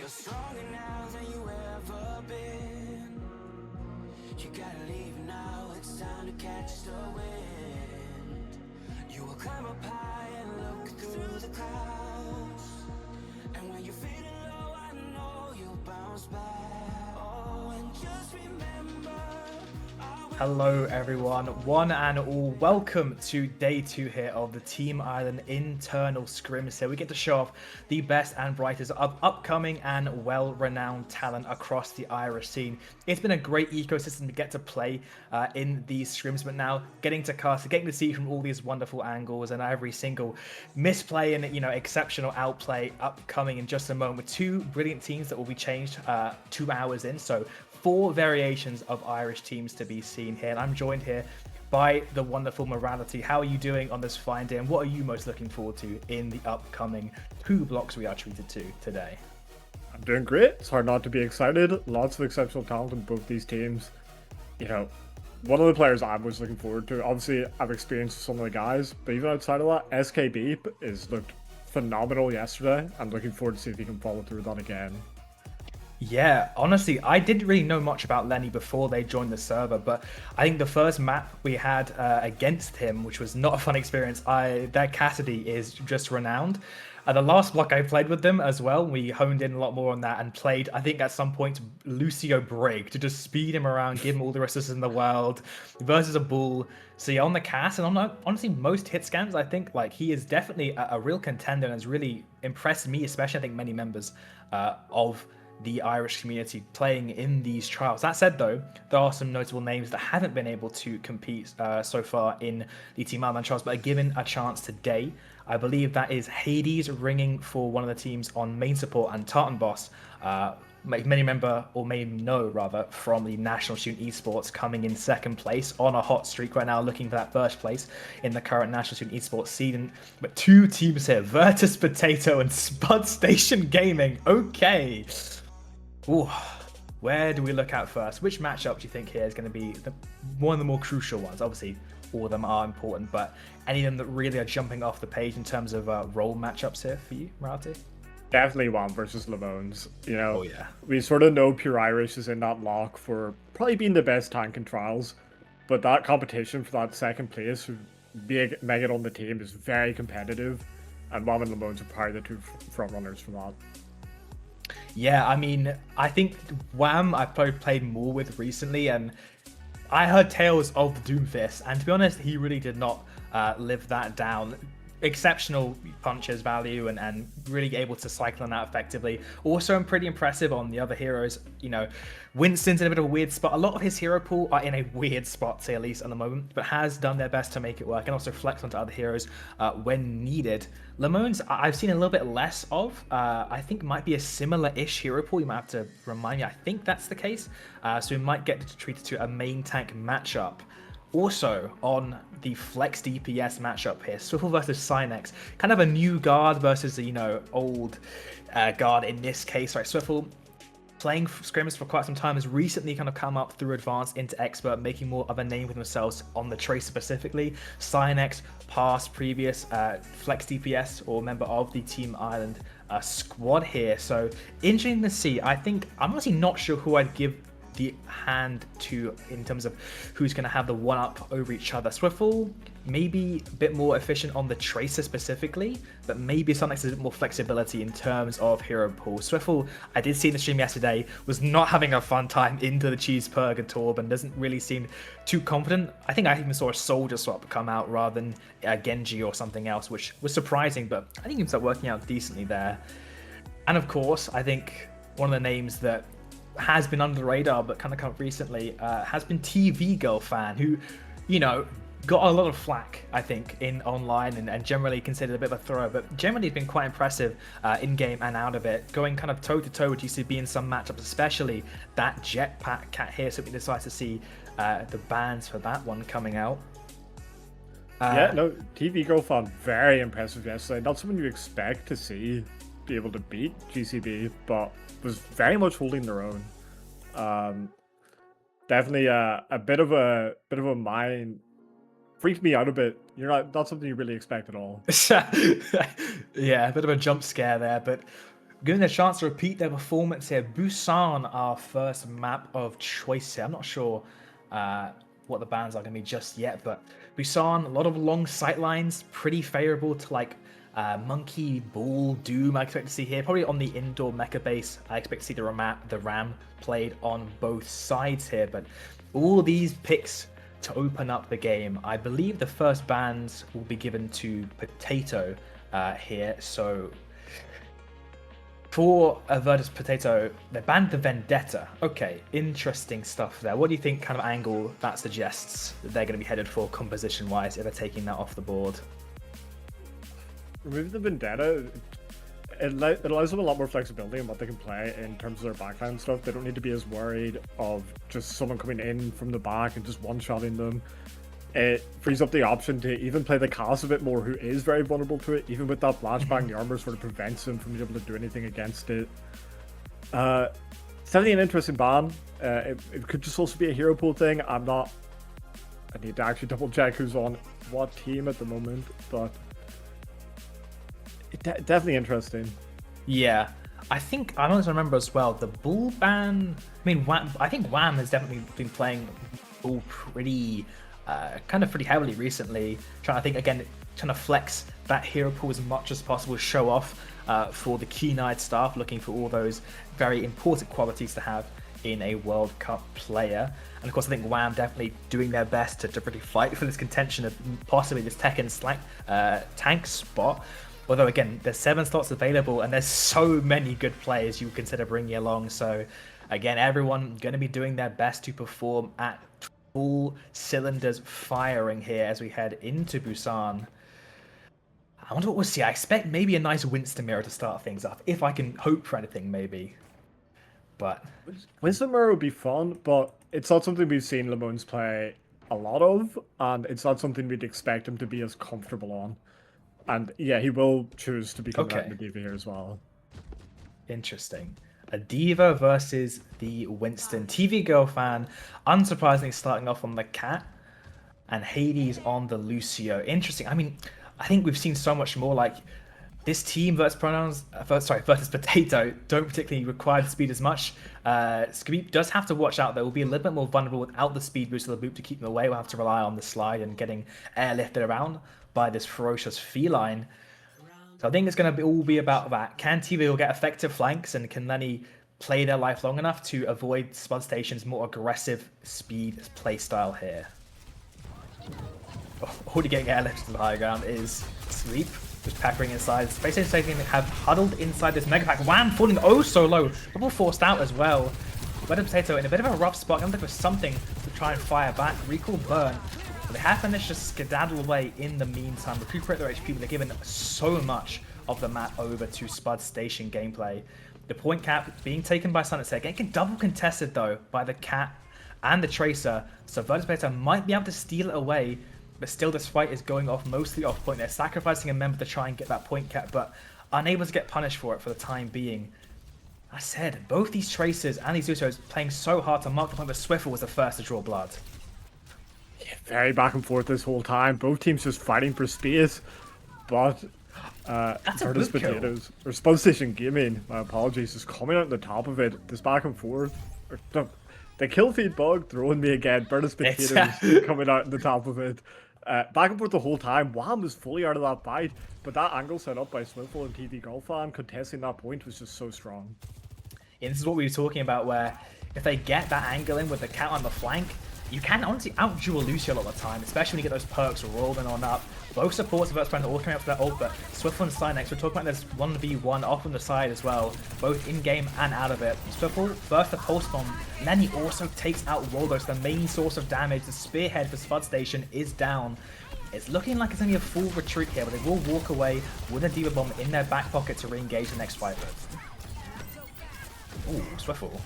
You're stronger now than you ever been. You gotta leave now, it's time to catch the wind. You will climb up high and look through the clouds. And when you're feeling low, I know you'll bounce back. Oh, and just remember, Hello everyone, one and all, welcome to day 2 here of the Team Ireland internal scrims here. We get to show off the best and brightest of upcoming and well-renowned talent across the Irish scene. It's been a great ecosystem to get to play in these scrims, but now getting to cast, getting to see from all these wonderful angles and every single misplay and exceptional outplay upcoming in just a moment with two brilliant teams that will be changed 2 hours in. So 4 variations of Irish teams to be seen here, and I'm joined here by the wonderful Morality. How are you doing on this fine day, and what are you most looking forward to in the upcoming 2 blocks we are treated to today? I'm doing great. It's hard not to be excited. Lots of exceptional talent in both these teams. One of the players I'm most looking forward to, obviously I've experienced some of the guys, but even outside of that, SKB looked phenomenal yesterday. I'm looking forward to see if he can follow through with that again. Yeah, honestly, I didn't really know much about Lenny before they joined the server, but I think the first map we had against him, which was not a fun experience, their Cassidy is just renowned. The last block I played with them as well, we honed in a lot more on that and played, I think at some point, Lucio Brig to just speed him around, give him all the assists in the world versus a bull. So yeah, on the cast and on honestly most hit scans, I think like he is definitely a real contender and has really impressed me, especially I think many members of the Irish community playing in these trials. That said though, there are some notable names that haven't been able to compete so far in the Team Ireland trials, but are given a chance today. I believe that is Hades ringing for one of the teams on main support, and Tartan Boss, many remember, or may know rather, from the National Student Esports, coming in 2nd place on a hot streak right now, looking for that 1st place in the current National Student Esports season. But 2 teams here, Virtus Potato and Spud Station Gaming. Okay. Ooh, where do we look at first? Which matchup do you think here is going to be one of the more crucial ones? Obviously, all of them are important, but any of them that really are jumping off the page in terms of role matchups here for you, Marty? Definitely WAM versus Lemones. Oh yeah. We sort of know Pure Irish is in that lock for probably being the best tank in trials, but that competition for that 2nd place, being it on the team, is very competitive, and WAM and Lemones are probably the 2 front runners for that. Yeah, I mean, I think WAM I've probably played more with recently, and I heard tales of the Doomfist, and to be honest, he really did not live that down. Exceptional punches value and really able to cycle on that effectively. Also, I'm pretty impressive on the other heroes. Winston's in a bit of a weird spot. A lot of his hero pool are in a weird spot, to say at least at the moment, but has done their best to make it work and also flex onto other heroes when needed. Lemones, I've seen a little bit less of. I think might be a similar-ish hero pool. You might have to remind me. I think that's the case. So we might get treated to a main tank matchup. Also on the Flex DPS matchup here, Swiffle versus Cynex, kind of a new guard versus the old guard in this case. Right, Swiffle playing scrims for quite some time has recently kind of come up through advanced into expert, making more of a name for themselves on the trace specifically. Cynex, past, previous Flex DPS or member of the Team Ireland squad here. So interesting to see. I think I'm honestly not sure who I'd give the hand to in terms of who's going to have the one-up over each other. Swiffle maybe a bit more efficient on the Tracer specifically, but maybe Sonic has a bit more flexibility in terms of hero pool. Swiffle, I did see in the stream yesterday, was not having a fun time into the Cheese Purgatorb and doesn't really seem too confident. I think I even saw a Soldier swap come out rather than a Genji or something else, which was surprising, but I think he was working out decently there. And of course, I think one of the names that has been under the radar but kind of come up recently has been TV Girl Fan, who got a lot of flack I think in online and generally considered a bit of a thrower, but generally has been quite impressive in game and out of it, going kind of toe to toe with GCB in some matchups, especially that Jetpack cat here. So we decide to see the bans for that one coming out. TV Girl Fan very impressive yesterday. Not someone you expect to see be able to beat GCB, but was very much holding their own. Definitely a bit of a mind freaked me out a bit. Not something you really expect at all. Yeah, a bit of a jump scare there, but Given the chance to repeat their performance here, Busan, our first map of choice here. I'm not sure what the bans are going to be just yet, but Busan, a lot of long sight lines, pretty favorable to like Monkey, Bull, Doom. I expect to see here, probably on the indoor mecha base. I expect to see the Ram played on both sides here, but all these picks to open up the game. I believe the first bans will be given to Potato here, so for Virtus Potato, they banned the Vendetta. Okay, interesting stuff there. What do you think kind of angle that suggests that they're going to be headed for composition-wise if they're taking that off the board? Removing the Vendetta, it allows them a lot more flexibility in what they can play in terms of their backline stuff. They don't need to be as worried of just someone coming in from the back and just one-shotting them. It frees up the option to even play the Cass a bit more, who is very vulnerable to it. Even with that flashbang, the armor sort of prevents him from being able to do anything against it. It's definitely an interesting ban. It could just also be a hero pool thing. I need to actually double check who's on what team at the moment, but definitely interesting. Yeah, I think I don't remember as well the Bull ban. I mean, I think Wham has definitely been playing Bull pretty heavily recently. Trying to think again, trying to flex that hero pool as much as possible, show off for the keen-eyed staff, looking for all those very important qualities to have in a World Cup player. And of course, I think Wham definitely doing their best to really fight for this contention of possibly this Tekken tank spot. Although again, there's 7 slots available and there's so many good players you consider bringing along. So again, everyone going to be doing their best to perform at full cylinders firing here as we head into Busan. I wonder what we'll see. I expect maybe a nice Winston mirror to start things off, if I can hope for anything maybe. But Winston mirror would be fun, but it's not something we've seen Lamons play a lot of, and it's not something we'd expect him to be as comfortable on. And yeah, he will choose to become that in the Diva here as well. Interesting. A Diva versus the Winston. TV Girl fan, unsurprisingly starting off on the Cat, and Hades on the Lucio. Interesting. I mean, I think we've seen so much more. Like this team versus Potato don't particularly require the speed as much. Skreep does have to watch out though. Will be a little bit more vulnerable without the speed boost of the boot to keep them away. We'll have to rely on the slide and getting airlifted around by this ferocious feline. So I think it's going to all be about that. Can TV will get effective flanks, and can Lenny play their life long enough to avoid Spud Station's more aggressive speed playstyle here? Already getting airlifted to the high ground is Sleep, just peppering inside. Space Station have huddled inside this Mega Pack. Wham falling oh so low. Double forced out as well. Red Potato in a bit of a rough spot. I'm looking for something to try and fire back. Recall burn. But they have managed to skedaddle away in the meantime, recuperate their HP, but they're given so much of the map over to Spud Station gameplay. The point cap being taken by Sunset, getting double contested though by the Cat and the Tracer, so Virtus Potato might be able to steal it away, but still this fight is going off mostly off point. They're sacrificing a member to try and get that point cap, but unable to get punished for it for the time being. I said, both these Tracers and these Usos playing so hard to mark the point, but Swiffle was the first to draw blood. Very back and forth this whole time. Both teams just fighting for space, but Virtus Potatoes or Spud Station Gaming, my apologies, is coming out on the top of it. This back and forth. The kill feed bug throwing me again. Virtus Potatoes coming out on the top of it. Back and forth the whole time. Wham was fully out of that fight, but that angle set up by Swiffle and TV Golfan contesting that point was just so strong. Yeah, this is what we were talking about, where if they get that angle in with the Cat on the flank, you can honestly out-duel Lucio a lot of the time, especially when you get those perks rolling on up. Both supports of Virtus all coming up for their ult, but Swiffle and Cynex, we're talking about this 1v1 off on the side as well, both in-game and out of it. Swiffle, first the Pulse Bomb, and then he also takes out Roldos, the main source of damage. The spearhead for Spud Station is down. It's looking like it's only a full retreat here, but they will walk away with a Diva Bomb in their back pocket to re-engage the next fight with. Ooh, Swiffle.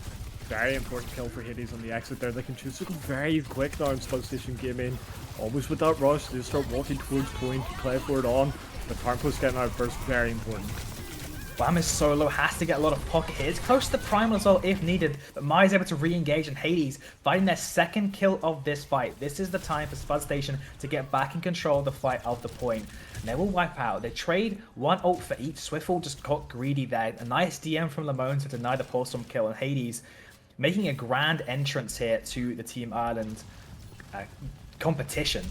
Very important kill for Hades on the exit there. They can choose to go very quick now in Spud Station Gaming. Almost with that rush, they start walking towards point, play for it on. The farm push getting out first, very important. Wham is solo, has to get a lot of pocket hits, close to the primal as well if needed, but Mai is able to re-engage, and Hades fighting their second kill of this fight. This is the time for SpudStation to get back in control of the fight of the point. And they will wipe out. They trade one ult for each. Swiffle just got greedy there. A nice DM from Lamone to deny the Pulse Storm kill, and Hades making a grand entrance here to the Team Ireland competition.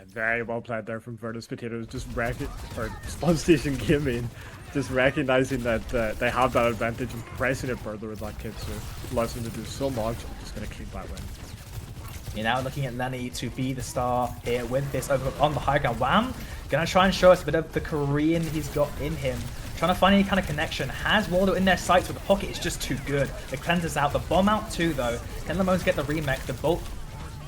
Very well played there from Virtus Potatoes, just SpudStation Gaming, just recognizing that they have that advantage and pressing it further with that Kitsu. Allows them to do so much. I'm just going to keep that win. You're now looking at Lenny to be the star here with this over on the high ground. Wham! Gonna try and show us a bit of the Korean he's got in him. Trying to find any kind of connection. Has Waldo in their sights, but the pocket is just too good. The cleanser's out, the bomb out too though. Can Lamones get the remake? The bolt.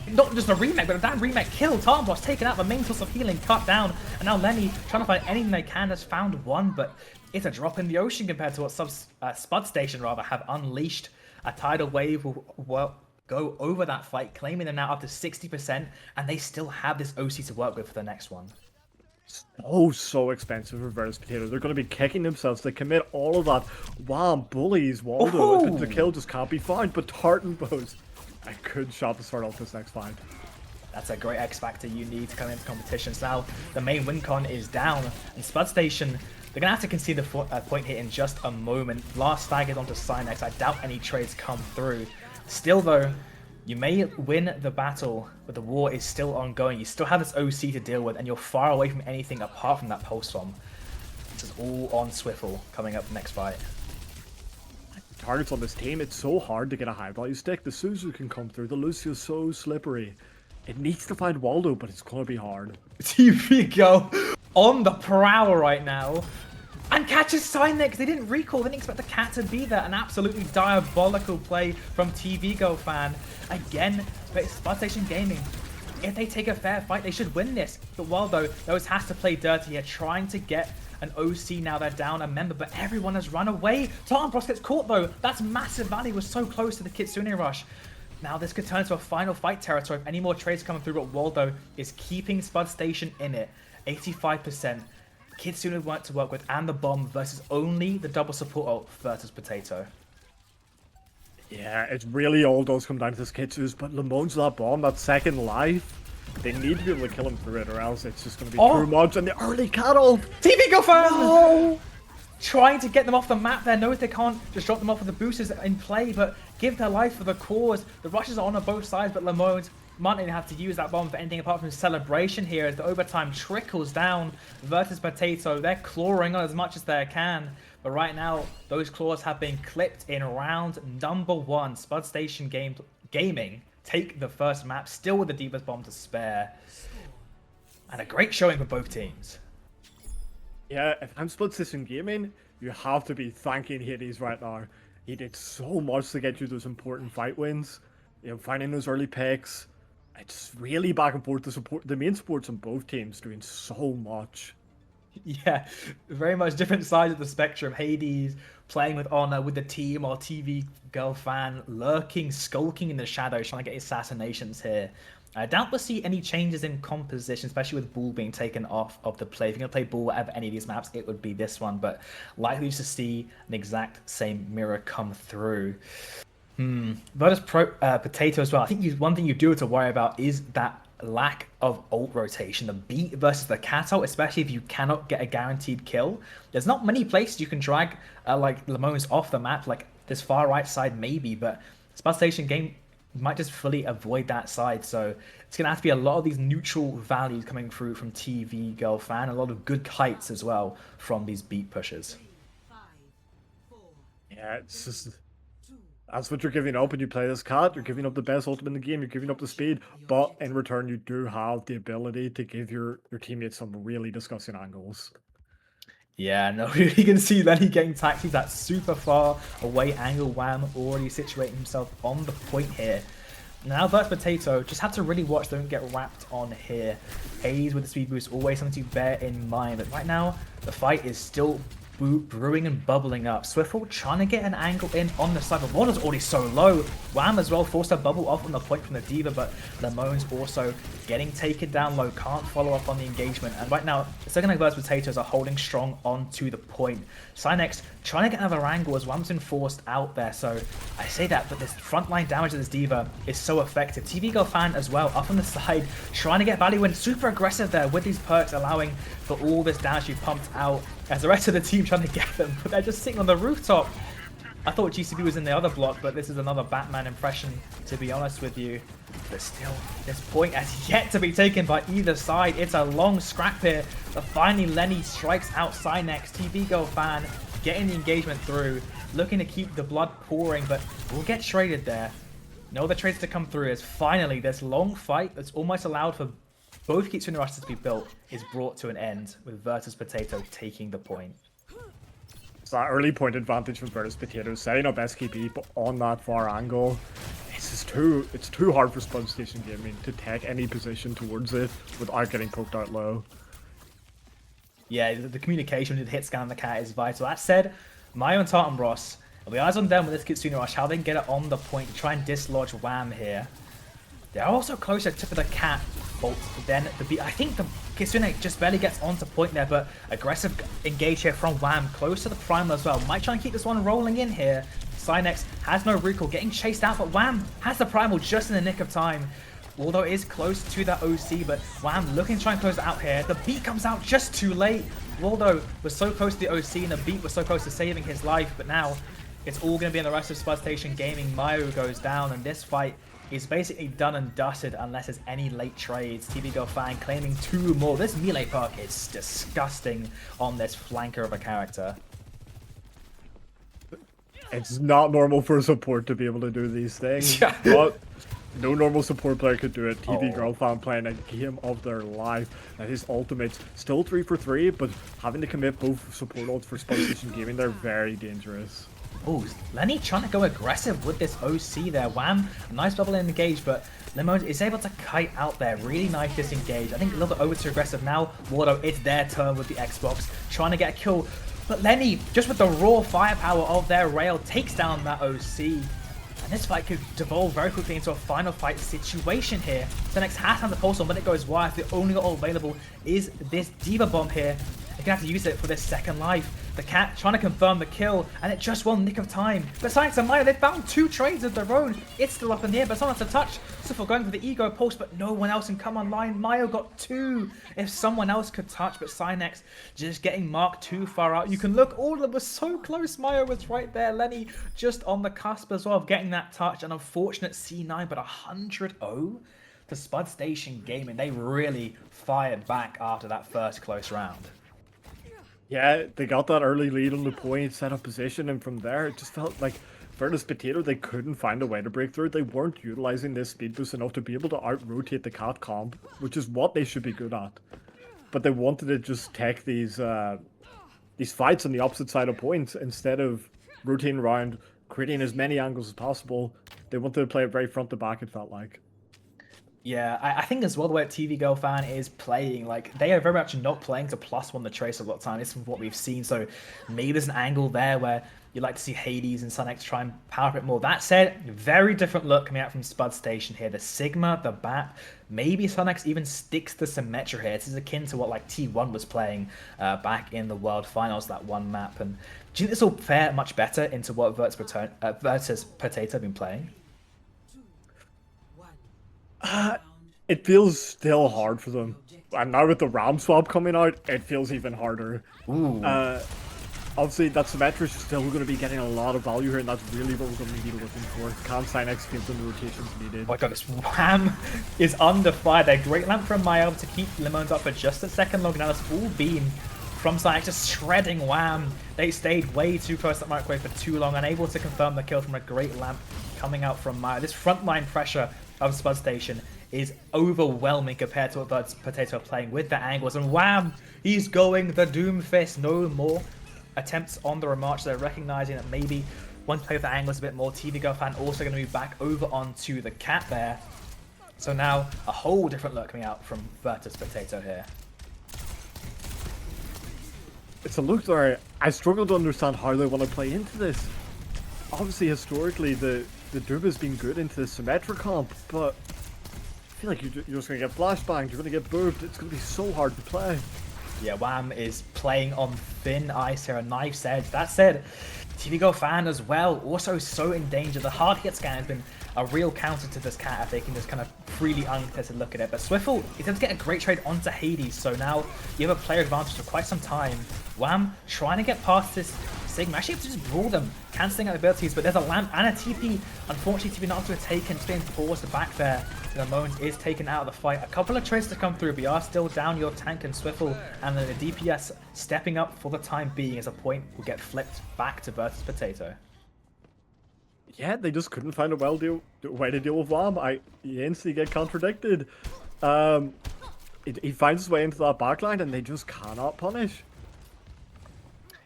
Not just a remake, but that remake killed. Tarnboss taken out, the main source of healing cut down, and now Lenny trying to find anything they can. Has found one, but it's a drop in the ocean compared to what SpudStation rather have unleashed. A tidal wave will go over that fight, claiming them now up to 60%, and they still have this OC to work with for the next one. So expensive for Virtus Potatoes. They're going to be kicking themselves. They commit all of that. Wow, bullies Waldo. The kill just can't be found, but Tartan Bows. A good shot to start off this next fight. That's a great X factor you need to come into competitions. Now the main win con is down, and SpudStation, they're gonna have to concede the point here in just a moment. Blast staggered onto Cynex. I doubt any trades come through. Still though, you may win the battle, but the war is still ongoing. You still have this OC to deal with, and you're far away from anything apart from that Pulse Bomb. This is all on Swiffle coming up next fight. Targets on this team, it's so hard to get a high value stick. The Suzu can come through, the Lucio's so slippery. It needs to find Waldo, but it's gonna be hard. TV Go on the prowl right now. And catches Cynex. They didn't recall, they didn't expect the cat to be there. An absolutely diabolical play from TV Go fan. Again, but it's SpudStation Gaming. If they take a fair fight, they should win this. But Waldo, those has to play dirty here, trying to get an OC. Now they're down a member, but everyone has run away. Tarnboss gets caught though. That's massive value. Was so close to the Kitsune rush. Now this could turn to a final fight territory if any more trades coming through, but Waldo is keeping SpudStation in it. 85%. Kitsune weren't to work with, and the bomb versus only the double support ult versus Potato. Yeah, it really all does come down to this Kitsu's, but Lamone's that bomb, that second life. They need to be able to kill him through it, or else it's just going to be too much. And the early cattle. TV Go fan! No! Trying to get them off the map there. Knows they can't just drop them off with the boosters in play, but give their life for the cause. The rushes are on both sides, but Lamones might not have to use that bomb for anything apart from celebration here as the overtime trickles down. Versus Potato, they're clawing on as much as they can. But right now, those claws have been clipped in round number 1. SpudStation Gaming take the first map, still with the Divas bomb to spare. And a great showing for both teams. Yeah, if I'm SpudStation Gaming, you have to be thanking Hades right now. He did so much to get you those important fight wins. You know, finding those early picks. It's really back and forth. The main supports on both teams doing so much. Yeah, very much different sides of the spectrum. Hades playing with honor with the team, or TV Girl fan lurking, skulking in the shadows, trying to get assassinations here. I doubt we'll see any changes in composition, especially with Bull being taken off of the play. If you're going to play Bull whatever any of these maps, it would be this one, but likely to see an exact same mirror come through. Virtus Potato as well. I think one thing you do have to worry about is that lack of ult rotation. The beat versus the cat ult, especially if you cannot get a guaranteed kill. There's not many places you can drag like Lamones off the map, like this far right side maybe, but SpudStation Game might just fully avoid that side. So it's going to have to be a lot of these neutral values coming through from TV Girl fan, a lot of good kites as well from these beat pushers. Yeah, it's just... That's what you're giving up when you play this cat. You're giving up the best ultimate in the game. You're giving up the speed. But in return, you do have the ability to give your teammates some really disgusting angles. Yeah, no, you can see Lenny getting taxied that super far away angle. Wham already situating himself on the point here. Now Virtus Potato just have to really watch, don't get wrapped on here. Hades with the speed boost, always something to bear in mind. But right now, the fight is still brewing and bubbling up. Swiffle trying to get an angle in on the side, but Water's already so low. Wham as well forced a bubble off on the point from the D.Va, but Lemone's also getting taken down low, can't follow up on the engagement. And right now, the second Versus Potatoes are holding strong onto the point. Cynex trying to get another angle as Wham's been forced out there. So I say that, but this frontline damage of this D.Va is so effective. TV Girl fan as well, up on the side, trying to get value win. Super aggressive there with these perks, allowing for all this damage to be pumped out as the rest of the team trying to get them, but they're just sitting on the rooftop. I thought GCB was in the other block, but this is another Batman impression, to be honest with you. But still, this point has yet to be taken by either side. It's a long scrap here, but finally Lenny strikes out Cynex. TV Girl fan getting the engagement through, looking to keep the blood pouring, but we'll get traded there. No other trades to come through as finally this long fight that's almost allowed for both Kitsune Rushes to be built is brought to an end, with Versus Potato taking the point. So that early point advantage from Versus Potato, setting up SKB, but on that far angle, it's too hard for Spud Station Gaming to take any position towards it without getting poked out low. Yeah, the communication with the hit scan on the cat is vital. That said, Mayo and Tartan Ross, it'll be eyes on them with this Kitsune Rush, how they can get it on the point, try and dislodge Wham here. They're also closer to the cat bolt than the B. I think the Kitsune just barely gets onto point there, but aggressive engage here from Wham, close to the primal as well. Might try and keep this one rolling in here. Cynex has no recall, getting chased out, but Wham has the primal just in the nick of time. Although it is close to that OC, but Wham looking to try and close it out here. The beat comes out just too late. Waldo was so close to the OC and the beat was so close to saving his life, but now it's all going to be in the rest of Spud Station Gaming. Mayo goes down, and this fight is basically done and dusted unless there's any late trades. TV Girl fan claiming 2 more. This melee perk is disgusting on this flanker of a character. It's not normal for a support to be able to do these things, Yeah. but no normal support player could do it. TV Oh. Girl fan playing a game of their life. And his ultimate's still 3 for 3, but having to commit both support ults for Spud Station Gaming, they're very dangerous. Oh, Lenny trying to go aggressive with this OC there. Wham, nice bubble in engage, but Lemon is able to kite out there. Really nice disengage. I think a little bit over too aggressive now. Wardo, it's their turn with the Xbox, trying to get a kill. But Lenny, just with the raw firepower of their rail, takes down that OC. And this fight could devolve very quickly into a final fight situation here. Cynex has on the pulse on when it goes wide. The only ult available is this D.Va bomb here. They're going to have to use it for this second life. The cat trying to confirm the kill, and it just won nick of time. But Cynex and Mayo, they found 2 trades of their own. It's still up in the air, but someone has to touch. Swiffle going for the ego pulse, but no one else can come online. Mayo got 2. If someone else could touch, but Cynex just getting marked too far out. You can look, all of them were so close. Mayo was right there. Lenny just on the cusp as well of getting that touch. An unfortunate C9, but 100-0 to Spud Station Gaming. They really fired back after that first close round. Yeah, they got that early lead on the point, set up position, and from there it just felt like Versus Potato, they couldn't find a way to break through. They weren't utilizing this speed boost enough to be able to out-rotate the cat comp, which is what they should be good at. But they wanted to just take these fights on the opposite side of points instead of rotating around, creating as many angles as possible. They wanted to play it very front to back, it felt like. Yeah, I think as well the way a TV Girl fan is playing, like, they are very much not playing to +1 the trace a lot of time. This is what we've seen, so maybe there's an angle there where you'd like to see Hades and Cynex try and power up a bit more. That said, very different look coming out from Spud Station here. The Sigma, the Bat, maybe Cynex even sticks to Symmetra here. This is akin to what like T1 was playing back in the World Finals, that one map. And do you think this will fare much better into what Versus Potato have been playing? It feels still hard for them. And now with the RAM swap coming out, it feels even harder. Ooh. Obviously, that Symmetra is still going to be getting a lot of value here, and that's really what we're going to be looking for. Can Cynex give them the rotations needed? Oh my god, this Wham is under fire there. Great lamp from Mayo to keep Lemons up for just a second long. Now this full beam from Cynex just shredding Wham. They stayed way too close to that microwave for too long, unable to confirm the kill from a great lamp coming out from Mayo. This frontline pressure of Spud Station is overwhelming compared to what Versus Potato are playing with the angles. And Wham, he's going the Doom Fist. No more attempts on the remarch. They're recognizing that maybe once play with the angles a bit more, TV Girl fan also going to move back over onto the cat there. So now a whole different look coming out from Versus Potato here. it's a look where I struggle to understand how they want to play into this. Obviously, historically, the Doom has been good into the Symmetra comp, but I feel like you're just going to get flashbanged, you're going to get booped, it's going to be so hard to play. Yeah, Wham is playing on thin ice here, a knife's edge. That said, TVGo fan as well, also so in danger. The hard hit scan has been a real counter to this cat if they can just kind of freely uncontested look at it. But Swiffle is able to get a great trade onto Hades, so now you have a player advantage for quite some time. Wham trying to get past this Sigma, actually able to just brawl them, cancelling out abilities, but there's a lamp and a TP. Unfortunately, TP not able to have taken, just being forced back there. The moment is taken out of the fight. A couple of trades to come through, but you are still down your tank and Swiffle, and then the DPS stepping up for the time being as a point will get flipped back to Versus Potato. Yeah, they just couldn't find a way to deal with Wham. He instantly get contradicted. He finds his way into that backline and they just cannot punish.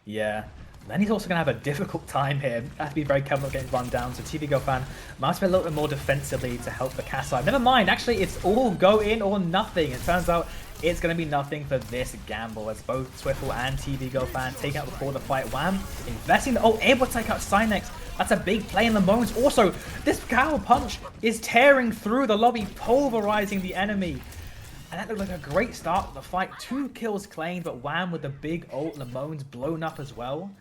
Yeah. Then he's also going to have a difficult time here. Have to be very careful not getting run down. So TVGo fan must be a little bit more defensively to help the cat side. Never mind, actually, it's all go in or nothing. It turns out it's going to be nothing for this gamble as both Swiffle and TVGo fan take out before the fight. Wham investing. Oh, able to take out Cynex. That's a big play in the moments. Also, this cow punch is tearing through the lobby, pulverizing the enemy. And that looked like a great start to the fight. 2 kills claimed, but Wham with the big ult, Lamone's blown up as well.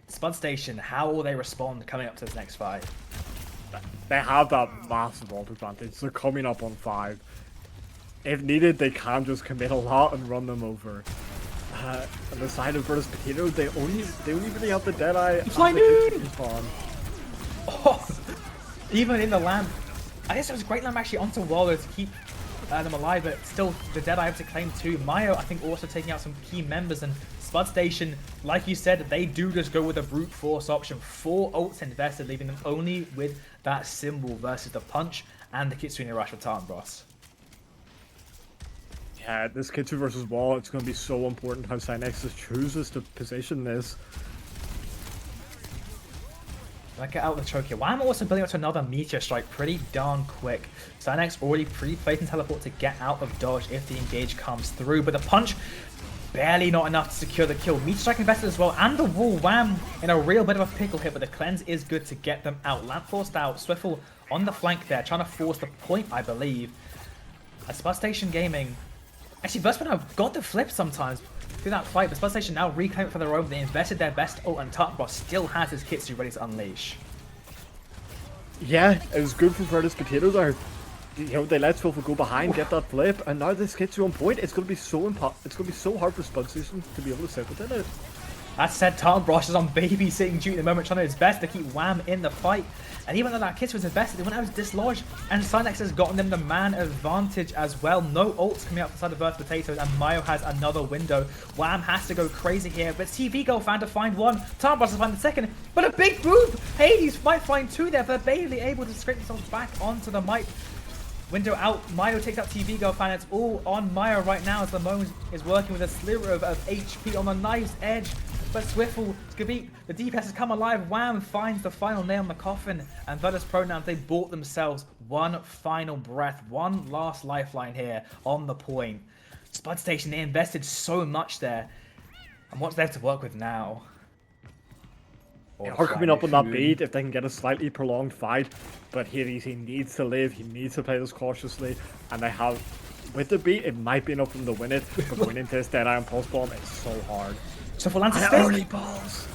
Spud Station, how will they respond coming up to this next fight? They have that massive ult advantage. They're coming up on 5. If needed, they can just commit a lot and run them over. On the side of Versus Potato, they only really have the Deadeye. Oh, even in the lamp. I guess it was a great lamp actually onto Waller to keep them alive, but still the Deadeye have to claim too. Mayo, I think, also taking out some key members, and Spud Station, like you said, they do just go with a brute force option. 4 ults invested, leaving them only with that symbol versus the punch and the Kitsune Rush for Tarnbros. Yeah, this Kitsu versus Wall, it's going to be so important how Cynexus chooses to position this. Like get out of the choke here. Wham also building up to another Meteor Strike pretty darn quick. Cynex already pre-placing teleport to get out of dodge if the engage comes through, but the punch barely not enough to secure the kill. Meteor Strike invested as well, and the wall. Wham in a real bit of a pickle here, but the cleanse is good to get them out. Lamp forced out. Swiffle on the flank there, trying to force the point, I believe. A Spud Station Gaming. Actually, Verspino got the flip sometimes through that fight, but Spud Station now reclaim it for their own. They invested their best ult, and Tarnbros still has his Kitsu ready to unleash. Yeah, it was good for Vertus Potato there. You know, they let Swiffle go behind, get that flip, and now this Kitsu on point. It's going to be so hard for Spud Station to be able to sit within it. That said, Tarnbros is on babysitting duty at the moment, trying his best to keep Wham in the fight. And even though that Kitsu was invested, when I was dislodged, and Cynex has gotten them the man advantage as well. No ults coming out from the side of Versus Potatoes, and Mayo has another window. Wham has to go crazy here, but TVGo found to find 1. Tarnbros has found the 2nd, but a big boop! Hades might find 2 there, but they're barely able to scrape themselves back onto the mic. Window out, Mayo takes out TVGo fan. It's all on Mayo right now as the moment is working with a sliver of HP on the knife's edge. But Swiffle, Skavik, the DPS has come alive. Wham finds the final nail in the coffin. And Vertus Pronouns, they bought themselves one final breath, one last lifeline here on the point. Spud Station, they invested so much there. And what's there to work with now? They are coming up on that beat if they can get a slightly prolonged fight. But Hades, he needs to live, he needs to play this cautiously. And they have, with the beat, it might be enough for them to win it. But going into this Deadeye and Pulse Bomb, it's so hard. So for Lance's early balls.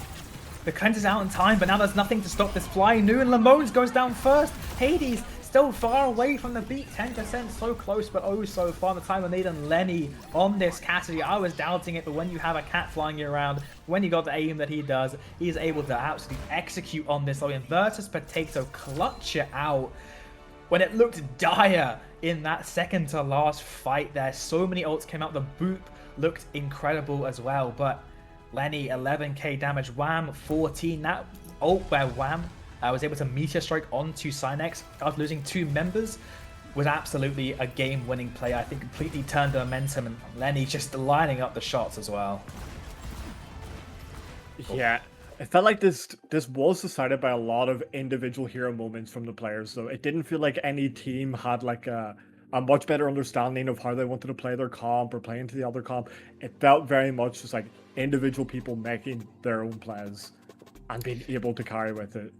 The cleanse is out in time, but now there's nothing to stop this fly. New and Lamones goes down first. Hades still far away from the beat. 10% so close, but oh so far. The time we need and Lenny on this Cassidy. I was doubting it, but when you have a cat flying you around, when you got the aim that he does, he's able to absolutely execute on this. So Versus Potato clutch it out when it looked dire in that second to last fight there. So many ults came out. The boop looked incredible as well, but Lenny, 11k damage, Wham, 14. That ult where Wham was able to Meteor Strike onto Cynex after losing 2 members was absolutely a game-winning play. I think completely turned the momentum, and Lenny just lining up the shots as well. Yeah, it felt like this was decided by a lot of individual hero moments from the players, though. It didn't feel like any team had like a much better understanding of how they wanted to play their comp or play into the other comp. It felt very much just like individual people making their own plays and being able to carry with it.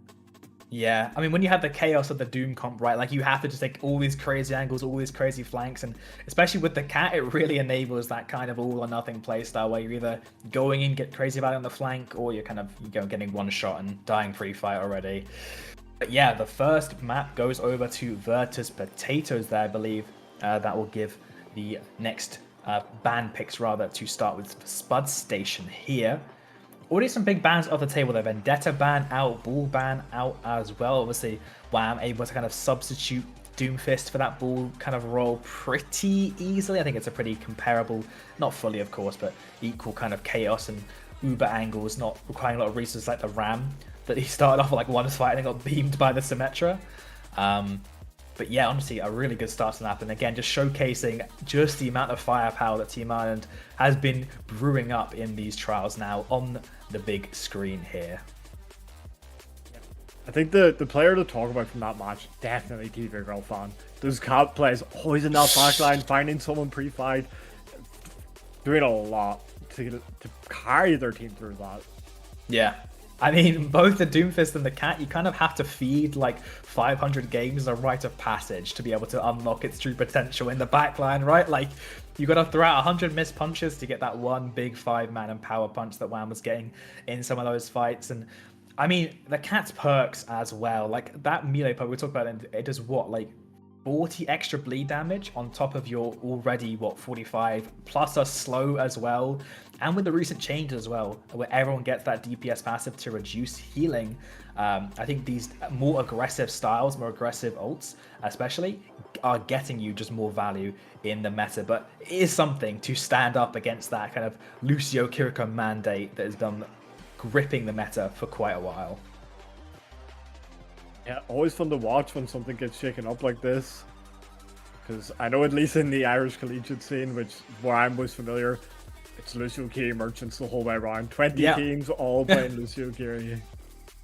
Yeah, I mean, when you have the chaos of the Doom comp, right, like you have to just take all these crazy angles, all these crazy flanks, and especially with the cat, it really enables that kind of all or nothing playstyle where you're either going in, get crazy about it on the flank, or you're kind of getting one shot and dying pre-fight already. But yeah, the first map goes over to Virtus Potatoes there, I believe. That will give the next band picks, rather, to start with Spud Station here. Already some big bans off the table. The Vendetta ban out, Bull ban out as well. Obviously, Wham able to kind of substitute Doomfist for that Bull kind of role pretty easily. I think it's a pretty comparable, not fully of course, but equal kind of chaos and uber angles, not requiring a lot of resources like the Ram that he started off with like one fight and got beamed by the Symmetra. But yeah, honestly, a really good start to the map. And again, just showcasing just the amount of firepower that Team Ireland has been brewing up in these trials now on the big screen here. I think the player to talk about from that match, definitely TV Girl fan. Those cat plays always in that backline, finding someone pre-fight, doing a lot to carry their team through that. Yeah. I mean, both the Doomfist and the Cat, you kind of have to feed like 500 games a rite of passage to be able to unlock its true potential in the backline, right? Like, you got to throw out 100 missed punches to get that one big 5-man and power punch that Wham was getting in some of those fights. And I mean, the Cat's perks as well, like that melee perk we talked about, it does what, like 40 extra bleed damage on top of your already 45 plus a slow as well. And with the recent changes as well, where everyone gets that DPS passive to reduce healing, I think these more aggressive styles, more aggressive ults especially, are getting you just more value in the meta. But it is something to stand up against that kind of Lucio Kiriko mandate that has been gripping the meta for quite a while. Yeah, always fun to watch when something gets shaken up like this. Because I know at least in the Irish collegiate scene, where I'm most familiar, it's Lucio Kiri merchants the whole way around. 20 teams all playing Lucio Kiri.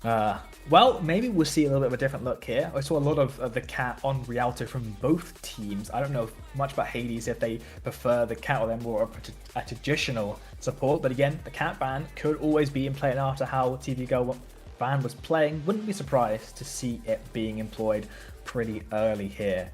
Well, maybe we'll see a little bit of a different look here. I saw a lot of the Cat on Rialto from both teams. I don't know much about Hades, if they prefer the Cat or they're more of a traditional support. But again, the Cat ban could always be in play, and after how TV Girl ban was playing, wouldn't be surprised to see it being employed pretty early here.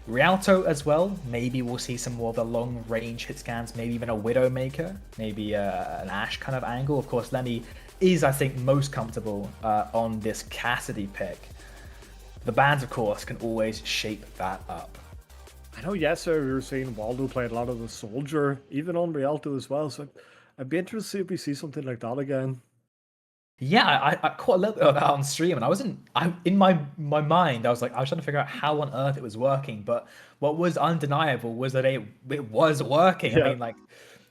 Rialto as well, maybe we'll see some more of the long range hit scans, maybe even a Widowmaker, maybe an Ashe kind of angle. Of course, Lenny is, I think, most comfortable on this Cassidy pick. The bans, of course, can always shape that up. I know yesterday we were seeing Waldo played a lot of the Soldier, even on Rialto as well, so I'd be interested to see if we see something like that again. Yeah, I caught a little bit of that on stream, and in my mind, I was trying to figure out how on earth it was working. But what was undeniable was that it was working. Yeah. I mean, like,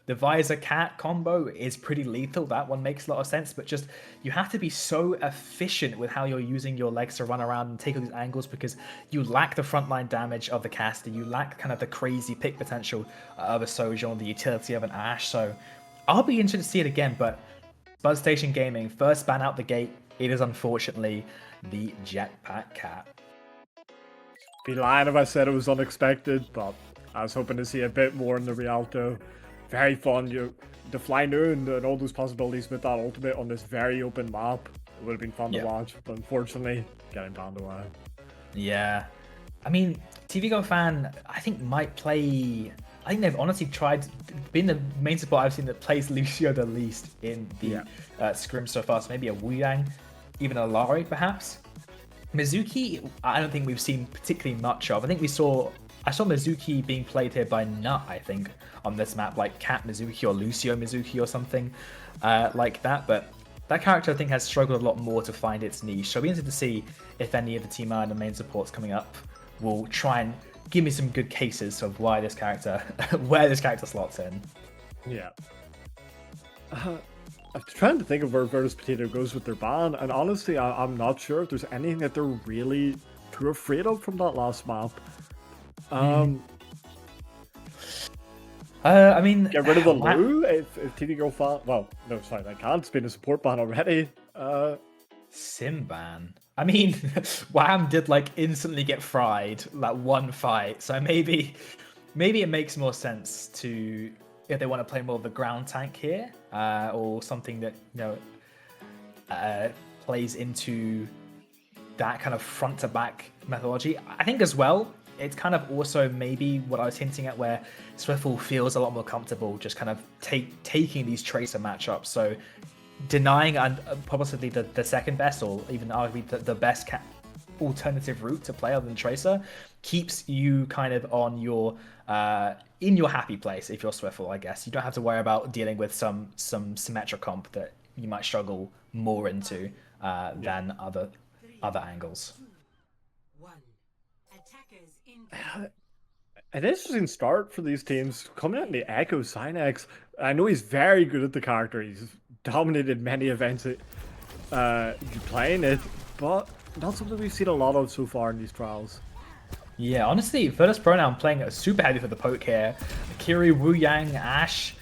the Visor Cat combo is pretty lethal. That one makes a lot of sense, but just you have to be so efficient with how you're using your legs to run around and take all these angles, because you lack the frontline damage of the caster, you lack kind of the crazy pick potential of a Sojourn, the utility of an Ashe. So I'll be interested to see it again, but Buzz Station Gaming, first ban out the gate, it is unfortunately the Jetpack Cat. Be lying if I said it was unexpected, but I was hoping to see a bit more in the Rialto. Very fun, the Fly Noon and all those possibilities with that ultimate on this very open map. It would have been fun to watch, but unfortunately, getting banned away. Yeah, I mean, TV Go Fan, I think might play. I think they've honestly tried being the main support I've seen that plays Lucio the least in the scrim so far. So maybe a Wu Yang, even a Lari perhaps. Mizuki, I don't think we've seen particularly much of. I saw Mizuki being played here by Nut, I think, on this map, like Cat Mizuki or Lucio Mizuki or something like that. But that character, I think, has struggled a lot more to find its niche. So I'll be interested to see if any of the Team Iron and main supports coming up will try and give me some good cases of why this character, where this character slots in. Yeah. I'm trying to think of where Virtus Potato goes with their ban, and honestly, I'm not sure if there's anything that they're really too afraid of from that last map. I mean, get rid of the Lou if TV Girl fan. Well, no, sorry, they can't. It's been a support ban already. Sim ban. I mean, Wham did like instantly get fried that one fight, so maybe it makes more sense to if they want to play more of the ground tank here, or something that, plays into that kind of front to back methodology. I think as well, it's kind of also maybe what I was hinting at, where Swiffle feels a lot more comfortable just kind of taking these Tracer matchups. So denying and possibly the second best, or even arguably the best alternative route to play other than Tracer, keeps you kind of on your in your happy place if you're Swiffle, I guess. You don't have to worry about dealing with some symmetric comp that you might struggle more into than other angles. An interesting start for these teams coming out in the Echo Synex. I know he's very good at the character. He's dominated many events playing it, but not something we've seen a lot of so far in these trials. Yeah, honestly, Virtus Pronoun playing super heavy for the poke here. Kiri, Wu Yang, Ashe.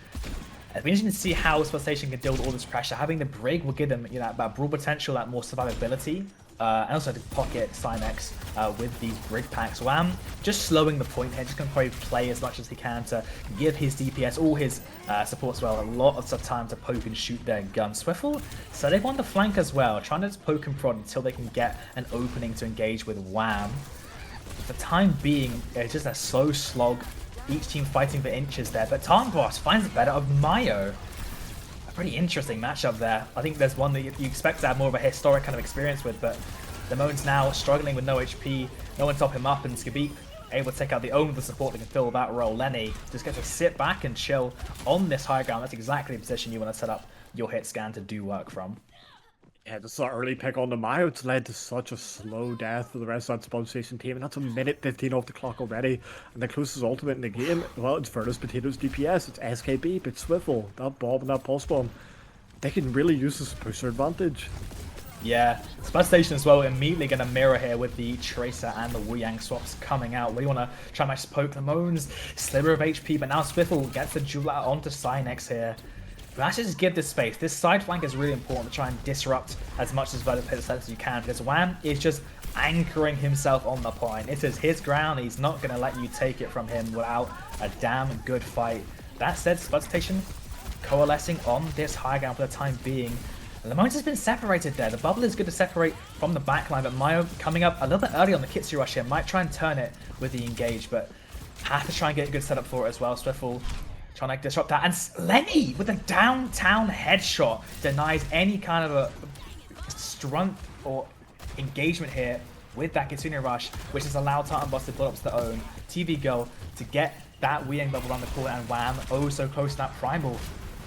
It'll be interesting to see how Spot Station can deal with all this pressure. Having the Brig will give them, that brawl potential, that more survivability. And also to pocket Cymex with these Brig packs. Wham just slowing the point here, just going to probably play as much as he can to give his DPS, all his supports as well, a lot of time to poke and shoot their gun. Swiffle, so they want the flank as well, trying to just poke and prod until they can get an opening to engage with Wham. For the time being, it's just a slow slog, each team fighting for inches there, but Tarnboss finds the better of Mayo. A pretty interesting matchup there. I think there's one that you expect to have more of a historic kind of experience with, but Lemone's now struggling with no HP, no one to top him up, and Skabik able to take out the only the support that can fill that role. Lenny just gets to sit back and chill on this high ground. That's exactly the position you want to set up your hit scan to do work from. Yeah, just that early pick on the Mayo, it's led to such a slow death for the rest of that Spot Station team, and that's a minute 15 off the clock already. And the closest ultimate in the game, well, it's Virtus Potatoes DPS, it's SKB, it's Swiffle, that Bob and that Pulse Bomb. They can really use this pusher advantage. Yeah, Spot Station as well immediately going to mirror here with the Tracer and the Wu Yang swaps coming out. We want to try and match poke the Moans, sliver of HP, but now Swiffle gets the jewel out onto Cynex here. But actually just give this space. This side flank is really important to try and disrupt as much as Virtus as you can, because Wham is just anchoring himself on the point. It is his ground. He's not going to let you take it from him without a damn good fight. That said, Spot Station coalescing on this high ground for the time being. Lemone's has been separated there. The bubble is good to separate from the backline, but Mayo coming up a little bit early on the Kitsu rush here. Might try and turn it with the engage, but have to try and get a good setup for it as well. Swiffle trying to disrupt that. And Lenny with a downtown headshot denies any kind of a strength or engagement here with that Kitsune rush, which has allowed Tartanboss to build up to their own. TV Girl to get that Wu Yang bubble around the corner, and Wham oh so close to that Primal.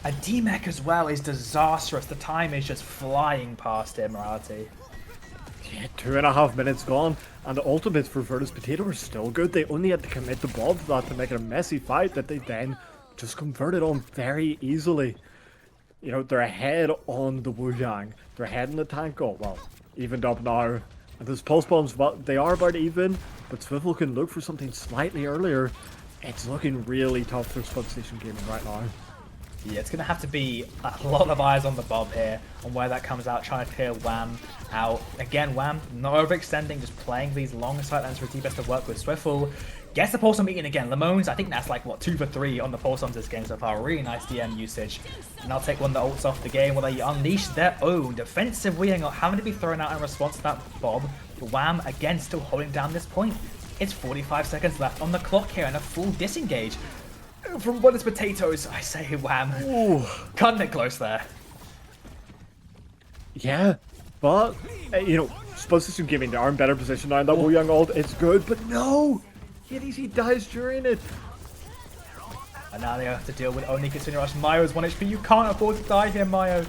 A D-Mech as well is disastrous. The time is just flying past here, Morality. Yeah, 2.5 minutes gone, and the ultimates for Virtus Potato are still good. They only had to commit the Bob to that to make it a messy fight that they then just converted on very easily. They're ahead on the Wu Yang. They're ahead in the tank. Oh, well, evened up now. And those pulse bombs, well, they are about even, but Swiffle can look for something slightly earlier. It's looking really tough for Spot Station Gaming right now. Yeah, it's going to have to be a lot of eyes on the Bob here, on where that comes out, trying to clear Wham out. Again, Wham, not overextending, just playing these long sight lines for D-Best to work with. Swiffle gets the Pulse on meeting again. Lemone's, I think that's like, what, 2 for 3 on the Pulse on this game so far. Really nice DM usage. And I'll take one that ults off the game, where they unleash their own defensive wing, having to be thrown out in response to that Bob. But Wham, again, still holding down this point. It's 45 seconds left on the clock here and a full disengage. From Virtus Potatoes, I say Wham. Ooh. Cutting it close there. Yeah, but, Spot Station Gaming, they are in better position now, and that Wu Yang ult, it's good, but no! He dies during it. And now they have to deal with only Kitsune Rush. Mayo's 1 HP. You can't afford to die here, Mayo.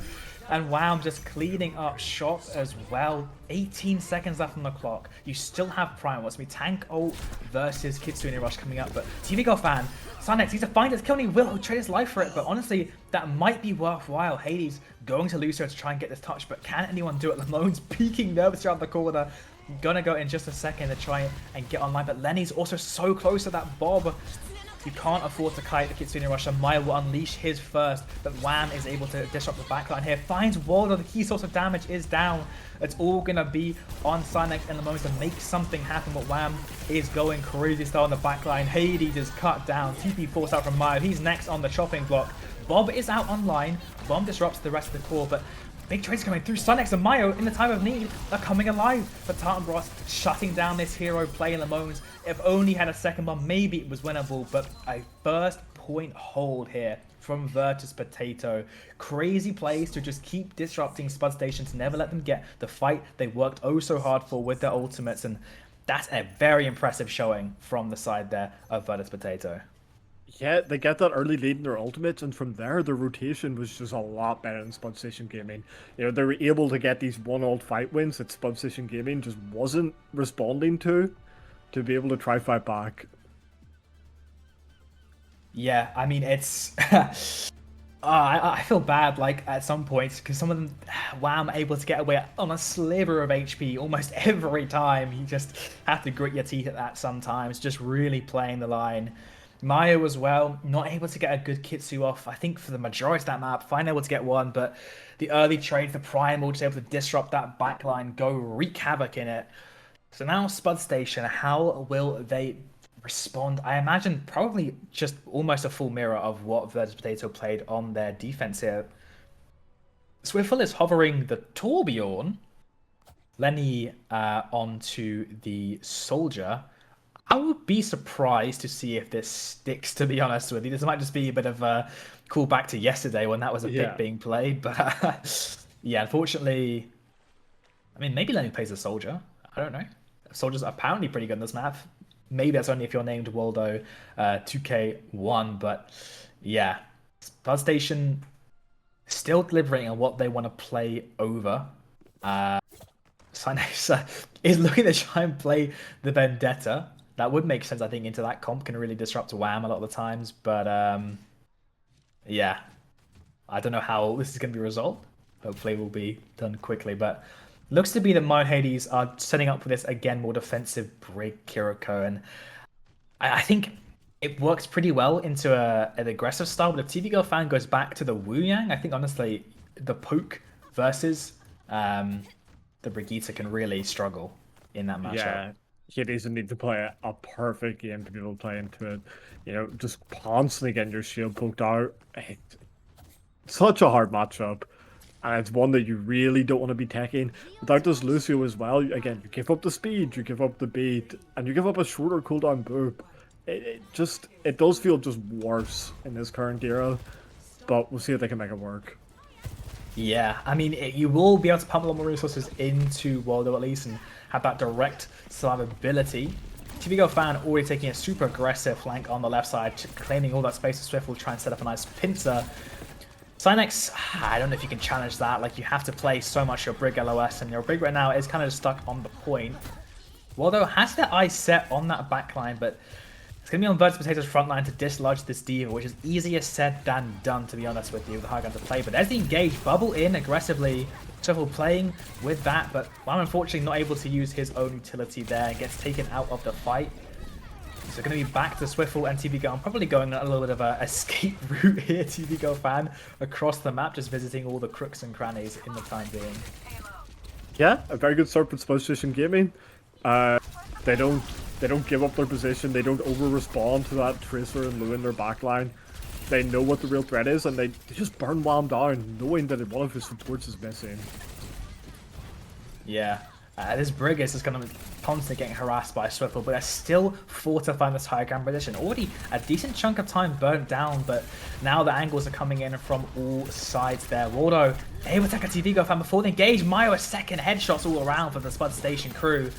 And Wham just cleaning up shop as well. 18 seconds left on the clock. You still have Prime. What's me tank ult versus Kitsune Rush coming up. But TV Girl fan, Cynex, he's a find it. Killing will trade his life for it. But honestly, that might be worthwhile. Hades going to lose her to try and get this touch. But can anyone do it? Lamone's peeking nervous around the corner. Gonna go in just a second to try and get online. But Lenny's also so close to that Bob. You can't afford to kite the Kitsune Rush, and Maya will unleash his first, but Wham is able to disrupt the backline here. Finds Waldo, the key source of damage is down. It's all going to be on Cynex in the moment to make something happen, but Wham is going crazy style on the backline. Hades is cut down. TP forced out from Maya. He's next on the chopping block. Bob is out online. Bomb disrupts the rest of the core, but big trades coming through. Cynex and Mayo in the time of need are coming alive. But Tartan Bros shutting down this hero play in the moment. If only had a second bomb, maybe it was winnable. But a first point hold here from Virtus Potato. Crazy plays to just keep disrupting Spud Stations, never let them get the fight they worked oh so hard for with their ultimates. And that's a very impressive showing from the side there of Virtus Potato. Yeah, they get that early lead in their ultimates, and from there, their rotation was just a lot better than Spud Station Gaming. You know, they were able to get these one-old fight wins that Spud Station Gaming just wasn't responding to be able to try fight back. Yeah, I mean, it's... I feel bad, like, at some points, because some of them, Wham, able to get away on a sliver of HP almost every time. You just have to grit your teeth at that sometimes, just really playing the line. Mayo as well, not able to get a good Kitsu off, I think, for the majority of that map. Finally able to get one, but the early trade for Primal just able to disrupt that backline, go wreak havoc in it. So now Spud Station, how will they respond? I imagine probably just almost a full mirror of what Virtus Potato played on their defense here. Swiffle is hovering the Torbjorn. Lenny onto the Soldier. I would be surprised to see if this sticks, to be honest with you. This might just be a bit of a callback to yesterday when that was a pick being played. But yeah, unfortunately, I mean, maybe Lenny plays a Soldier. I don't know. Soldiers are apparently pretty good in this map. Maybe that's only if you're named Waldo 2K1. But yeah, Spud Station still delivering on what they want to play over. Cynex is looking to try and play the Vendetta. That would make sense, I think, into that comp. Can really disrupt Wham a lot of the times. But yeah, I don't know how this is going to be resolved. Hopefully it will be done quickly. But looks to be that Maya and Hades are setting up for this, again, more defensive break Kiriko. And I think it works pretty well into an aggressive style. But if TV Girl Fan goes back to the Wu Yang, I think, honestly, the Poke versus the Brigitte can really struggle in that matchup. Yeah, Hades need to play a perfect game to be able to play into it. You know, just constantly getting your shield poked out. It's such a hard matchup. And it's one that you really don't want to be taking. Without this Lucio as well, again, you give up the speed, you give up the beat, and you give up a shorter cooldown boop. It does feel just worse in this current era. But we'll see if they can make it work. Yeah, I mean, you will be able to pump a lot more resources into Waldo at least and have that direct survivability. TV Girl Fan already taking a super aggressive flank on the left side, claiming all that space. Swift will try and set up a nice pincer. Cynex, I don't know if you can challenge that. Like, you have to play so much your Brig LOS, and your Brig right now is kind of stuck on the point. Waldo has their eyes set on that backline, but it's going to be on Virtus Potato's front line to dislodge this Diva, which is easier said than done, to be honest with you, with the high gun to play. But there's the engage, bubble in aggressively. Swiffle playing with that, but I'm unfortunately not able to use his own utility there and gets taken out of the fight. So going to be back to Swiffle and TV Girl. I'm probably going a little bit of a escape route here, TV Girl Fan, across the map, just visiting all the crooks and crannies in the time being. Yeah, a very good start with Spud Station Gaming. They don't give up their position. They don't over-respond to that Tracer and Lou in their backline. They know what the real threat is, and they just burn Wham down, knowing that one of his supports is missing. Yeah, this Brig is just going to be constantly getting harassed by Swiffle, but they're still fortifying this high ground position. Already a decent chunk of time burnt down, but now the angles are coming in from all sides there. Waldo able to take a TV Girl Fan before they engage. Mayo a second headshots all around for the Spud Station crew.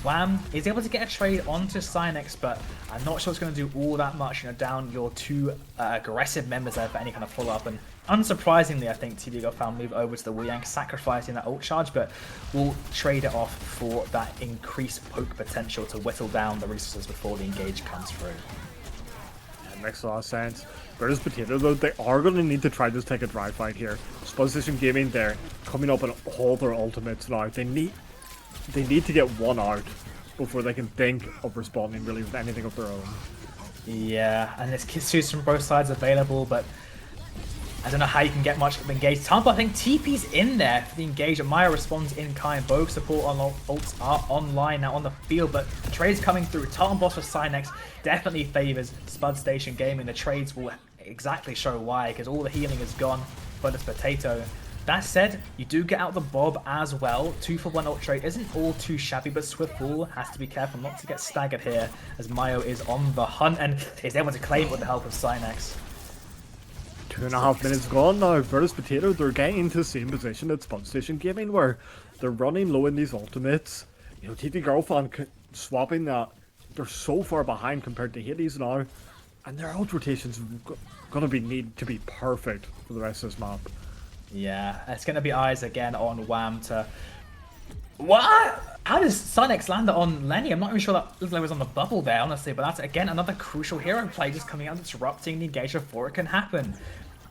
Wham is able to get a trade onto Cynex, but I'm not sure it's going to do all that much. You know, down your two aggressive members there for any kind of follow-up. And unsurprisingly, I think TV Girl Fan move over to the Wu Yang, sacrificing that ult charge, but we'll trade it off for that increased poke potential to whittle down the resources before the engage comes through. Yeah, makes a lot of sense. Virtus Potato, though, they are going to need to try to take a dry fight here. Spud Station Gaming, they're coming up on all their ultimates now. They need to get one out before they can think of responding really with anything of their own. Yeah, and there's Kitsus from both sides available, but I don't know how you can get much of engaged. Tampa, I think TP's in there for the engagement. Maya responds in kind. Both support on ults are online now on the field, but the trades coming through. Tartan Boss for Cynex definitely favors Spud Station Gaming. The trades will exactly show why, because all the healing is gone for this Potato. That said, you do get out the Bob as well. 2-for-1 ult trade isn't all too shabby, but Swiftball has to be careful not to get staggered here, as Mayo is on the hunt and is able to claim it with the help of Cynex. 2.5 minutes gone now. Virtus Potato, they're getting into the same position at Spud Station Gaming, where they're running low in these ultimates. You know, TT Girlfan swapping that. They're so far behind compared to Hades now, and their ult rotations gonna need to be perfect for the rest of this map. Yeah, it's going to be eyes again on Wham to... What? How does Cynex land it on Lenny? I'm not even sure that looked like it was on the bubble there, honestly, but that's, again, another crucial hero play just coming out, disrupting the engagement before it can happen.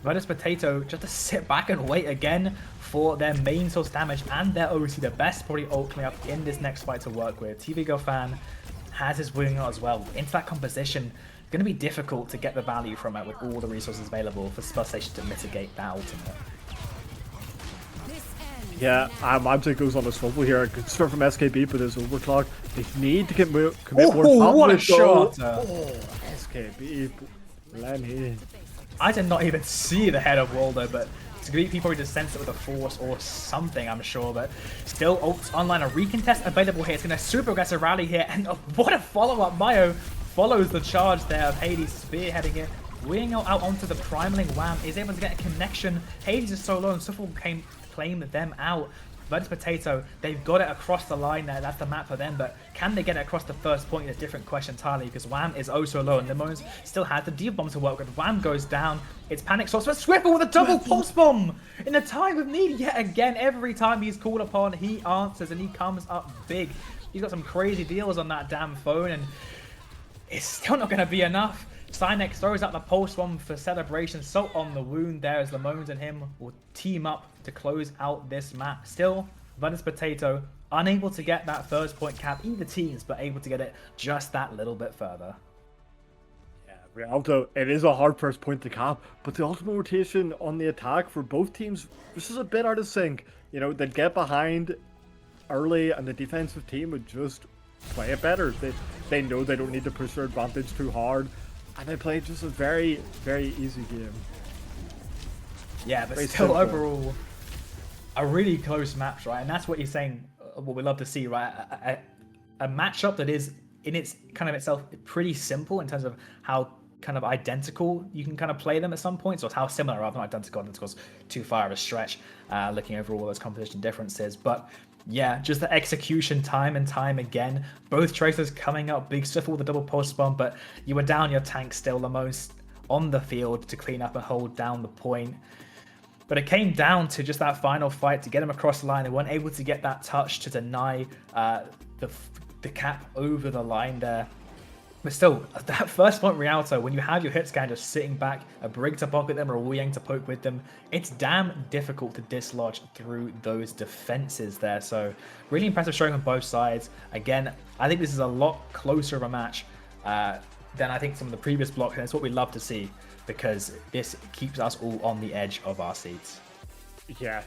Virtus Potato just to sit back and wait again for their main source damage and their OC, the best probably ult coming up in this next fight to work with. TV Girl Fan has his wing out as well. Into that composition, going to be difficult to get the value from it with all the resources available for Spud Station to mitigate that ultimate. Yeah, Magic goes on a swivel here. Good start from SKB, but there's overclock. They need to commit more top. What a shot! Oh, SKB, Lenny. I did not even see the head of Waldo, but He probably just sensed it with a force or something, I'm sure. But still, ults online, a recontest available here. It's going to super aggressive rally here. And what a follow-up. Mayo follows the charge there of Hades spearheading it. Winging out onto the Primaling. Wham is able to get a connection. Hades is so low and Suffle claim them out. Virtus Potato, they've got it across the line there. That's the map for them, but can they get it across the first point is a different question entirely, because Wham is oh so low and Limos still has the Diva Bomb to work with. Wham goes down. It's Panic Source, but Swiffer with a double pulse bomb in a time of need yet again. Every time he's called upon, he answers and he comes up big. He's got some crazy deals on that damn phone, and it's still not going to be enough. Cynex throws out the pulse bomb for celebration. Salt on the wound there as Lamons and him will team up to close out this map. Still, Virtus Potato unable to get that first point cap, either teams, but able to get it just that little bit further. Yeah, Rialto, it is a hard first point to cap, but the ultimate rotation on the attack for both teams, this is a bit out of sync. You know, they'd get behind early and the defensive team would just play it better. They know they don't need to push their advantage too hard. And they played just a very, very easy game. Yeah, but very still simple. overall, a really close match, right? And that's what you're saying, what we love to see, right? A matchup that is, in its kind of itself, pretty simple in terms of how kind of identical you can kind of play them at some points, or how similar, rather than identical. Identical's too far of a stretch, looking over all those competition differences. But yeah, just the execution time and time again. Both Tracers coming up big stuff with the double pulse bomb, but you were down your tank still, the most on the field to clean up and hold down the point. But it came down to just that final fight to get him across the line. They weren't able to get that touch to deny the cap over the line there. But still, that first point Rialto, when you have your hit scan just sitting back, a Brig to pocket them or a Wu Yang to poke with them, it's damn difficult to dislodge through those defenses there. So really impressive showing on both sides. Again, I think this is a lot closer of a match than I think some of the previous blocks, and it's what we love to see, because this keeps us all on the edge of our seats. Yeah,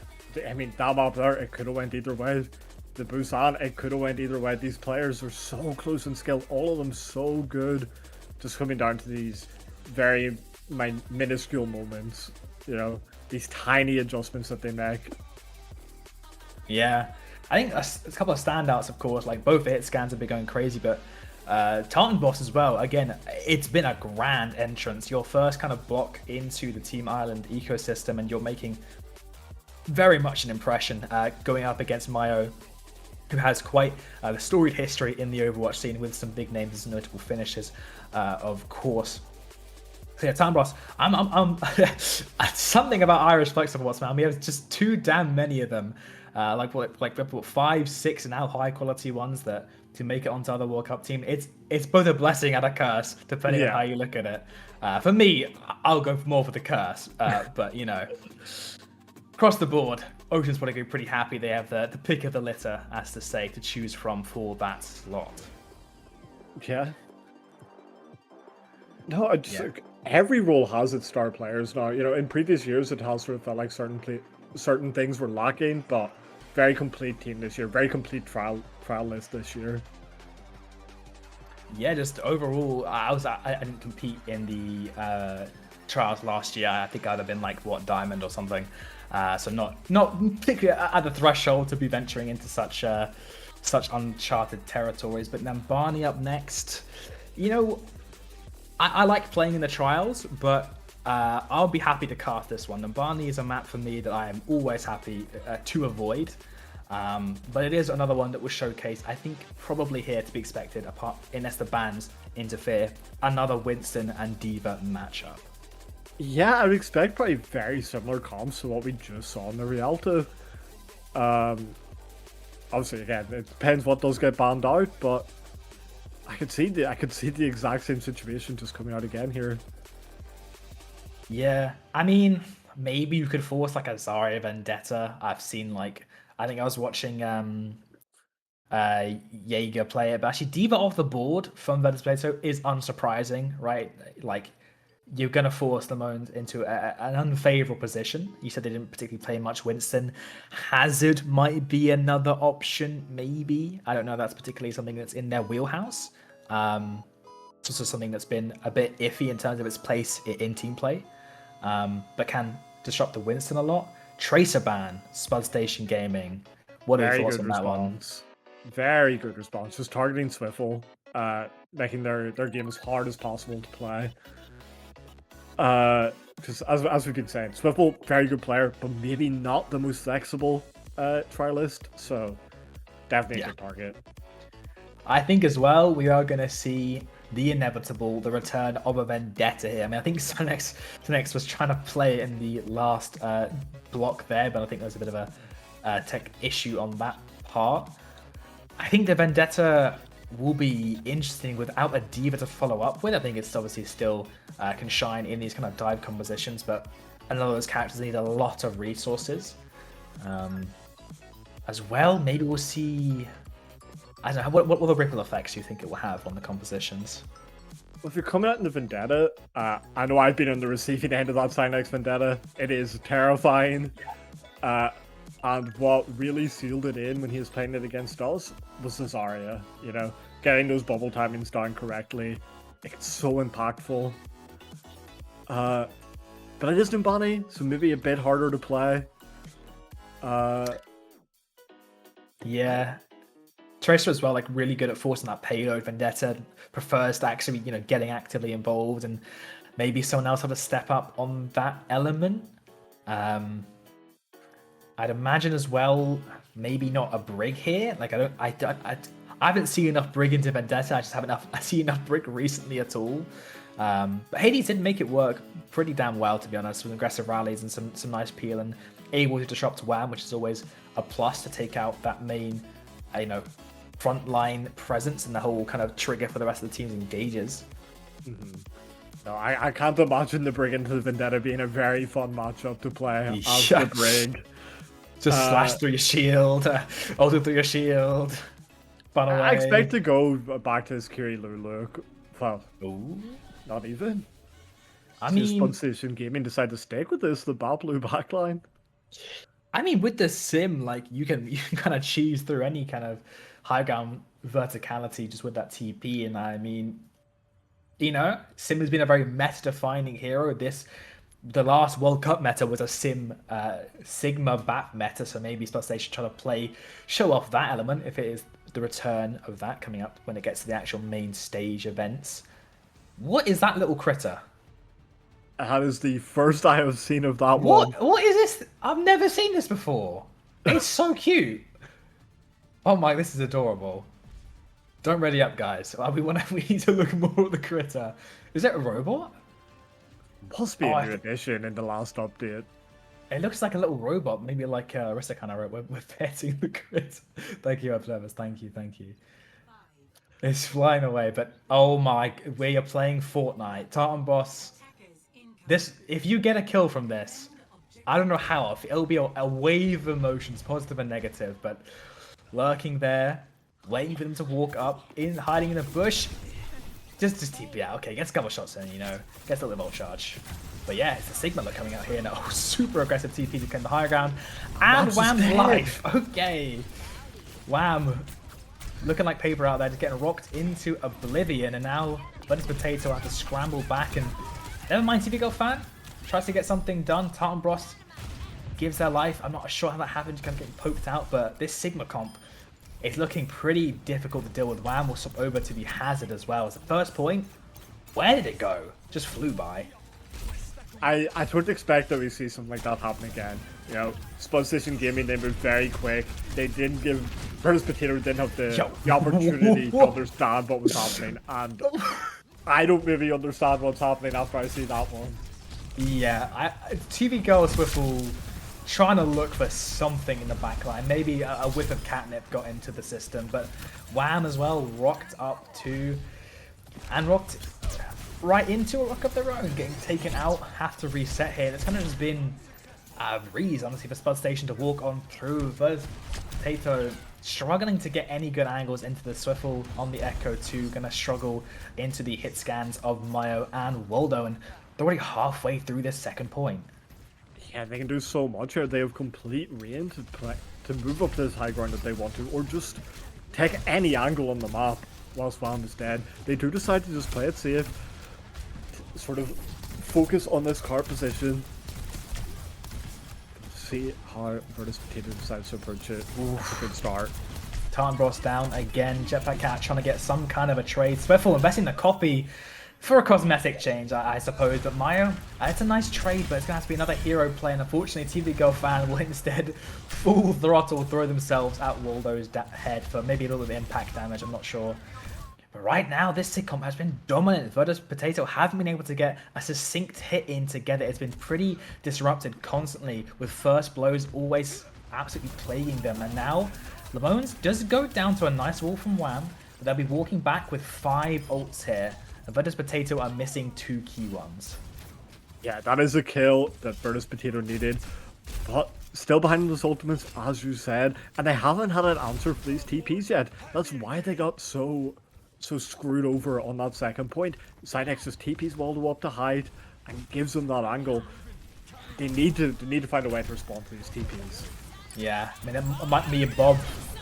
I mean, that map there, it could have went either way. The Busan, it could have went either way. These players are so close in skill, all of them so good. Just coming down to these very minuscule moments, you know, these tiny adjustments that they make. Yeah, I think a couple of standouts, of course, like both hit scans have been going crazy, but Tartan Boss as well. Again, it's been a grand entrance. Your first kind of block into the Team Ireland ecosystem, and you're making very much an impression going up against Mayo, who has quite the storied history in the Overwatch scene with some big names and notable finishes, of course. So yeah, Tartan Boss, I'm something about Irish flexible bots, man. We have just too damn many of them. Like 5, 6 now high quality ones that to make it onto other World Cup team. It's both a blessing and a curse, depending on how you look at it. For me, I'll go more for the curse, but you know, across the board, Ocean's probably going to be pretty happy they have the pick of the litter, as to say, to choose from for that slot. Yeah. No, I just like, every role has its star players now. You know, in previous years, it has sort of felt like certain things were lacking, but very complete team this year, very complete trial list this year. Yeah, just overall, I didn't compete in the trials last year. I think I'd have been like diamond or something. So not particularly at the threshold to be venturing into such uncharted territories. But Nambani up next. You know, I like playing in the trials, but I'll be happy to cast this one. Nambani is a map for me that I am always happy to avoid. But it is another one that was showcased, I think, probably here to be expected, apart unless the bans interfere. Another Winston and D.Va matchup. Yeah, I would expect probably very similar comps to what we just saw in the Rialto. Obviously, again, it depends what does get banned out, but I could see the exact same situation just coming out again here. Yeah, I mean, maybe you could force like a Zarya Vendetta. I've seen like, I think I was watching Jaeger play it, but actually D.Va off the board from Ventus Plato is unsurprising, right? Like, you're going to force the Moans into an unfavorable position. You said they didn't particularly play much Winston. Hazard might be another option, maybe. I don't know if that's particularly something that's in their wheelhouse. It's also something that's been a bit iffy in terms of its place in team play, but can disrupt the Winston a lot. Tracer ban, Spud Station Gaming. What are your thoughts on that one? Very good response. Just targeting Swiffle, making their game as hard as possible to play. Because as we've been saying, Swiffle, very good player, but maybe not the most flexible trialist. So definitely a good target. I think as well, we are going to see the inevitable, the return of a Vendetta here. I mean, I think Sonex was trying to play in the last block there, but I think there was a bit of a tech issue on that part. I think the Vendetta will be interesting without a D.Va to follow up with. I think it's obviously still can shine in these kind of dive compositions, but another of those characters need a lot of resources. As well, maybe we'll see... I don't know, what will the ripple effects do you think it will have on the compositions? Well, if you're coming out in the Vendetta, I know I've been on the receiving end of that Sinex Vendetta. It is terrifying. And what really sealed it in when he was playing it against us was the Zarya. You know, getting those bubble timings down correctly. It's so impactful. But it is Numbani, so maybe a bit harder to play. Yeah. Tracer as well, like really good at forcing that payload. Vendetta prefers to actually, you know, getting actively involved, and maybe someone else have to step up on that element. I'd imagine as well, maybe not a Brig here. Like I haven't seen enough Brig into Vendetta. I just haven't seen enough Brig recently at all. But Hades did make it work pretty damn well, to be honest, with aggressive rallies and some nice peel, and able to disrupt WAM, which is always a plus to take out that main, you know, frontline presence and the whole kind of trigger for the rest of the team's engages. Mm-hmm. No, I can't imagine the Brig into the Vendetta being a very fun matchup to play as the Brig. Just slash through your shield, ulti through your shield, fun away. I expect to go back to his Kiri Lulu. Well, not even. I mean, Spud Station Gaming decide to stick with this, the Bablu backline. I mean, with the sim, like you can kind of cheese through any kind of high ground verticality just with that TP, and I mean, you know, sim has been a very meta-defining hero. The last World Cup meta was a sim Sigma BAP meta, so maybe Spud Station try to show off that element if it is the return of that coming up when it gets to the actual main stage events. What is that little critter? That is the first I have seen of that one. What is this? I've never seen this before. It's so cute. Oh my, this is adorable. Don't ready up, guys. We need to look more at the critter. Is it a robot? Must be a new addition in the last update. It looks like a little robot, maybe like Arista kind of wrote, we're petting the critter. Thank you, observers. Thank you. It's flying away, but oh my, we are playing Fortnite. Tartan Boss. If you get a kill from this, I don't know how. It'll be a wave of emotions, positive and negative, but lurking there, waiting for them to walk up, hiding in a bush. Just TP out. Okay, gets a couple shots in, you know. Gets a little volt charge. But yeah, it's the Sigma look coming out here now. Super aggressive TP to claim the higher ground. And Wham's life. Okay. Wham. Looking like paper out there, just getting rocked into oblivion. And now Buddy's Potato have to scramble back. And never mind, TV Go fan. Tries to get something done. Tartan Bros gives their life. I'm not sure how that happened. Just kind of getting poked out. But this Sigma comp, it's looking pretty difficult to deal with. Wham will swap over to the Hazard as well. As the first point, where did it go? Just flew by. I don't expect that we see something like that happen again. You know, Spud Station Gaming, they moved very quick. They didn't give... Virtus Potato didn't have the opportunity to understand what was happening. And I don't really understand what's happening after I see that one. Yeah, TV Girl Swiffle trying to look for something in the backline. Maybe a whiff of catnip got into the system, but Wham as well rocked up to... And rocked right into a rock of their own, getting taken out, have to reset here. It's kind of just been a breeze, honestly, for Spud Station to walk on through. But Potato struggling to get any good angles into the Swiffle on the Echo 2, gonna struggle into the hit scans of Mayo and Waldo, and they're already halfway through this second point. Yeah, they can do so much here. They have complete reign to move up this high ground that they want to, or just take any angle on the map whilst Wham is dead. They do decide to just play it safe, sort of focus on this cart position. See how Virtus Potato decides to approach it. Ooh, that's a good start. Tarn Bros down again. Jetpack Cat trying to get some kind of a trade. Swiffle investing the copy for a cosmetic change, I suppose. But Mayo, it's a nice trade, but it's going to have to be another hero play. And unfortunately, TV Girl fan will instead full throttle throw themselves at Waldo's head for maybe a little bit of impact damage. I'm not sure. But right now, this sitcom has been dominant. Virtus Potato haven't been able to get a succinct hit in together. It's been pretty disrupted constantly, with first blows always absolutely plaguing them. And now, Lamones does go down to a nice wall from Wham, but they'll be walking back with 5 ults here. And Virtus Potato are missing 2 key ones. Yeah, that is a kill that Virtus Potato needed. But still behind those ultimates, as you said, and they haven't had an answer for these TPs yet. That's why they got so screwed over on that second point. Sidex just TPs Waldo up to hide and gives them that angle. They need to find a way to respond to these TPs. Yeah, I mean, it might be Bob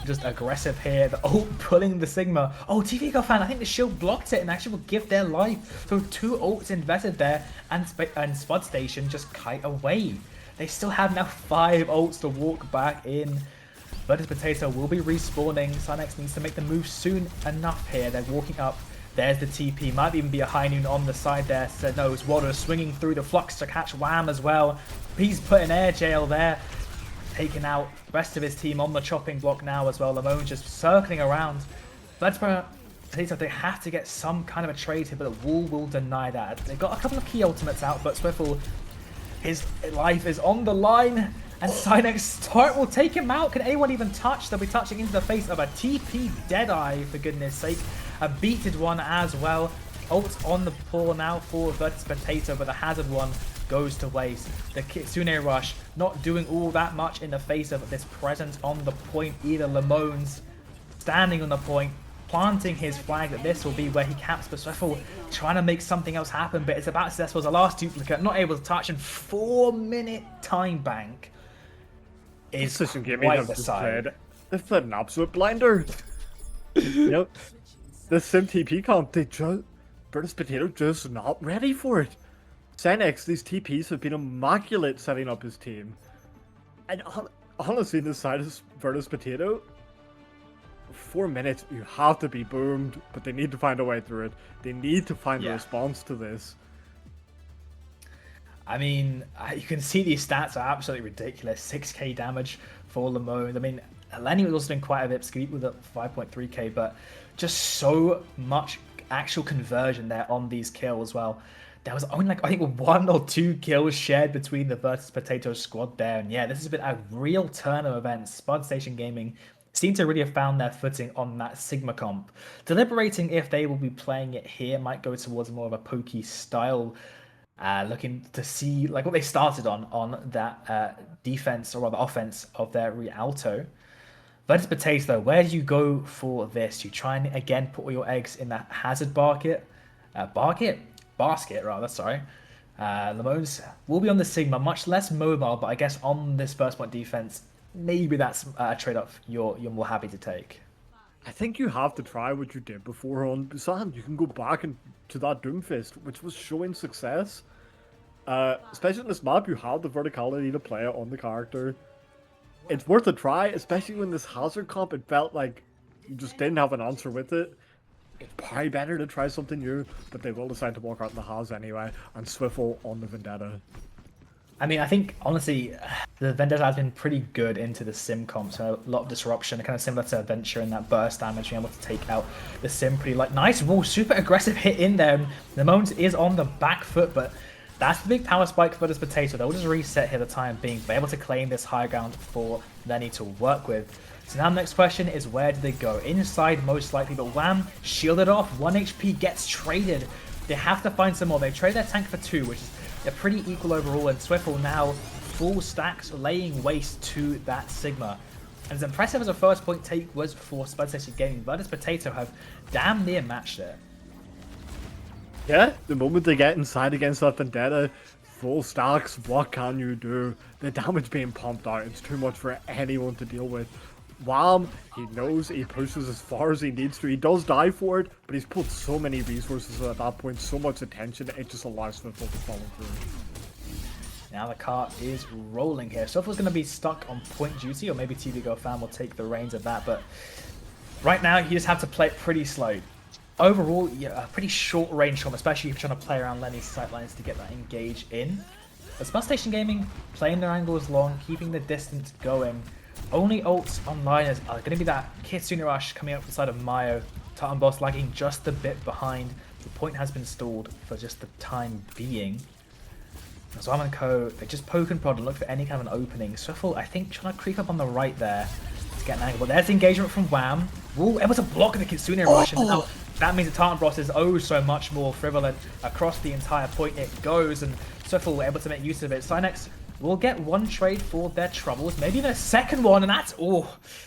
just aggressive here. The ult pulling the Sigma. Oh, TV Girl fan, I think the shield blocked it and actually will give their life. So 2 ults invested there, and Spud Station just kite away. They still have now 5 ults to walk back in. Virtus Potato will be respawning. Sinex needs to make the move soon enough here. They're walking up. There's the TP. Might even be a high noon on the side there. So no, it's Waldo swinging through the flux to catch Wham as well. He's put in air jail there. Taking out the rest of his team on the chopping block now as well. Lamone just circling around. Virtus Potato, they have to get some kind of a trade here, but the wall will deny that. They've got a couple of key ultimates out, but Swiffle, his life is on the line. And Sinex start will take him out. Can anyone even touch? They'll be touching into the face of a TP Deadeye, for goodness sake. A beated one as well. Ult on the floor now for Virtus Potato, but the Hazard one goes to waste. The Kitsune Rush not doing all that much in the face of this presence on the point either. Lamone's standing on the point, planting his flag that this will be where he caps, but Swiffle trying to make something else happen, but it's about successful as a last duplicate, not able to touch, and 4-minute time bank is quite the side. They've played an absolute blinder. You know, the Sim TP comp, Virtus Potato just not ready for it. Senex, these TPs have been immaculate setting up his team. And honestly, this side is Virtus Potato. 4 minutes, you have to be boomed, but they need to find a way through it. They need to find a response to this. I mean, you can see these stats are absolutely ridiculous. 6k damage for Lamone. I mean, Lenny was also doing quite a bit, Skeet with a 5.3k, but just so much actual conversion there on these kills. Well, there was only like, I think 1 or 2 kills shared between the Virtus Potato squad there. And yeah, this has been a real turn of events. Spud Station Gaming seem to really have found their footing on that Sigma comp. Deliberating if they will be playing it here, might go towards more of a pokey style. Looking to see like what they started on that defense, or rather offense, of their Rialto. Virtus Potato, where do you go for this? You try and again put all your eggs in that Hazard basket, Basket rather, sorry. Lamones will be on the Sigma, much less mobile, but I guess on this first point defense, maybe that's a trade-off you're more happy to take. I think you have to try what you did before on Busan. You can go back to that Doomfist, which was showing success. Especially in this map, you have the verticality to play it on the character. It's worth a try, especially when this Hazard comp, it felt like you just didn't have an answer with it. It's probably better to try something new, but they will decide to walk out in the Haz anyway, and Swiffle on the Vendetta. I mean, I think, honestly, the Vendetta has been pretty good into the Sim comp, so a lot of disruption, kind of similar to Adventure in that burst damage, being able to take out the Sim pretty nice roll, super aggressive hit in there, and the Moans is on the back foot, but that's the big power spike for this Potato. They'll just reset here the time being, be able to claim this high ground for Lenny to work with. So now the next question is, where do they go? Inside, most likely, but Wham, shielded off, 1 HP gets traded. They have to find some more. They trade their tank for 2, which is a pretty equal overall, and Swiffle now full stacks, laying waste to that Sigma. And as impressive as a first point take was for Spud Station Gaming, Virtus Potato have damn near matched it. Yeah, the moment they get inside against that Vendetta, full stacks, what can you do? The damage being pumped out, it's too much for anyone to deal with. Wham, he knows he pushes as far as he needs to. He does die for it, but he's put so many resources at that point, so much attention, it just allows Swiffle to follow through. Now the cart is rolling here. Swiffle's going to be stuck on point duty, or maybe TV Go Fan will take the reins of that, but right now you just have to play it pretty slow. Overall, yeah, a pretty short range from, especially if you're trying to play around Lenny's sightlines to get that engage in. But Spud Station Gaming, playing their angles long, keeping the distance going. Only ults online are going to be that Kitsune Rush coming up from the side of Mayo. Tartan Boss lagging just a bit behind. The point has been stalled for just the time being. Zwam and Co, they just poke and prod and look for any kind of an opening. Swiffle, I think, trying to creep up on the right there to get an angle. But there's the engagement from Wham. Ooh, able to block the Kitsune Rush. And now that means the Tartan Boss is so much more frivolent across the entire point it goes. And Swiffle able to make use of it. Cynex will get 1 trade for their troubles, maybe even a second one, and that's,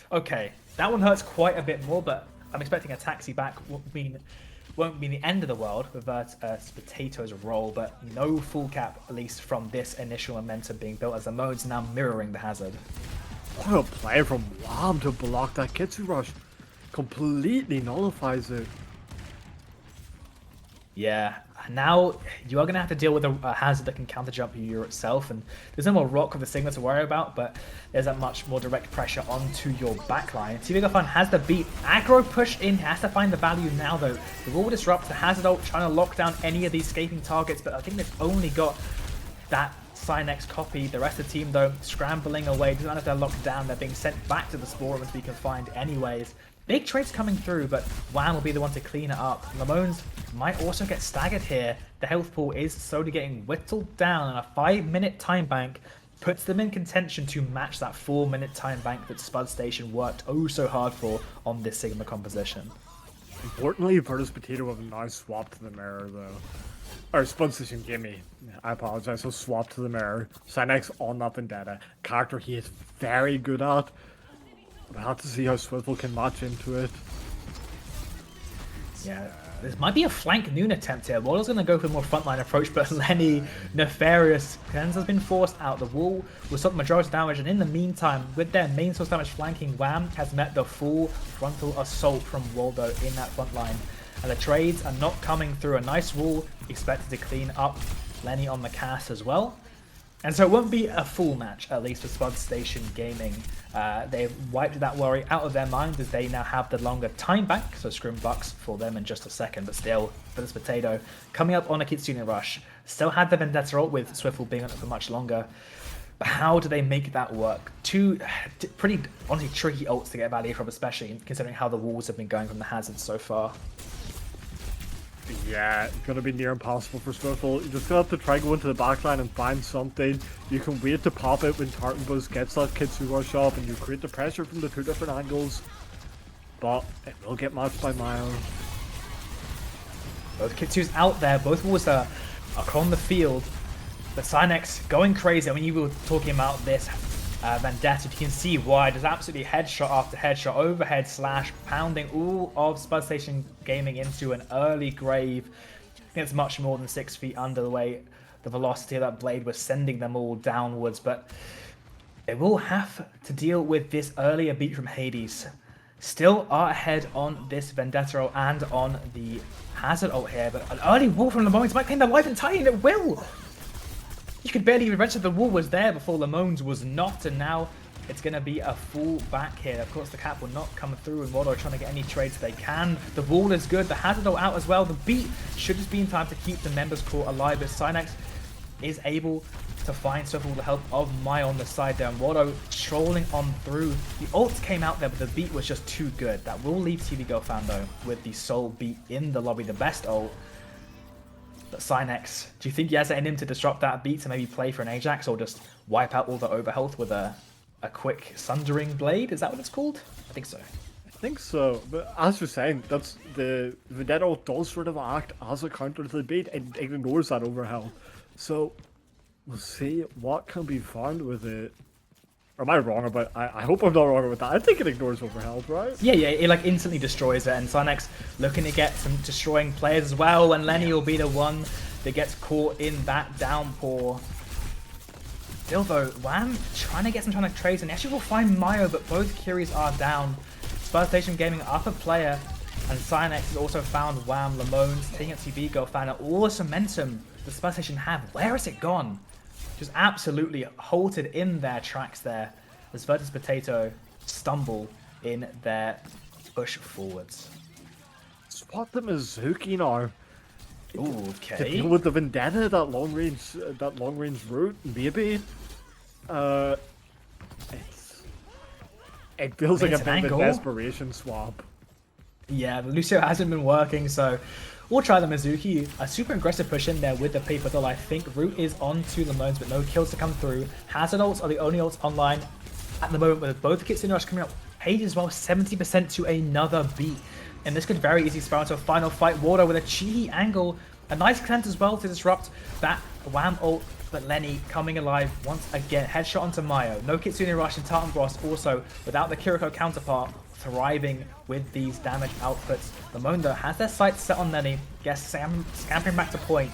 okay. That one hurts quite a bit more, but I'm expecting a taxi back won't mean the end of the world with Potato's roll, but no full cap, at least from this initial momentum being built, as the mode's now mirroring the Hazard. What a play from Wham to block that Kitsune Rush. Completely nullifies it. Yeah, now you are going to have to deal with a Hazard that can counter jump you itself, and there's no more rock with the Sigma to worry about, but there's that much more direct pressure onto your backline. TV Gafan has the beat, aggro push in, has to find the value now though. The wall disrupt, the Hazard ult trying to lock down any of these escaping targets, but I think they've only got that Cynex copy. The rest of the team though, scrambling away, doesn't matter if they're locked down, they're being sent back to the spore room to be confined anyways. Big trades coming through, but Wham will be the one to clean it up. Lamones might also get staggered here. The health pool is slowly getting whittled down, and a 5-minute time bank puts them in contention to match that 4-minute time bank that Spud Station worked so hard for on this Sigma composition. Importantly, Virtus Potato have now swapped to the mirror though. Or Spud Station Gimme. I apologize, so swap to the mirror. Cynex on that Vendetta. Character he is very good at. We'll have to see how Swiffle can match into it. Yeah, this might be a flank noon attempt here. Waddle's going to go for a more frontline approach, but Lenny, Nefarious, Kenz has been forced out. The wall will stop the majority of damage, and in the meantime, with their main source damage flanking, Wham has met the full frontal assault from Waldo in that front line. And the trades are not coming through. A nice wall expected to clean up Lenny on the cast as well. And so it won't be a full match, at least for Spud Station Gaming. They've wiped that worry out of their mind as they now have the longer time bank, so Scrim Bucks for them in just a second, but still, for this Potato, coming up on a Kitsune Rush. Still had the Vendetta ult with Swiffle being on it for much longer. But how do they make that work? Two pretty, honestly, tricky ults to get value from, especially considering how the walls have been going from the Hazards so far. Yeah, it's going to be near impossible for Swiffle. You're just going to have to try go into the backline and find something. You can wait to pop it when Tartan Buzz gets that Kitsune Rush up, and you create the pressure from the 2 different angles. But it will get matched by Miles. Both Kitsune's out there, both walls are on the field. But Cynex going crazy. I mean, you were talking about this Vendetta, you can see why. There's absolutely headshot after headshot, overhead slash, pounding all of Spud Station Gaming into an early grave. It's much more than 6 feet under the way the velocity of that blade was sending them all downwards, but they will have to deal with this earlier beat from Hades. Still are ahead on this Vendetta ult and on the Hazard ult here, but an early wall from Lamones might claim their life entirely, and it will! You could barely even register the wall was there before Lamones was not, and now it's going to be a full back here. Of course, the cap will not come through, and Wado trying to get any trades they can. The wall is good, the Hazard ult out as well. The beat should just be in time to keep the members core alive as Synex is able to find Swivel with the help of Maya on the side there, and Wado trolling on through. The ult came out there, but the beat was just too good. That will leave TV Girl fan though with the sole beat in the lobby, the best ult. But Synex, do you think he has it in him to disrupt that beat to maybe play for an Ajax or just wipe out all the overhealth with a quick Sundering Blade? Is that what it's called? I think so. I think so, but as you're saying, that's the Vendetta ult does sort of act as a counter to the beat and ignores that overhealth. So we'll see what can be found with it. Or am I wrong about? I hope I'm not wrong about that. I think it ignores overhealth, right? Yeah, it like instantly destroys it, and Synex looking to get some destroying players as well, and Lenny will be the one that gets caught in that downpour. Still though, Wham trying to get some trades, and they actually will find Mayo, but both Curies are down. Spur Station Gaming up a player, and Synex has also found Wham. Lamones taking out TV Girl fan, and all the momentum the Spur Station have. Where has it gone? Just absolutely halted in their tracks there as Virtus Potato stumble in their push forwards. Spot the Mizuki now. Ooh, To okay. deal with the Vendetta, that long range route, maybe. It feels like a It's bit an of a angle. desperation swap. Yeah, Lucio hasn't been working, so we'll try the Mizuki. A super aggressive push in there with the paper though. I think Root is on to Lamones, but no kills to come through. Hazard ults are the only ults online at the moment, with both Kitsune Rush coming up. Hades as well, 70% to another beat. And this could very easily spiral into a final fight. Wardo with a cheeky angle. A nice cleanse as well to disrupt that Wham ult. But Lenny coming alive once again. Headshot onto Mayo. No Kitsune Rush, and Tartan Gross also without the Kiriko counterpart thriving with these damage outputs. Lamone though has their sights set on Lenny. Guess scampering back to point.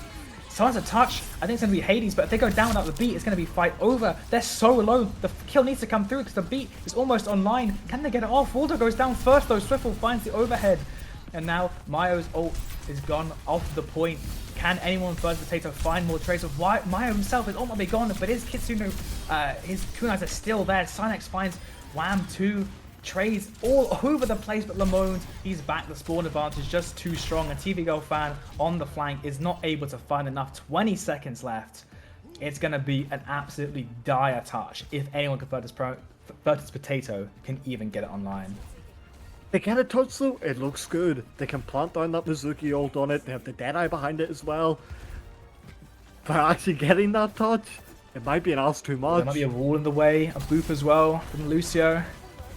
Someone's a touch. I think it's going to be Hades, but if they go down without the beat, it's going to be fight over. They're so low. The kill needs to come through because the beat is almost online. Can they get it off? Waldo goes down first though. Swiffle finds the overhead. And now Mayo's ult is gone off the point. Can anyone First Potato find more trades of why Mayo himself? His ult might be gone, but his Kitsune, his kunais are still there. Synex finds Wham 2 trades all over the place, but Lamones, he's back. The spawn advantage just too strong, and TV Girl fan on the flank is not able to find enough. 20 seconds left. It's going to be an absolutely dire touch if anyone can Virtus Potato can even get it online. They get a touch though, it looks good. They can plant down that Mizuki ult on it, they have the Deadeye behind it as well. But actually getting that touch, it might be an ask too much. There might be a wall in the way, a boop as well from Lucio.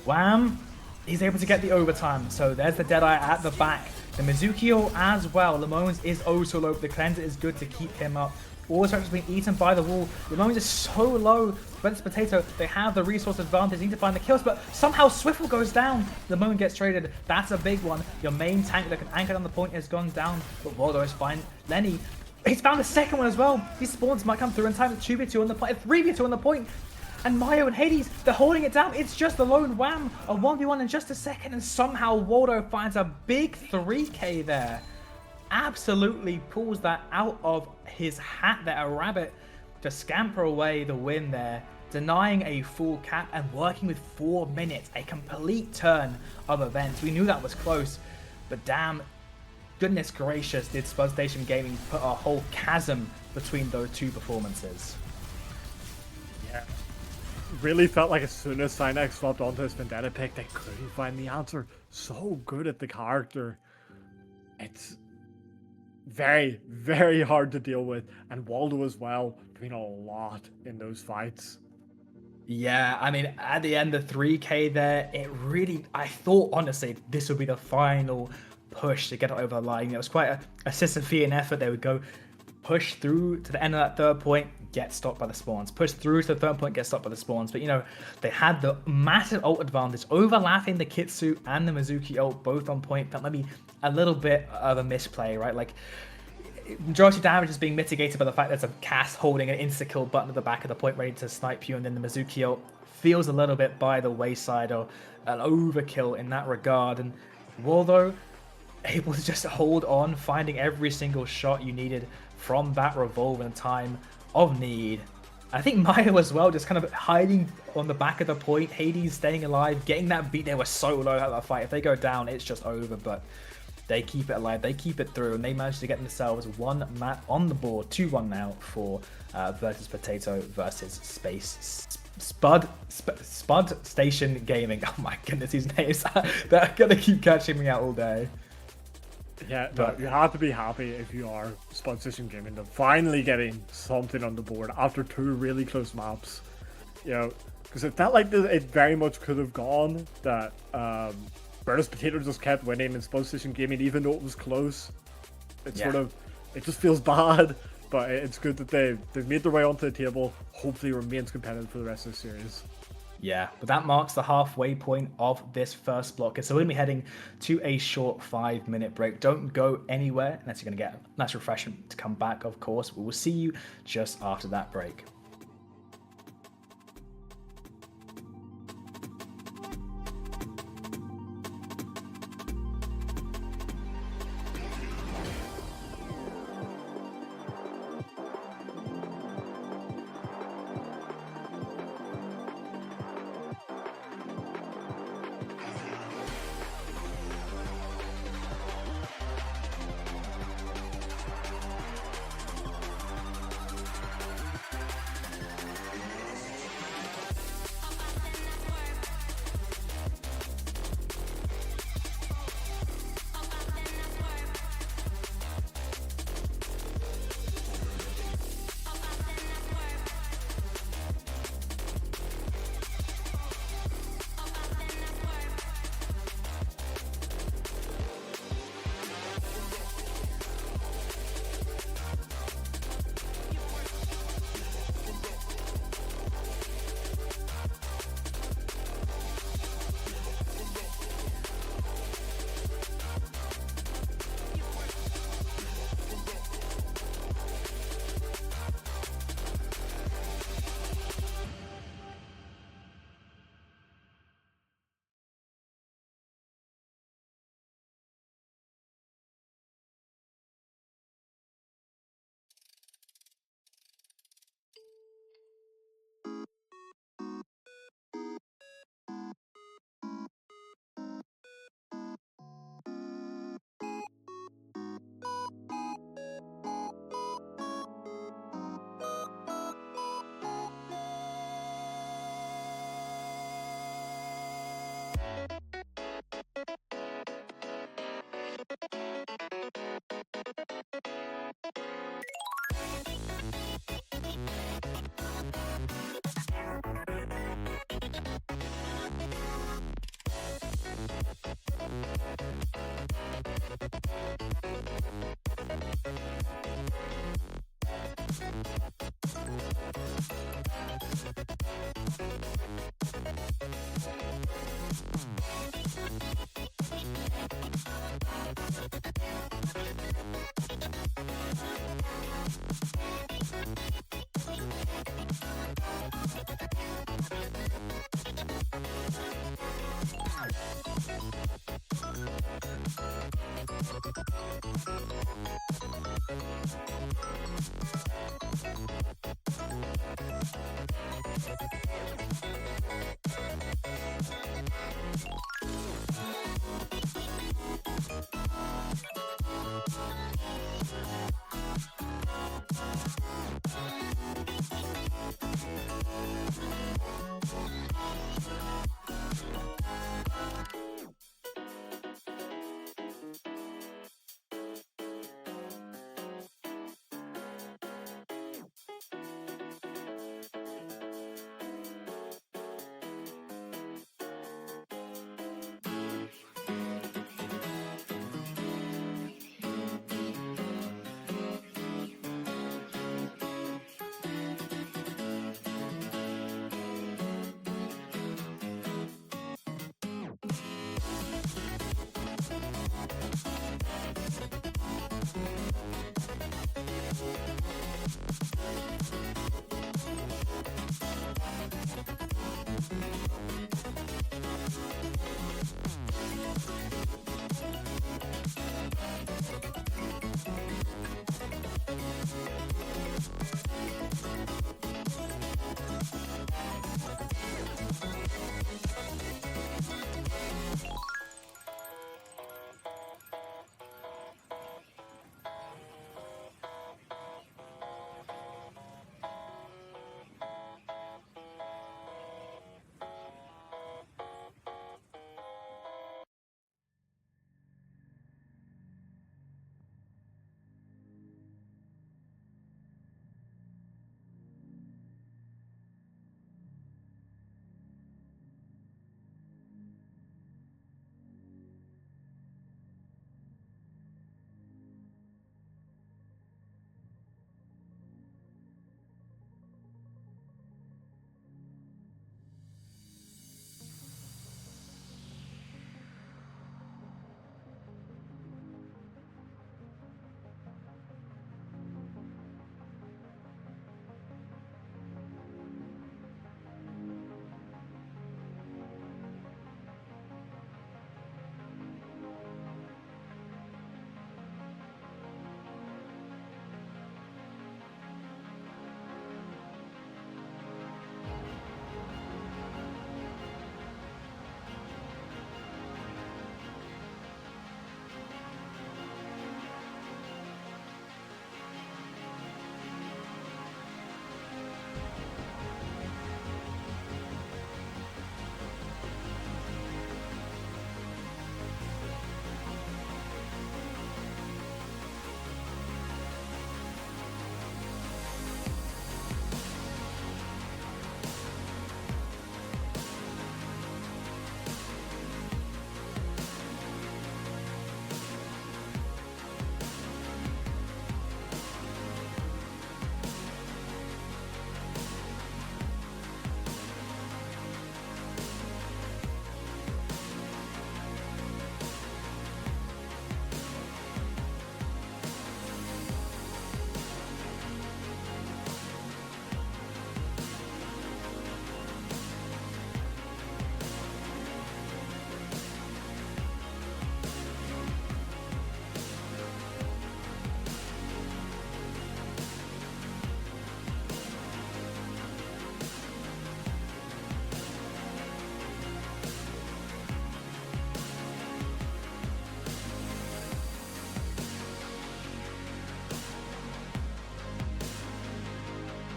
Wham! He's able to get the overtime, so there's the Deadeye at the back. The Mizuki ult as well. Lamones is oh so low, but the cleanser is good to keep him up. All the has been eaten by the wall. Lamones is so low. Virtus Potato, they have the resource advantage, need to find the kills, but somehow Swiffle goes down. Lamone gets traded. That's a big one. Your main tank that can anchor down the point has gone down, but Waldo is fine. Lenny, he's found a second one as well. These spawns might come through in time. 2v2 on the point, 3v2 on the point. And Mayo and Hades, they're holding it down. It's just the lone Wham. A 1v1 in just a second, and somehow Waldo finds a big 3k there. Absolutely pulls that out of his hat there. A rabbit to scamper away the win there, denying a full cap and working with 4 minutes. A complete turn of events. We knew that was close, but damn, goodness gracious, did Spur Station Gaming put a whole chasm between those two performances. Yeah. Really felt like as soon as Synex swapped onto his Vendetta pick, they couldn't find the answer. So good at the character. It's very, very hard to deal with. And Waldo as well, doing a lot in those fights. Yeah, I mean, at the end of 3k there, it really, I thought, honestly, this would be the final push to get it over the line. It was quite a Sisyphean effort. They would go push through to the end of that third point, get stopped by the spawns. Push through to the third point, get stopped by the spawns. But, you know, they had the massive ult advantage, overlapping the Kitsu and the Mizuki ult, both on point. That might be a little bit of a misplay, right? Like, majority of damage is being mitigated by the fact there's a Cass holding an insta-kill button at the back of the point ready to snipe you, and then the Mizuki ult feels a little bit by the wayside, or an overkill in that regard. And Waldo able to just hold on, finding every single shot you needed from that revolve in time of need. I think Maya as well, just kind of hiding on the back of the point. Hades staying alive, getting that beat. They were so low at that fight. If they go down, it's just over, but they keep it alive, they keep it through, and they manage to get themselves one map on the board. 2-1 now for versus Potato versus Spud Station Gaming. Oh my goodness, these names, they're gonna keep catching me out all day. Yeah, but you have to be happy if you are Spud Station Gaming to finally getting something on the board after 2 really close maps. You know, because it felt like it very much could have gone that Versus Potato just kept winning in Spud Station Gaming even though it was close. It just feels bad, but it's good that they've made their way onto the table. Hopefully remains competitive for the rest of the series. Yeah, but that marks the halfway point of this first block. So we're going to be heading to a short 5-minute break. Don't go anywhere unless you're going to get a nice refreshment to come back, of course. We will see you just after that break.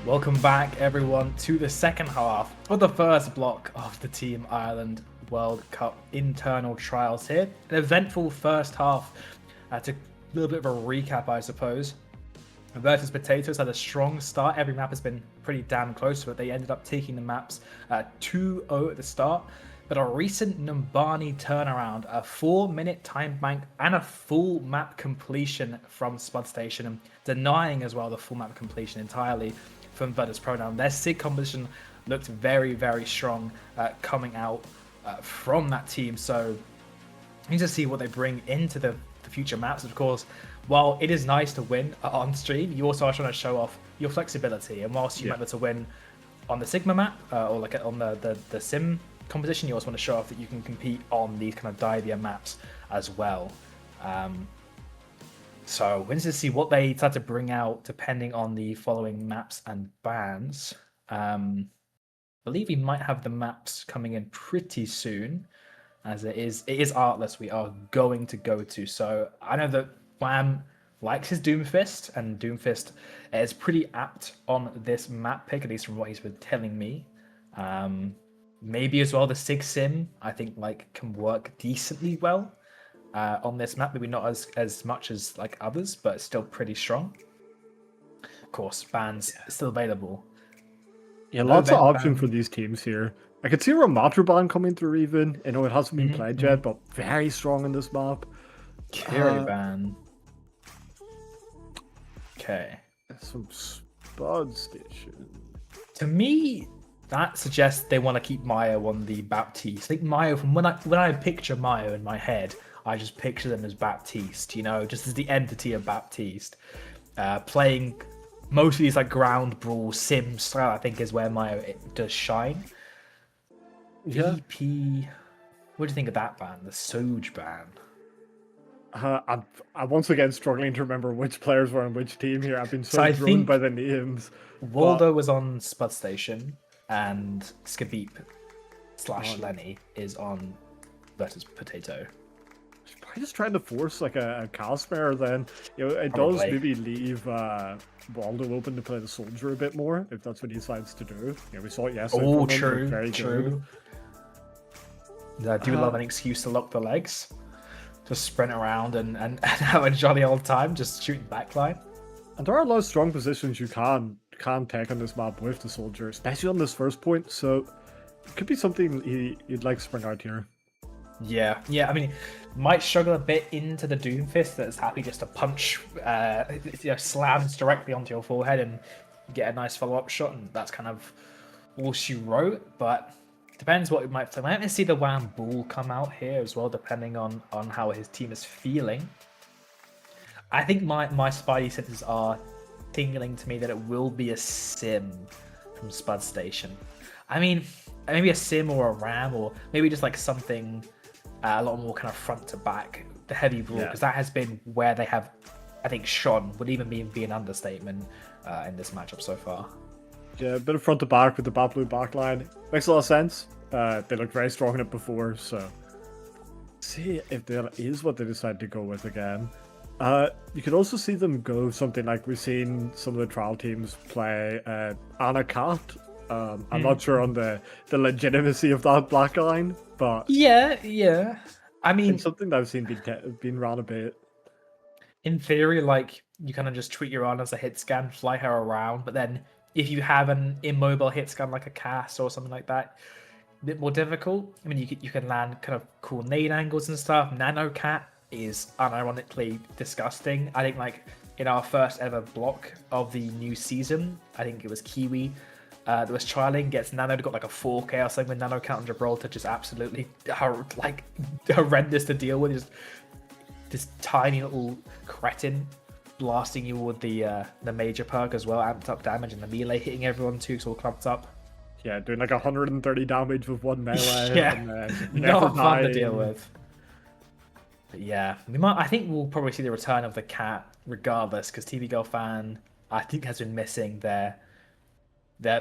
Welcome back, everyone, to the second half of the first block of the Team Ireland World Cup internal trials here. An eventful first half. To a little bit of a recap, I suppose. Versus Potatoes had a strong start. Every map has been pretty damn close, but they ended up taking the maps 2-0 at the start. But a recent Numbani turnaround, a 4-minute time bank, and a full map completion from Spud Station, and denying as well the full map completion entirely from Virtus Pronoun. Their SIG composition looked very, very strong coming out from that team. So you need to see what they bring into the future maps. Of course, while it is nice to win on stream, you also are trying to show off your flexibility. And whilst you might be able to win on the Sigma map or like on the Sim competition, you also want to show off that you can compete on these kind of divier maps as well. So we need to see what they start to bring out depending on the following maps and bans. I believe we might have the maps coming in pretty soon, as it is Artless we are going to go to. So I know that Wham likes his Doomfist, and Doomfist is pretty apt on this map pick, at least from what he's been telling me. Maybe as well the Sig Sim, I think like can work decently well on this map. Maybe not as much as like others, but still pretty strong. Of course, bans still available. Yeah, lots of options for these teams here. I could see a Ramatra ban coming through even. I know it hasn't been played yet, but very strong in this map. Carry ban. Okay. Some Spud Station. To me, that suggests they want to keep Mayo on the Baptiste. I think Mayo, from when I picture Mayo in my head, I just picture them as Baptiste, you know, just as the entity of Baptiste. Playing most of these like ground brawl sim style, I think, is where Mayo does shine. Yeah. VP, what do you think of that ban? The Soge ban. I'm once again struggling to remember which players were on which team here. I've been so I thrown think by the names. Waldo was on Spud Station, and Skabeep / Lenny is on Virtus Potato. Probably just trying to force like a Casper, then it Probably. does maybe leave Waldo open to play the soldier a bit more if that's what he decides to do. We saw it yesterday. Oh, from him, true, very true. I do love an excuse to lock the legs. Just sprint around and have a jolly old time, just shooting backline. And there are a lot of strong positions you can take on this map with the soldier, especially on this first point. So it could be something you'd like to spring out here. Yeah. I mean, might struggle a bit into the Doomfist that's happy just to punch, slams directly onto your forehead and get a nice follow-up shot, and that's kind of all she wrote. But depends what we might play. I might see the Wham Bull come out here as well, depending on how his team is feeling. I think my spidey senses are tingling to me that it will be a sim from Spud Station. I mean, maybe a sim or a ram, or maybe just like something a lot more kind of front to back, the heavy brawl, because that has been where they have, I think, shone, would even be an understatement in this matchup so far. Yeah, a bit of front to back with the Bat Blue backline. Makes a lot of sense. They looked very strong in it before, so see if that is what they decide to go with again. You could also see them go something like we've seen some of the trial teams play Anna Cat. I'm not sure on the legitimacy of that black line, but yeah. I mean, it's something that I've seen being run a bit. In theory, like you kind of just treat your on as a hit scan, fly her around, but then if you have an immobile hit scan like a cast or something like that, a bit more difficult. I mean, you can land kind of cool nade angles and stuff. Nano Cat is unironically disgusting. I think like in our first ever block of the new season, I think it was Kiwi that was trialing, gets Nano got like a 4K or something with Nano Cat on Gibraltar, just absolutely like horrendous to deal with. Just this tiny little cretin blasting you with the major perk as well, amped up damage, and the melee hitting everyone too, it's all clumped up. Yeah, doing like 130 damage with one melee. Yeah, and not fun to deal with. But yeah, I think we'll probably see the return of the cat regardless, because TV Girl Fan, I think, has been missing their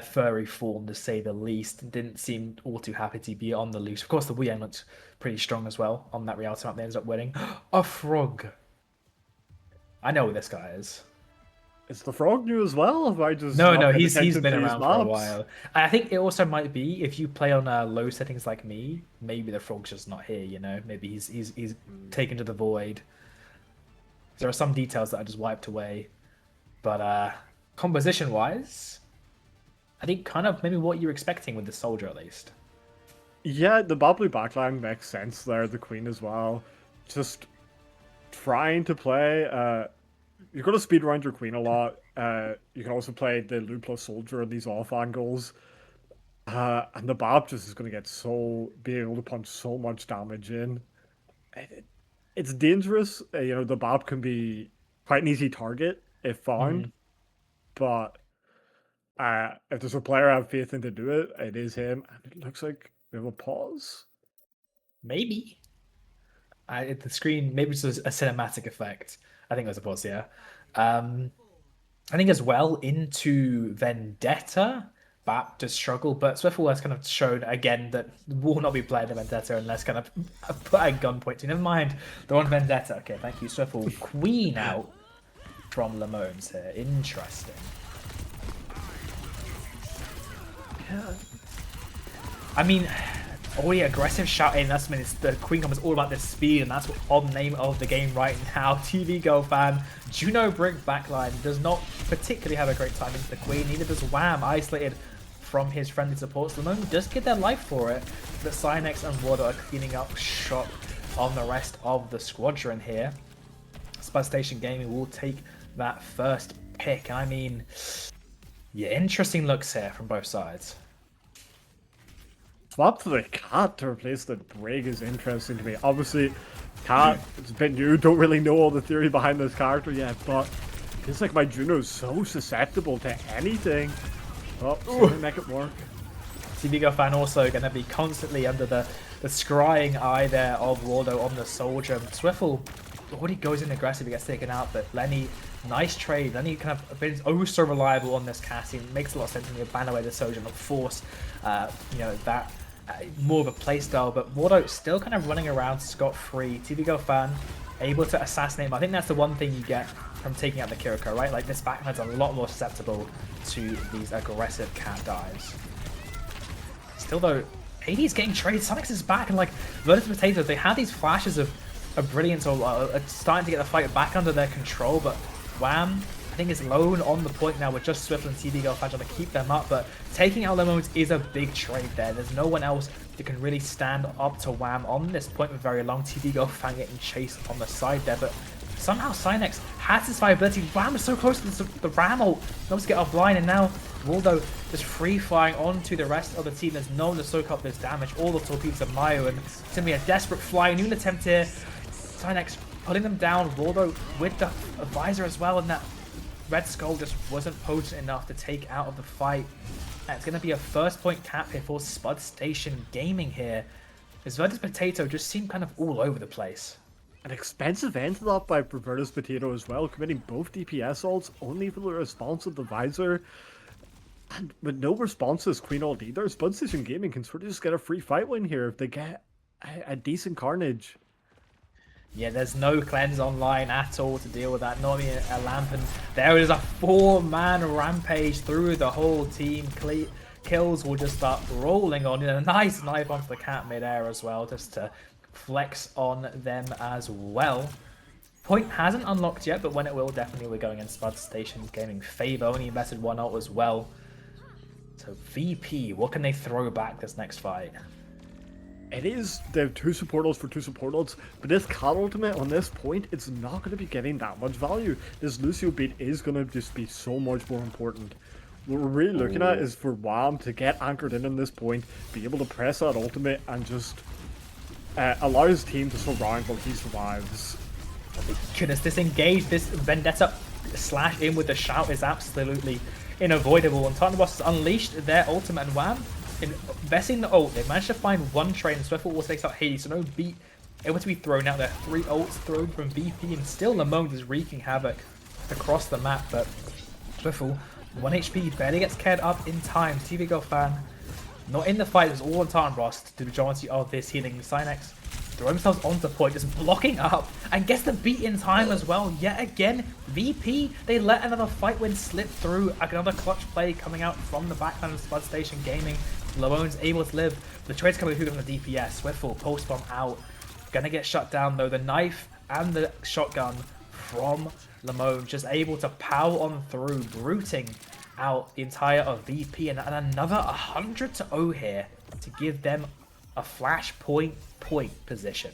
furry form, to say the least. Didn't seem all too happy to be on the loose. Of course, the Wuyang looked pretty strong as well on that reality map. They ended up winning. A frog. I know who this guy is. Is the frog new as well? Have I just No, not no, paid he's attention been to these around for a maps? while. I think it also might be if you play on low settings like me, maybe the frog's just not here. You know, maybe he's taken to the void. There are some details that I just wiped away, but composition wise, I think kind of maybe what you're expecting with the soldier at least. Yeah, the Bobley backline makes sense there. The Queen as well. Just trying to play. You're going to speed around your Queen a lot. You can also play the Lu plus Soldier in these off angles. And the Bob just is going to be able to punch so much damage in. It's dangerous. The Bob can be quite an easy target if found, Mm, but if there's a player I have faith in to do it, it is him. And it looks like we have a pause. maybe. The screen, maybe it's a cinematic effect. I think it was a pause, yeah. I think as well into Vendetta, Bap does struggle, but Swiffle has kind of shown again that will not be playing the Vendetta unless kind of put a gunpoint to. Never mind, they're on Vendetta. Okay, thank you, Swiffle. Queen out from Lamones here. Interesting. Yeah. I mean, already aggressive shouting. That's when it's the Queen comes all about the speed, and that's what on name of the game right now. TV Girl fan, Juno Brick backline does not particularly have a great time into the Queen. Neither does Wham, isolated from his friendly supports. The moment does get their life for it, but Cynex and Water are cleaning up shop on the rest of the squadron here. Spud Station Gaming will take that first pick. I mean, yeah, interesting looks here from both sides. Swap to the Cat to replace the Brig is interesting to me. Obviously, Cat, it's a bit new, don't really know all the theory behind this character yet, but it feels like my Juno is so susceptible to anything. Oh, so make it work. TV Girl fan also going to be constantly under the scrying eye there of Waldo on the soldier. Swiffle already goes in aggressive, he gets taken out, but Lenny, nice trade. Lenny kind of been oh so reliable on this casting. Makes a lot of sense when you ban away the soldier and force, that more of a playstyle. But Waldo still kind of running around scot-free. TV Girl fan able to assassinate him. I think that's the one thing you get from taking out the Kiriko, right? Like this backline's a lot more susceptible to these aggressive cat dives. Still though, AD is getting traded. Sonics is back, and like Virtus Potatoes, they had these flashes of brilliance or starting to get the fight back under their control, but Wham, I think, is alone on the point now with just Swift and TV Girl trying to keep them up, but taking out Lemons is a big trade there. There's no one else that can really stand up to Wham on this point for very long. TV Girl fan getting chased on the side there, but somehow Cynex has this viability. Wham is so close to the Ram ult. Knows to get offline, and now Waldo just free flying onto the rest of the team. There's no one to soak up this damage. All the torpedoes of Mayo, and it's going to be a desperate fly. New attempt here. Cynex putting them down. Waldo with the visor as well, and that Red Skull just wasn't potent enough to take out of the fight. And it's going to be a first point cap here for Spud Station Gaming here. As Virtus Potato just seemed kind of all over the place. An expensive interlock by Virtus Potato as well, committing both DPS ults, only for the response of the visor. And with no responses, Queen ult either, Spud Station Gaming can sort of just get a free fight win here if they get a decent carnage. Yeah, there's no cleanse online at all to deal with that. Not even a lamp, and there is a 4-man rampage through the whole team. Kills will just start rolling on. A nice knife onto the cat mid-air as well, just to flex on them as well. Point hasn't unlocked yet, but when it will, definitely we're going in Spud Station's Gaming favor. Only invested 1 ult as well. So VP, what can they throw back this next fight? It is, they have 2 support ults for 2 support ults, but this Cat ultimate on this point, it's not going to be getting that much value. This Lucio beat is going to just be so much more important. What we're really looking at is for Wham to get anchored in this point, be able to press that ultimate, and just allow his team to surround while he survives. Goodness, this engage, this Vendetta slash in with the shout is absolutely unavoidable. And Titan Boss has unleashed their ultimate, and Wham, investing the ult, they managed to find 1 trade, and Swift also takes out Hades, so no beat able to be thrown out there. 3 ults thrown from VP, and still Lamone is wreaking havoc across the map, but Swiffle, 1 HP, barely gets cared up in time. TV Girl fan, not in the fight, it's all on Titan Boss to the majority of this healing. Cynex throw themselves onto point, just blocking up, and gets the beat in time as well. Yet again, VP, they let another fight win slip through. Another clutch play coming out from the backline of Spud Station Gaming. Lamone's able to live. The trade's coming through on the DPS. Swiftful, post bomb out. Gonna get shut down though. The knife and the shotgun from Lamone just able to power on through, brooting out the entire of VP, and another 100-0 here to give them a flashpoint point position.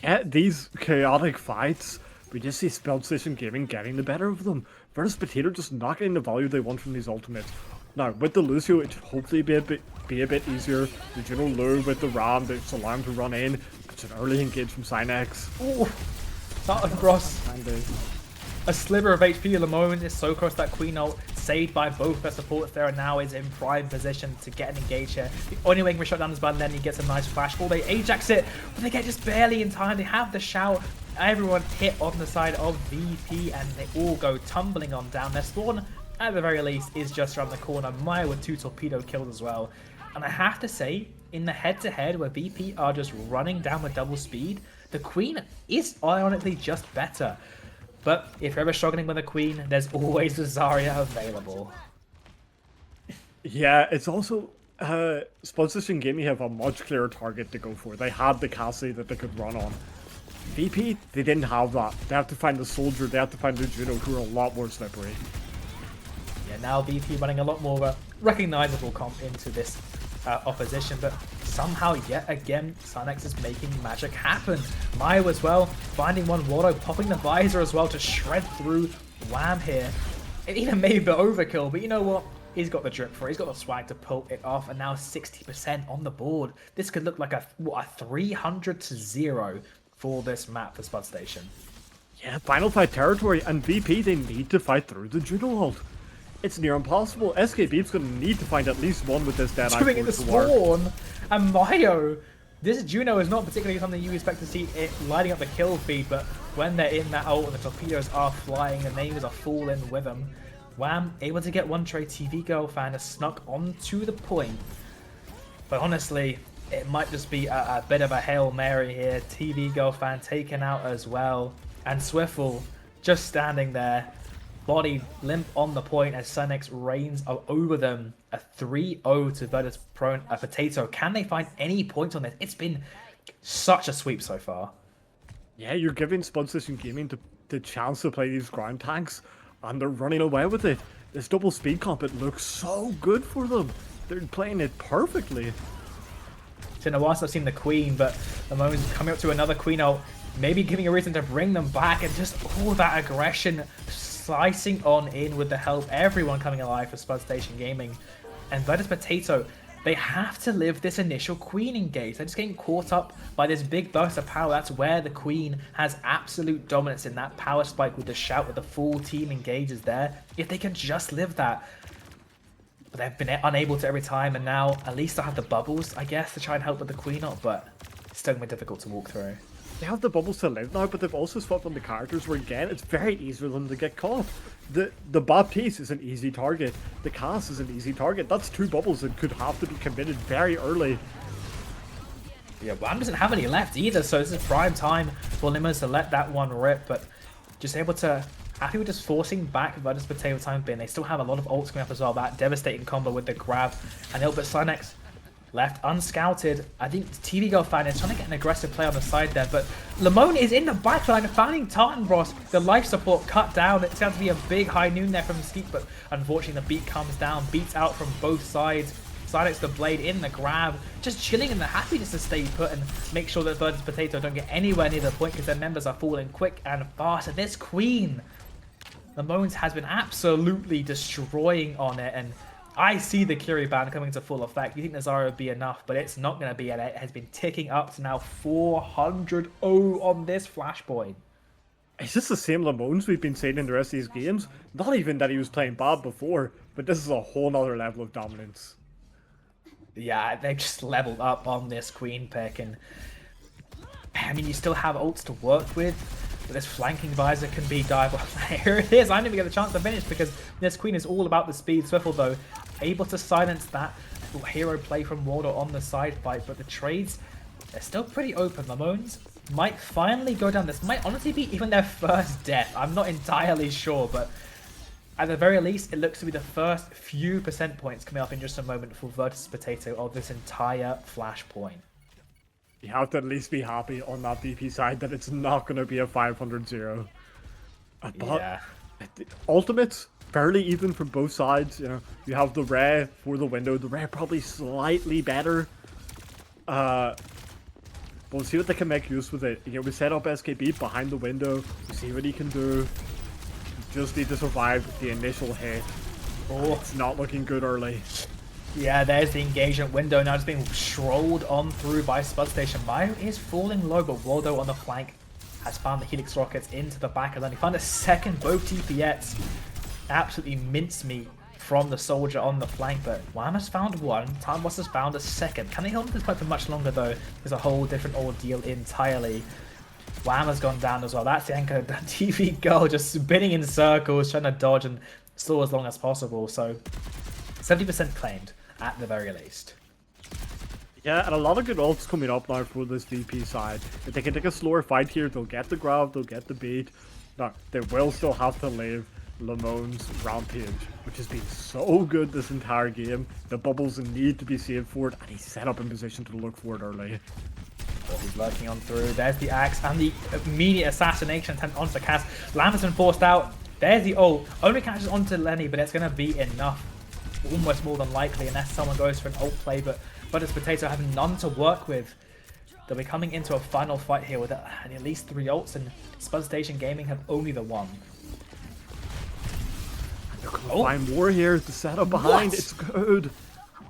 Yeah, these chaotic fights, we just see Spell Station Gaming getting the better of them. Versus Potato just not getting the value they want from these ultimates. Now, with the Lucio, it should hopefully be a bit easier. The Juno Lure with the Ram, that's allow him to run in. It's an early engage from Synex. Ooh, that across. A sliver of HP. Lamone is so close to that Queen ult, saved by both their supports there, and now is in prime position to get an engage here. The only way he can be shut down is by Lenny gets a nice flash ball. They Ajax it, but they get just barely in time. They have the shout. Everyone hit on the side of VP, and they all go tumbling on down. Their spawn, at the very least, is just around the corner. Maya with 2 torpedo kills as well. And I have to say, in the head-to-head where VP are just running down with double speed, the Queen is ironically just better. But if you're ever struggling with a Queen, there's always the Zarya available. Yeah, it's also Spud Station Gaming have a much clearer target to go for. They had the Cassie that they could run on. VP, they didn't have that. They have to find the Soldier, they have to find the Juno, who are a lot more slippery. Yeah, now VP running a lot more of a recognizable comp into this opposition, but somehow yet again Synex is making magic happen. Maya as well, finding one Wardo, popping the visor as well to shred through Wham here. It even may be overkill, but you know what? He's got the drip for it. He's got the swag to pull it off, and now 60% on the board. This could look like a 300-0 for this map for Spud Station. Yeah, final fight territory, and VP, they need to fight through the Juno ult. It's near impossible. SKB's going to need to find at least one with this dead eye. Doing it to spawn, and Mayo. This Juno is not particularly something you expect to see it lighting up the kill feed, but when they're in that ult and the torpedoes are flying, the neighbors are falling with them. Wham, able to get one trade. TV Girl fan has snuck onto the point. But honestly, it might just be a bit of a Hail Mary here. TV Girl fan taken out as well. And Swiffle just standing there, body limp on the point as Synex reigns over them. A 3-0 to Virtus Pro Potato. Can they find any points on this? It's been such a sweep so far. Yeah, you're giving Spud Station Gaming the chance to play these ground tanks, and they're running away with it. This double speed comp, it looks so good for them. They're playing it perfectly. It's been a while since I've seen the Queen, but the moment coming up to another Queen ult, maybe giving a reason to bring them back, and just all that aggression slicing on in with the help. Everyone coming alive for Spud Station Gaming. And Virtus Potato, they have to live this initial Queen engage. They're just getting caught up by this big burst of power. That's where the Queen has absolute dominance in that power spike with the shout with the full team engages there. If they can just live that. But they've been unable to every time, and now at least they have the bubbles, I guess, to try and help with the Queen ult, but it's still going to be difficult to walk through. They have the bubbles to live now, but they've also swapped on the characters where, again, it's very easy for them to get caught. The Baptiste is an easy target. The Cass is an easy target. That's 2 bubbles that could have to be committed very early. Yeah, Wham doesn't have any left either, so this is prime time for Limos to let that one rip, but just able to, happy with just forcing back Virtus Potato time bin. They still have a lot of ults coming up as well. That devastating combo with the grab, and they'll put Synex left unscouted. I think TV Girl fan is trying to get an aggressive play on the side there, but Lamone is in the backline finding Tartanbros. The life support cut down. It's going to be a big high noon there from Skeet, but unfortunately the beat comes down, beats out from both sides. Synex the blade in the grab, just chilling in the happiness to stay put and make sure that Virtus Potato don't get anywhere near the point because their members are falling quick and fast. And this Queen, Lamone's has been absolutely destroying on it, and I see the Curie ban coming to full effect. You think the Zarya would be enough, but it's not going to be. It has been ticking up to now 400-0 on this flashpoint. It's just the same Lamones we've been seeing in the rest of these games. Not even that he was playing bad before, but this is a whole nother level of dominance. Yeah, they've just leveled up on this Queen pick, and I mean, you still have ults to work with, but this flanking visor can be diabolical. Here it is. I didn't even get a chance to finish because this Queen is all about the speed. Swiffle, though, able to silence that hero play from Wardo on the side fight, but the trades they're still pretty open. Lamones might finally go down. This might honestly be even their first death. I'm not entirely sure, but at the very least, it looks to be the first few percent points coming up in just a moment for Virtus Potato of this entire Flashpoint. You have to at least be happy on that VP side that it's not going to be a 500-0. Yeah. Ultimates, fairly even from both sides. You know, you have the Ray for the window. The Ray probably slightly better. But we'll see what they can make use with it. You know, we set up SKB behind the window. We see what he can do. Just need to survive the initial hit. Oh, it's not looking good early. Yeah, there's the engagement window now just being strolled on through by Spud Station. Mayo is falling low, but Waldo on the flank has found the Helix rockets into the back, and then he found a second both TPX. Absolutely mincemeat from the soldier on the flank, but Wham has found one. Time Boss has found a second. Can they hold this point for much longer though? There's a whole different ordeal entirely. Wham has gone down as well. That's the anchor. That TV girl just spinning in circles, trying to dodge and stall as long as possible. So 70% claimed at the very least. Yeah, and a lot of good ults coming up now for this VP side. If they can take a slower fight here, they'll get the grab, they'll get the beat. No, they will still have to live Lamone's Rampage, which has been so good this entire game. The bubbles need to be saved for it, and he's set up in position to look for it early. Oh, he's lurking on through. There's the axe and the immediate assassination attempt onto the cast. Lamb has been forced out. There's the ult. Only catches onto Lenny, but it's going to be enough. Almost more than likely, unless someone goes for an ult play, but Virtus Potato having none to work with. They'll be coming into a final fight here with at least 3 ults, and Spud Station Gaming have only the 1. They're going to find more here. The setup behind, it's good.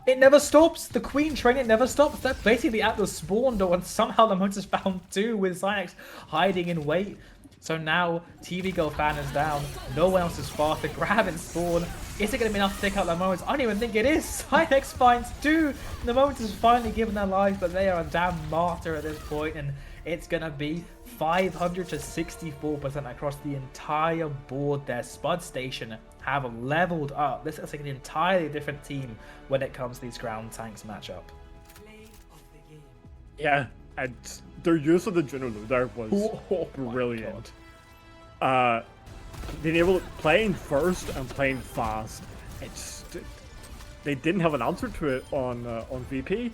It never stops. The Queen train, it never stops. They're basically at the spawn door, and somehow the motor's found 2 with Cynex hiding in wait. So now TV Girl fan is down. No one else is fast. The grab and spawn. Is it going to be enough to take out the moments? I don't even think it is. Cynex finds 2. The moment is finally given their lives, but they are a damn martyr at this point, and it's going to be 500 to 64% across the entire board there. Spud Station have leveled up. This looks like an entirely different team when it comes to these ground tanks matchup. Yeah, and their use of the Junulu there was brilliant. Being able to playing first and playing fast. It's they didn't have an answer to it on VP.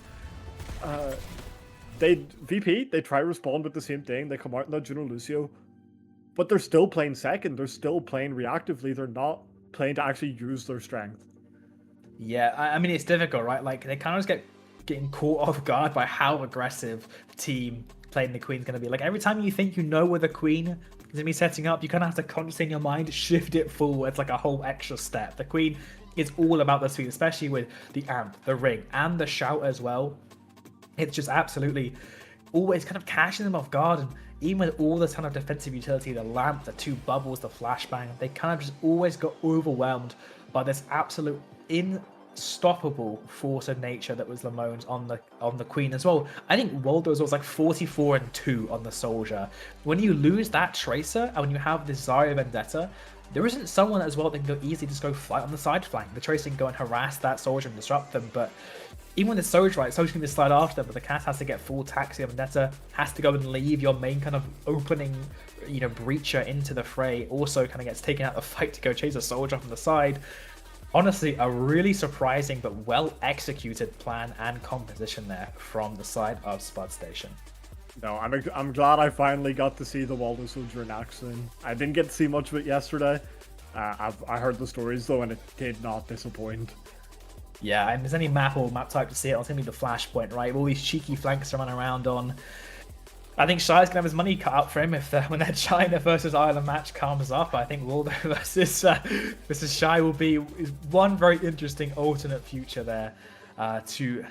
They try to respond with the same thing. They come out in the Juno Lucio, but they're still playing second. They're still playing reactively. They're not playing to actually use their strength. Yeah, I mean, it's difficult, right? Like, they kind of just getting caught off guard by how aggressive the team playing the Queen's going to be. Like, every time you think you know where the Queen is going to be setting up, you kind of have to consciously in your mind shift it forward. It's like a whole extra step. The Queen is all about the sweep, especially with the amp, the ring, and the shout as well. It's just absolutely always kind of catching them off guard, and even with all the ton of defensive utility, the lamp, the 2 bubbles, the flashbang, they kind of just always got overwhelmed by this absolute unstoppable force of nature that was Lamone's on the Queen as well. I think Waldo's was like 44 and 2 on the soldier. When you lose that tracer and when you have this Zarya Vendetta, there isn't someone as well that can go easily just go fight on the side flank. The tracer can go and harass that soldier and disrupt them, but even when the soldier, right, soldier can just slide after them, but the cast has to get full taxi. Vendetta has to go and leave your main kind of opening, you know, breacher into the fray. Also kind of gets taken out of the fight to go chase a soldier from the side. Honestly, a really surprising but well executed plan and composition there from the side of Spud Station. No, I'm glad I finally got to see the Waldo Soldier in action. I didn't get to see much of it yesterday. I heard the stories though, and it did not disappoint. Yeah, and there's any map or map type to see it, it's going to be the Flashpoint, right? All these cheeky flanks to run around on. I think Shy's going to have his money cut out for him if when that China versus Ireland match comes up. I think Waldo versus Shy will be one very interesting alternate future there to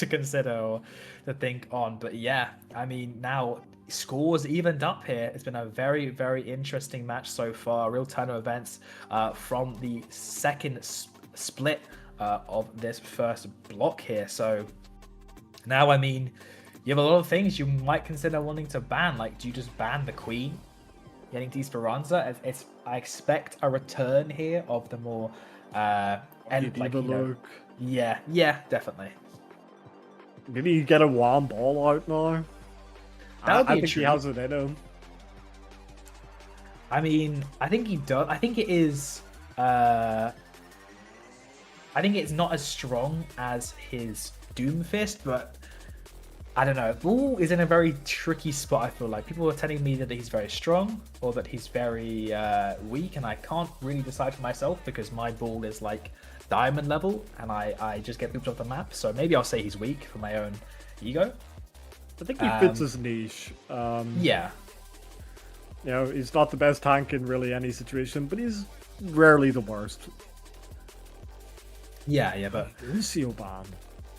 consider or to think on. But yeah, I mean, now scores evened up here. It's been a very, very interesting match so far. Real turn of events from the second split of this first block here. So now, I mean, you have a lot of things you might consider wanting to ban. Like, do you just ban the Queen getting to Esperanza? I expect a return here of the more like, yeah, definitely. Maybe you get a Wham ball out now. That would be I a think he treat. has it in him. I mean, I think he does. I think it is. I think it's not as strong as his Doomfist, but I don't know. Bull is in a very tricky spot. I feel like people are telling me that he's very strong or that he's very weak, and I can't really decide for myself because my Bull is like diamond level, and I just get moved off the map. So maybe I'll say he's weak for my own ego. I think he fits his niche. Yeah. You know, he's not the best tank in really any situation, but he's rarely the worst. Yeah, but Lucio ban.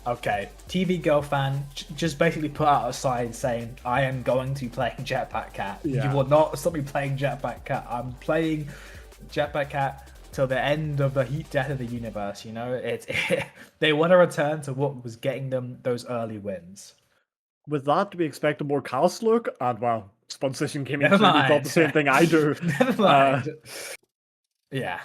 okay, TV girl fan just basically put out a sign saying, I am going to be playing Jetpack Cat. Yeah. You will not stop me playing Jetpack Cat. I'm playing Jetpack Cat till the end of the heat death of the universe, you know? They want to return to what was getting them those early wins. With that, we expect a more cast look, and well, Sponsition came in Never and he thought mind. the same thing I do. Never mind. Yeah.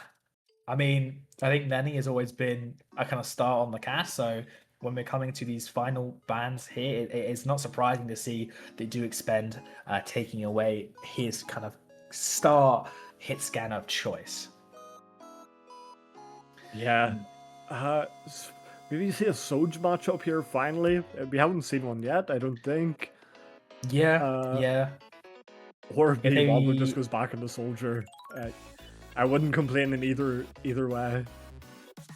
I mean, I think Nenny has always been a kind of star on the cast, so when we're coming to these final bans here, it's not surprising to see they do expend taking away his kind of star hit scan of choice. Yeah. Maybe you see a Soj matchup here finally. We haven't seen one yet, I don't think. Yeah, yeah. Or maybe they- Wobber just goes back into Soldier. I wouldn't complain in either way.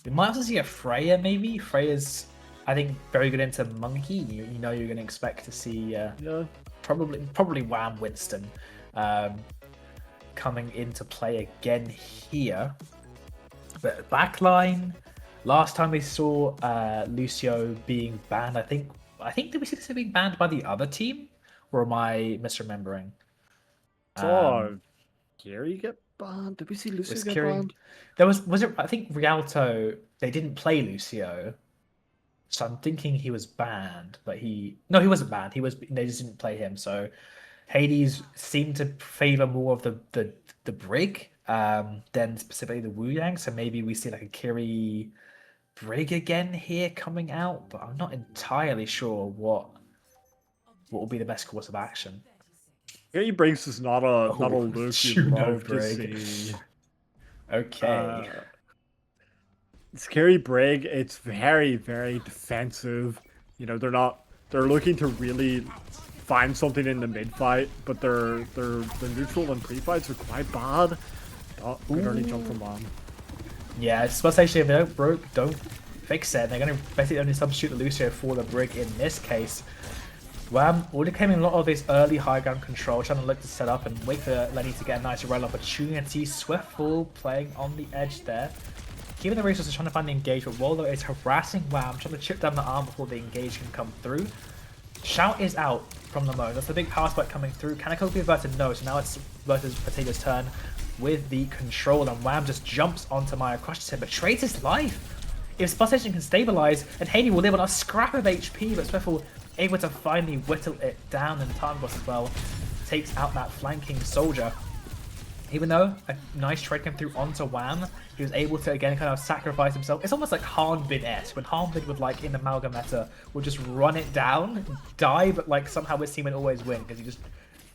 We might also see a Freya, maybe. Freya's, I think, very good into Monkey. You know you're going to expect to see Yeah. probably Wham Winston coming into play again here. But backline, last time we saw Lucio being banned, I think did we see this being banned by the other team? Or am I misremembering? Saw Gary get banned? Did we see Lucio Was get Kiri- banned? There was it? I think Rialto. They didn't play Lucio, so I'm thinking he was banned. But he wasn't banned. They just didn't play him. So Hades seemed to favor more of the Brig than specifically the Wu Yang. So maybe we see like a Kiri Brig again here coming out. But I'm not entirely sure what will be the best course of action. Gary Briggs is not a look you Juno love to Brig. see. Okay. Scary Brig, it's very, very defensive. You know, they're looking to really find something in the mid fight, but their neutral and pre-fights are quite bad. Oh, good early jump from Wham. Yeah, it's supposed to actually, if they don't fix it. They're going to basically only substitute the Lucio for the Brig in this case. Wham already came in a lot of his early high ground control, trying to look to set up and wait for Lenny to get a nice rail opportunity. Swiftful playing on the edge there. Keeping the resources, trying to find the engagement. Waldo is harassing Wham, trying to chip down the arm before the engage can come through. Shout is out from the mode. That's the big power spike coming through. Kaneko be averted? No, so now it's versus Potato's turn with the control, and Wham just jumps onto Maya, crushes him, but trades his life. If Spot Station can stabilize, and Hades will live on a scrap of HP, but Swiftful able to finally whittle it down, and Time Boss as well takes out that flanking soldier. Even though a nice trade came through onto Wham, he was able to again kind of sacrifice himself. It's almost like Harnbin-esque, when Harnbin would like in the Amalgam meta would just run it down, die, but like somehow his team would always win because he just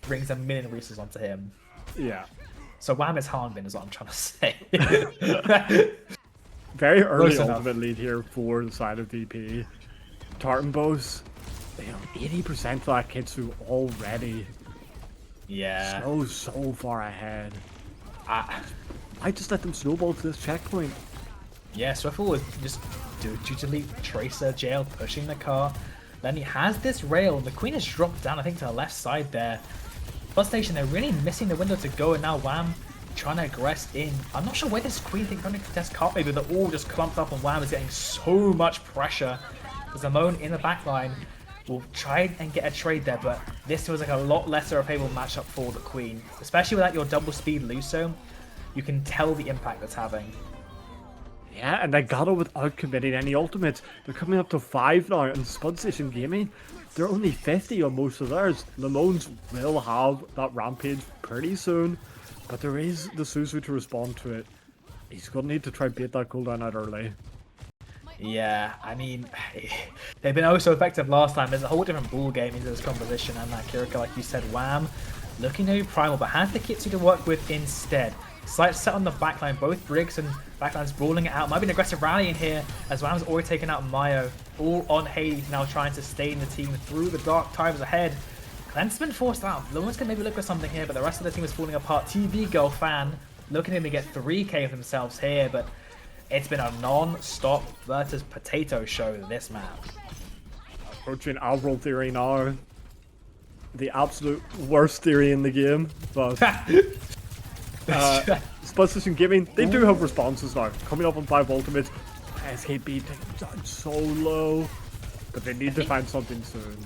brings a million resources onto him. Yeah. So Wham is Harnbin is what I'm trying to say. Very early Close enough. ultimate lead here for the side of VP. Tartanbos, 80% of that Kitsu already. Yeah. So far ahead. I just let them snowball to this checkpoint. Yeah, Swiftful was just dutifully Tracer jail pushing the car. Then he has this rail. The Queen has dropped down, I think, to the left side there. Bus station, they're really missing the window to go, and now Wham trying to aggress in. I'm not sure where this Queen thing going to contest can't be, but they're all just clumped up, and Wham is getting so much pressure. Zamone in the back line will try and get a trade there, but this was like a lot lesser of a favorable matchup for the Queen. Especially without your double speed Lucio, you can tell the impact that's having. Yeah, and they got it without committing any ultimates. They're coming up to 5 now, and Spud Station Gaming, they're only 50 on most of theirs. Lemones will have that Rampage pretty soon, but there is the Suzu to respond to it. He's going to need to try and bait that cooldown out early. Yeah, I mean, they've been oh so effective last time. There's a whole different ball game into this composition, and that Kiriko, like you said, Wham, looking to be primal, but has the Kitsu to work with instead. Slight set on the backline, both Briggs and backlines brawling it out. Might be an aggressive rally in here, as Wham's already taken out Mayo. All on Hades, now trying to sustain the team through the dark times ahead. Clean's been forced out. Lomon's can maybe look for something here, but the rest of the team is falling apart. TV Girl fan looking at him to get 3k of themselves here, but it's been a non-stop versus potato show this map. Approaching Alvaro theory now. The absolute worst theory in the game, but Spud Station Gaming, they do have responses now. Coming up on 5 ultimates, SKB down so low, but they need to find something soon.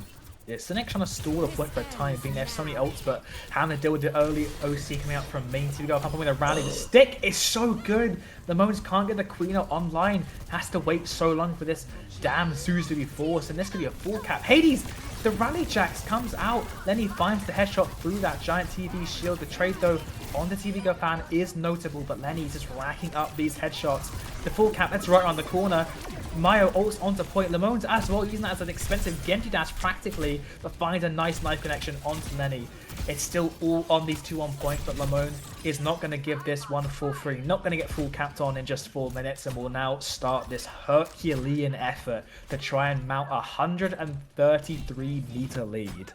Yeah, Cynic trying to stall the point for a time being there, so many ults, but having to deal with the early OC coming out from main to go up with a rally. The stick is so good. The moments can't get the Queen out online. Has to wait so long for this damn Zeus to be forced, and this could be a full cap. Hades, the rally jacks comes out. Lenny finds the headshot through that giant TV shield. The trade though on the TV Go fan is notable, but Lenny's just racking up these headshots. The full cap, that's right around the corner. Mayo ults onto point. Lamone's as well, using that as an expensive Genji dash practically, but finds a nice knife connection onto Lenny. It's still all on these two on point, but Lamone is not going to give this one for free. Not going to get full capped on in just 4 minutes, and will now start this Herculean effort to try and mount a 133-meter lead.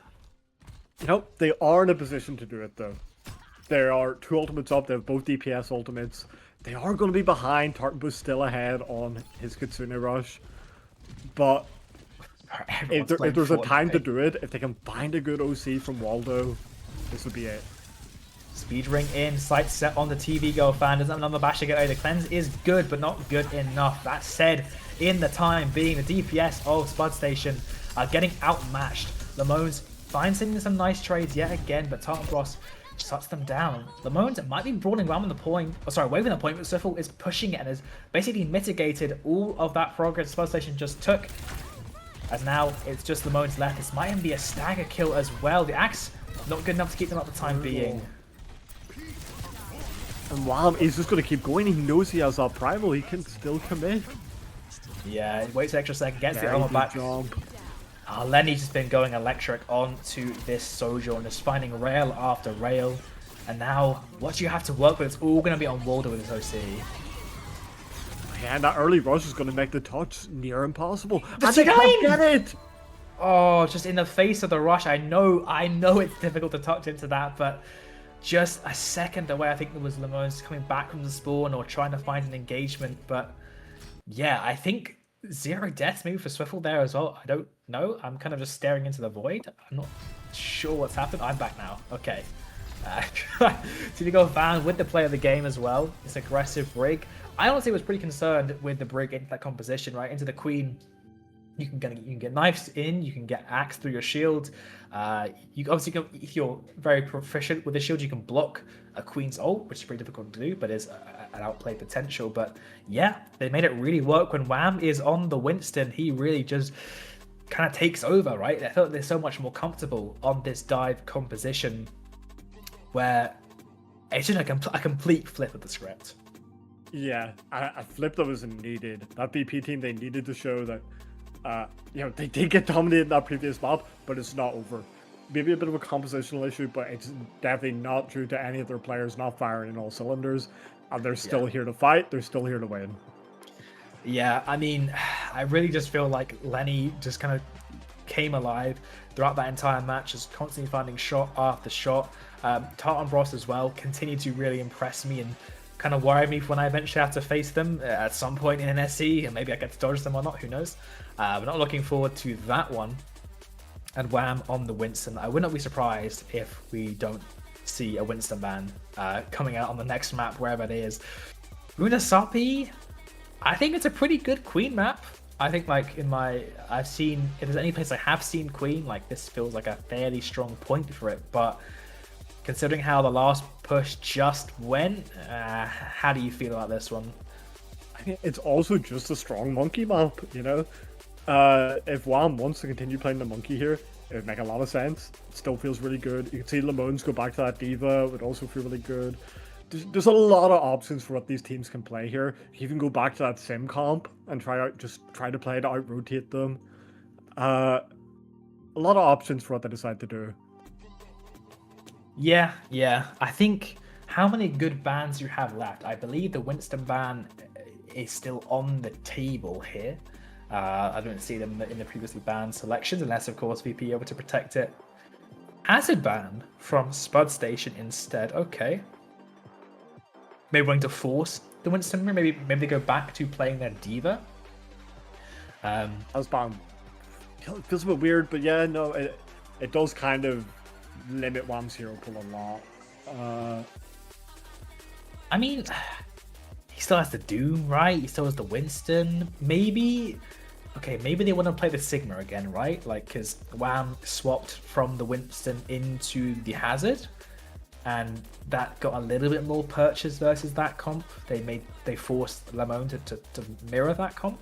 You know, they are in a position to do it though. There are 2 ultimates up, they have both DPS ultimates. They are going to be behind. Tartanbu's still ahead on his Kitsune Rush. But if there's a time to do it, if they can find a good OC from Waldo, this would be it. Speed ring in, sight set on the TV Go fan. Doesn't have another bash to get over. The cleanse is good, but not good enough. That said, in the time being, the DPS of Spud Station are getting outmatched. Lamones finds some nice trades yet again, but Tartanbros shuts them down. Lamones might be brawling around the point, waving the point, but Swiffle is pushing it and has basically mitigated all of that progress Spud Station just took. As now, it's just Lamones left. This might even be a stagger kill as well. The axe, not good enough to keep them at the time being. And wow, he's just going to keep going. He knows he has that primal. He can still commit. Yeah, he waits an extra second, gets the armor back. Lenny's just been going electric onto this Sojourn, just finding rail after rail. And now, what you have to work with, it's all going to be on Waldo with his OC. Yeah, and that early rush is going to make the touch near impossible. And they can't get it! Oh, just in the face of the rush. I know it's difficult to touch into that, but just a second away. I think there was Lamone's coming back from the spawn or trying to find an engagement. But yeah, I think 0 deaths maybe for Swiffle there as well. I don't know. I'm kind of just staring into the void. I'm not sure what's happened. I'm back now. Okay. TV Go fan with the play of the game as well. This aggressive Brig. I honestly was pretty concerned with the Brig into that composition, right? Into the Queen. You can get knives in, you can get axe through your shield. You obviously can, if you're very proficient with the shield, you can block a Queen's ult, which is pretty difficult to do, but is an outplay potential. But yeah, they made it really work when Wham is on the Winston. He really just kind of takes over, right? I felt they're so much more comfortable on this dive composition, where it's just a complete flip of the script. Yeah, a flip that was needed. That BP team, they needed to show that. You know, they did get dominated in that previous map, but it's not over. Maybe a bit of a compositional issue, but it's definitely not due to any of their players not firing in all cylinders. And they're still here to fight. They're still here to win. Yeah, I mean, I really just feel like Lenny just kind of came alive throughout that entire match, just constantly finding shot after shot. Tartanbros as well continued to really impress me and kind of worry me when I eventually have to face them at some point in an SE, and maybe I get to dodge them or not, who knows. We're not looking forward to that one. And Wham on the Winston. I would not be surprised if we don't see a Winston ban coming out on the next map, wherever it is. Unasapi, I think it's a pretty good Queen map. I think if there's any place I have seen Queen, like this feels like a fairly strong point for it, but considering how the last push just went, how do you feel about this one? I think it's also just a strong monkey map, you know? If Wham wants to continue playing the monkey here, it would make a lot of sense. It still feels really good. You can see Lamones go back to that diva, it would also feel really good. there's a lot of options for what these teams can play here. You can go back to that sim comp and try to play to out rotate them. A lot of options for what they decide to do. Yeah, yeah. I think how many good bans you have left? I believe the Winston ban is still on the table here. I don't see them in the previously banned selections, unless of course VP able to protect it. Hazard ban from Spud Station instead. Okay. Maybe wanting to force the Winston. Maybe they go back to playing their Diva. That was banned. It feels a bit weird, but yeah, no, it does kind of limit WAM's hero pool a lot. I mean, he still has the Doom, right? He still has the Winston. Maybe, okay, maybe they want to play the Sigma again, right? Like, because WAM swapped from the Winston into the Hazard, and that got a little bit more purchase versus that comp. They forced Lamone to mirror that comp,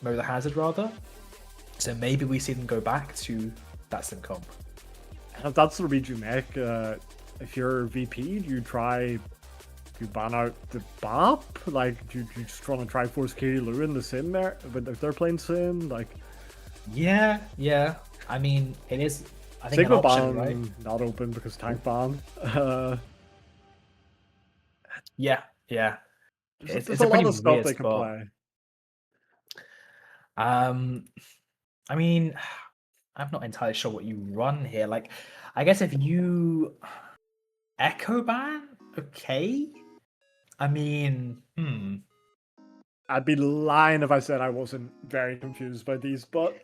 mirror the Hazard rather. So maybe we see them go back to that sim comp. And if that's the read you make, if you're VP, do you ban out the BAP? Like, do you just want to try force Katie Lou in the sim there? But if they're playing sim, like... Yeah. I mean, it is, I think, Sigma an option, ban, right? not open because tank ban. Yeah. There's It's a a lot pretty of stuff weird they can spot. play. I mean, I'm not entirely sure what you run here. Like, I guess if you Echo ban, okay. I mean, I'd be lying if I said I wasn't very confused by these, but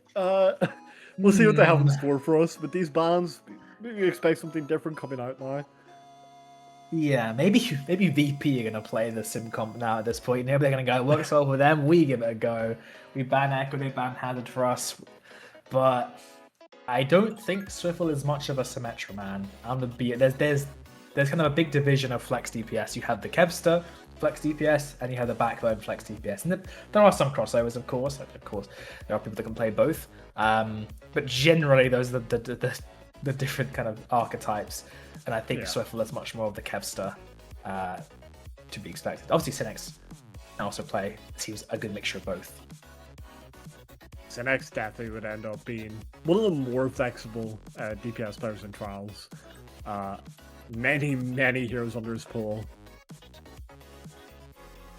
we'll see what they have in store for us. With these bans, maybe expect something different coming out now. Yeah, maybe VP are gonna play the sim comp now at this point. Maybe they're gonna go, works well for them, we give it a go. We ban Echo, they ban Hazard for us. But I don't think Swiffle is much of a Symmetra man. I'm gonna be there's kind of a big division of flex DPS. You have the Kevster flex DPS and you have the Backbone flex DPS. And there are some crossovers, of course. Of course, there are people that can play both. But generally, those are the different kind of archetypes. And I think Swiffle is much more of the Kevster to be expected. Obviously, Synex can also play. It seems a good mixture of both. Synex definitely would end up being one of the more flexible DPS players in Trials. Many heroes under his pull.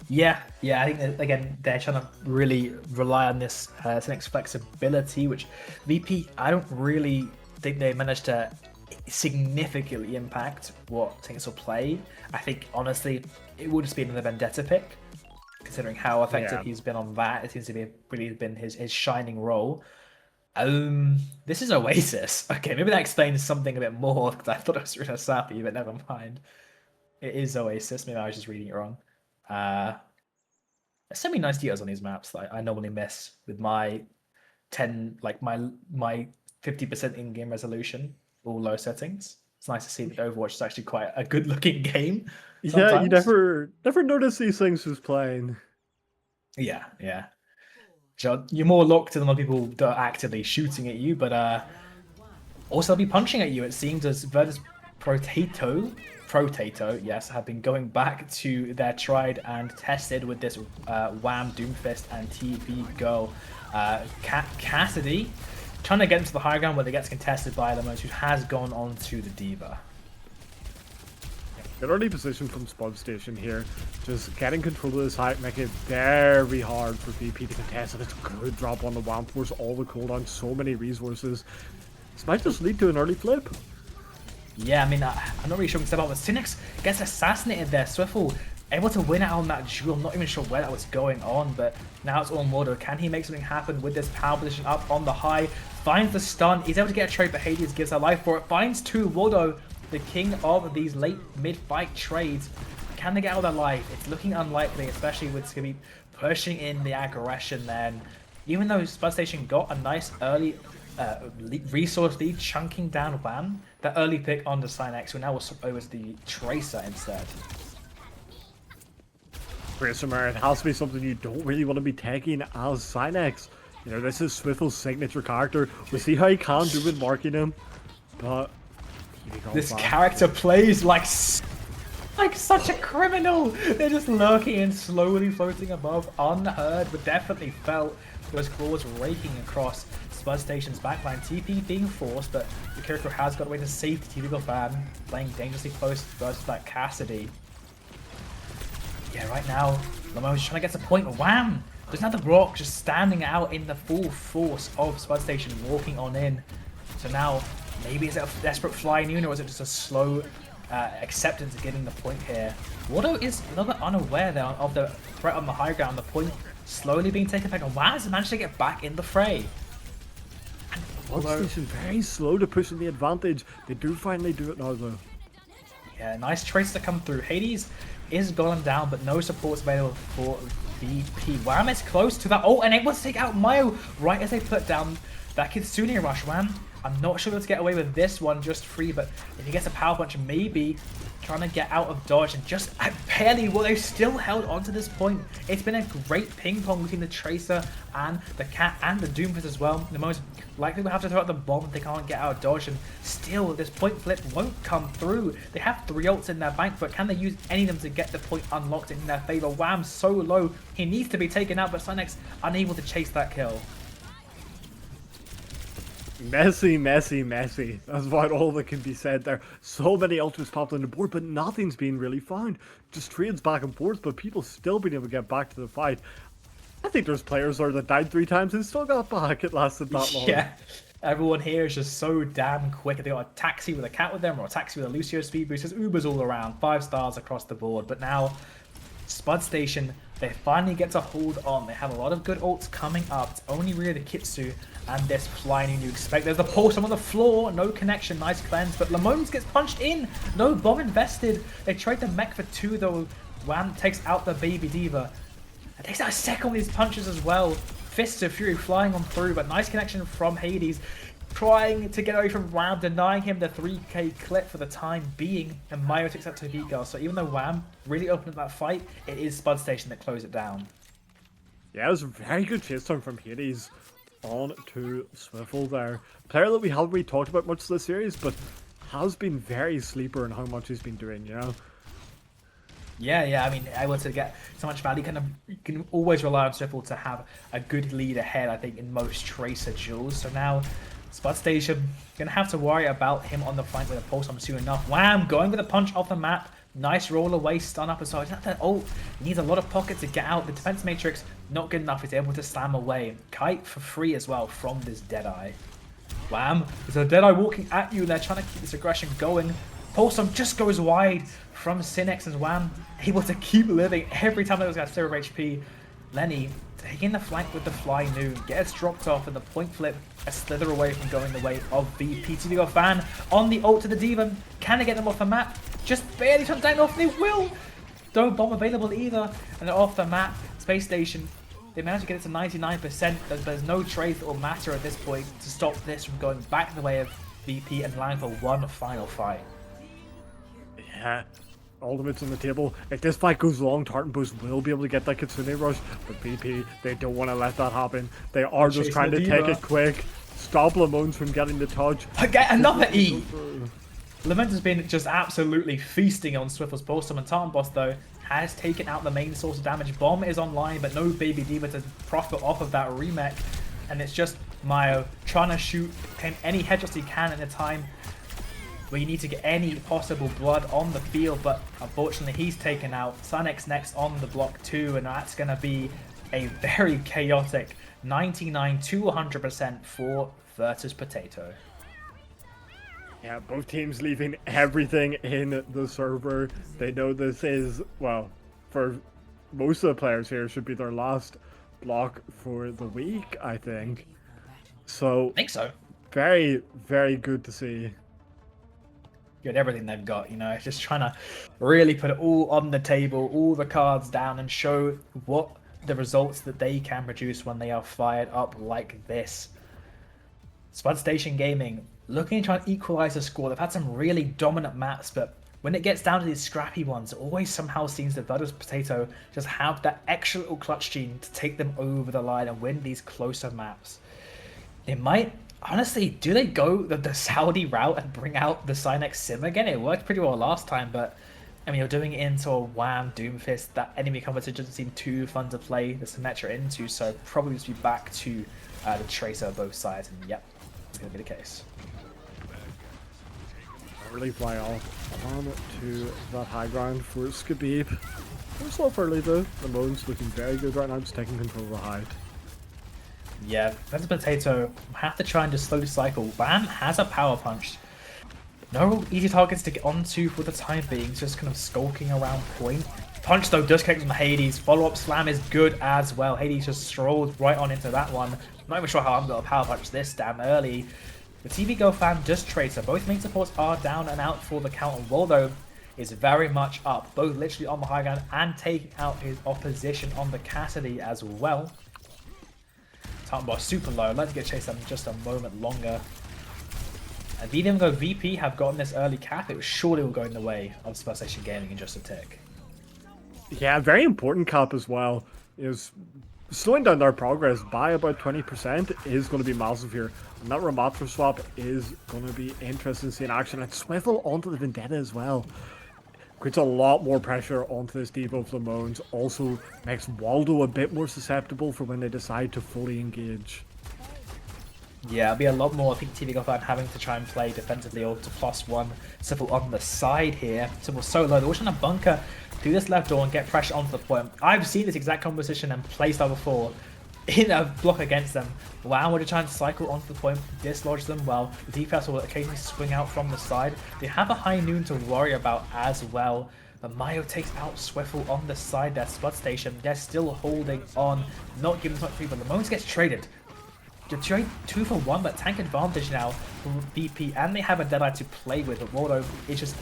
Yeah, I think that, again, they're trying to really rely on this Synex flexibility, which VP, I don't really think they managed to significantly impact what Synex will play. I think, honestly, it would just be another Vendetta pick, considering how effective he's been on that. It seems to be really been his shining role. This is Oasis. Okay, maybe that explains something a bit more, because I thought it was Runa Sapi, but never mind. It is Oasis. Maybe I was just reading it wrong. There's so many nice details on these maps that I normally miss with my 10, like my 50% in-game resolution, all low settings. It's nice to see that Overwatch is actually quite a good-looking game. Sometimes. Yeah, you never notice these things who's playing. Yeah. So you're more locked to the people that are actively shooting at you, but also they'll be punching at you. It seems as Virtus Protato, yes, have been going back to their tried and tested with this Wham, Doomfist, and TV Girl. Cassidy trying to get into the high ground, but it gets contested by Lamone, who has gone on to the Diva. Good early position from Spud Station here. Just getting control of this height, making it very hard for VP to contest, and it's a good drop on the Wham Force, all the cooldown, so many resources. This might just lead to an early flip. Yeah, I mean, I'm not really sure we can step up, but Synex gets assassinated there. Swiffle able to win out on that duel. I'm not even sure where that was going on, but now it's all Mordo. Can he make something happen with this power position up on the high? Finds the stun. He's able to get a trade, but Hades gives her life for it. Finds two. Mordo, the king of these late mid-fight trades. Can they get out of their life? It's looking unlikely, especially with Skibby pushing in the aggression then. Even though Spud Station got a nice early resource lead, chunking down Wham, that early pick on the Synex, who now will swap over to the Tracer instead. Tracer, it has to be something you don't really want to be taking as Synex. You know, this is Swiffle's signature character. We see how he can do with marking him, but this character plays like Like such a criminal. They're just lurking and slowly floating above, unheard, but definitely felt those claws raking across Spud Station's backline. TP being forced, but the character has got away to safety. TP fan playing dangerously close versus that Cassidy. Yeah, right now, Lamo's trying to get to point. Wham! There's another rock just standing out in the full force of Spud Station walking on in. So now, maybe is it a desperate fly noon or is it just a slow acceptance of getting the point here? Watto is another unaware there of the threat on the high ground. The point slowly being taken back, and Wham has managed to get back in the fray. Spud Station very slow to push in the advantage. They do finally do it now though. Yeah, nice trace to come through. Hades is gone down, but no supports available for VP. Wham is close to that. Oh, and able to take out Mayo right as they put down that Kitsune rush. Wham, I'm not sure to get away with this one just free, but if he gets a power punch, maybe trying to get out of dodge and just barely, well, they've still held on to this point. It's been a great ping pong between the Tracer and the Cat and the Doomfist as well. The most likely will have to throw out the bomb if they can't get out of dodge, and still this point flip won't come through. They have 3 ults in their bank, but can they use any of them to get the point unlocked in their favor? Wham so low, he needs to be taken out, but Synex unable to chase that kill. Messy, messy, messy. That's about all that can be said there. So many ultras popped on the board, but nothing's been really found. Just trades back and forth, but people still been able to get back to the fight. I think there's players there that died 3 times and still got back. It lasted that long. Yeah, everyone here is just so damn quick. They got a taxi with a cat with them, or a taxi with a Lucio speed boost. There's Ubers all around, 5 stars across the board. But now, Spud Station, they finally get to hold on. They have a lot of good ults coming up. It's only really the Kitsu and this flying you expect. There's the pulse on the floor, no connection, nice cleanse, but Lamones gets punched in, no bomb invested. They trade the mech for 2 though. Wham takes out the Baby Diva. It takes out a second with these punches as well. Fists of Fury flying on through, but nice connection from Hades. Trying to get away from Wham, denying him the 3k clip for the time being, and Mayo takes out to Vigar. So even though Wham really opened up that fight, it is Spud Station that closed it down. Yeah, it was a very good chase turn from Hades on to Swiffle there. Player that we haven't really talked about much this series, but has been very sleeper in how much he's been doing, you know? Yeah, I mean, able to get so much value. You can always rely on Swiffle to have a good lead ahead, I think, in most Tracer duels. So now, Spud Station, gonna have to worry about him on the flank with a pulse on soon enough. Wham! Going with a punch off the map. Nice roll away, stun up aside. That ult needs a lot of pocket to get out. The defense matrix not good enough. He's able to slam away. Kite for free as well from this Deadeye. Wham! There's a Deadeye walking at you. They're trying to keep this aggression going. Pulsum just goes wide from Synex and Wham able to keep living every time those guys 0 HP. Lenny taking the flank with the Fly Noon, gets dropped off, and the point flip a slither away from going the way of VP. TVO fan on the ult to the Demon. Can they get them off the map? Just barely shut down off. They will. No bomb available either, and they're off the map. Space Station, they managed to get it to 99%. There's no trace that will matter at this point to stop this from going back the way of VP and landing for one final fight. Yeah, ultimates on the table. If this fight goes long, Tartan Boost will be able to get that Kitsune rush, but VP, they don't want to let that happen. They are just trying to take it quick, stop Lamones from getting the touch. Get another E! Lament has been just absolutely feasting on Swiffle's Pulsum, and Tartan Boss, though, has taken out the main source of damage. Bomb is online, but no Baby Diva to profit off of that remake, and it's just Mayo trying to shoot any headshots he can in a time where you need to get any possible blood on the field, but unfortunately he's taken out. Synex next on the block too, and that's going to be a very chaotic 99 to 100% for Virtus Potato. Yeah, both teams leaving everything in the server. They know this is, well, for most of the players here, should be their last block for the week, I think. So, I think so. Very, very good to see. Good, everything they've got, you know, it's just trying to really put it all on the table, all the cards down, and show what the results that they can produce when they are fired up like this. Spud Station Gaming looking to try and equalize the score. They've had some really dominant maps, but when it gets down to these scrappy ones, it always somehow seems that Virtus Potato just have that extra little clutch gene to take them over the line and win these closer maps. They might, honestly, do they go the Saudi route and bring out the Synex Sim again? It worked pretty well last time, but I mean, you're doing it into a Wham Doomfist. That enemy competition doesn't seem too fun to play the Symmetra into, so probably just be back to the Tracer of both sides, and yep, it's going to be the case. Early fly off on to that high ground for Skabib. We're slow early though. The Moan's looking very good right now, just taking control of the height. Yeah, Venta Potato have to try and just slowly cycle. Wham has a power punch. No easy targets to get onto for the time being, just kind of skulking around point. Punch though does connect on Hades. Follow-up slam is good as well. Hades just strolled right on into that one. Not even sure how I'm going to power punch this damn early. The TV Go fan does Tracer. Both main supports are down and out for the count, and Waldo is very much up. Both literally on the high ground and taking out his opposition on the Cassidy as well. Titan Boss super low. I'd like to get chased just a moment longer. And even though VP have gotten this early cap, it was surely will go in the way of Spur Station Gaming in just a tick. Yeah, very important cap as well. Is slowing down their progress by about 20% is going to be massive here. And that Ramatra swap is going to be interesting to see in action. And Swivel onto the Vendetta as well. Creates a lot more pressure onto this debuff of the Moans. Also makes Waldo a bit more susceptible for when they decide to fully engage. Yeah, it'll be a lot more, I think, TV Goffan having to try and play defensively or to +1 Sybil on the side here. Sybil so low, they're all trying to bunker through this left door and get pressure onto the point. I've seen this exact composition and playstyle before in a block against them. Wow, we're trying to cycle onto the point, dislodge them well. The DPS will occasionally swing out from the side. They have a high noon to worry about as well. But Mayo takes out Swiffle on the side there, Spud Station. They're still holding on, not giving much free, but the moment gets traded. The trade 2 for 1, but tank advantage now for VP, and they have a Deadeye to play with, but Waldo is just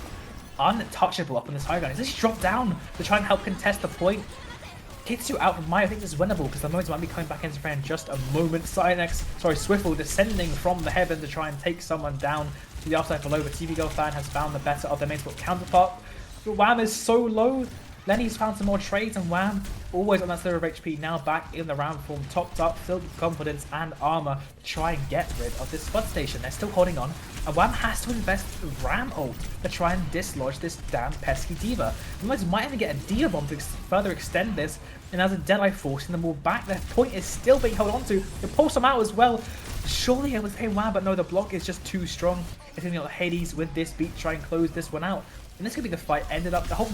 untouchable up on this high ground. He's just dropped down to try and help contest the point. Gets you out from Maya. I think this is winnable because the Moans might be coming back into play in just a moment. Swiffle descending from the heaven to try and take someone down to the upside below, but TV Go fan has found the better of their main support counterpart. But Wham is so low. Lenny's found some more trades, and Wham, always on that 0 of HP, now back in the round form, topped up, filled with confidence and armor to try and get rid of this Spud Station. They're still holding on, and Wham has to invest Ram ult to try and dislodge this damn pesky Diva. The Moans might even get a Diva bomb to further extend this, and as a Deadeye forcing them all back, their point is still being held onto. They pulse them out as well. Surely it was pay Wham, but no, the block is just too strong. It's going to be Hades with this beat try and close this one out. And this could be the fight ended up, the whole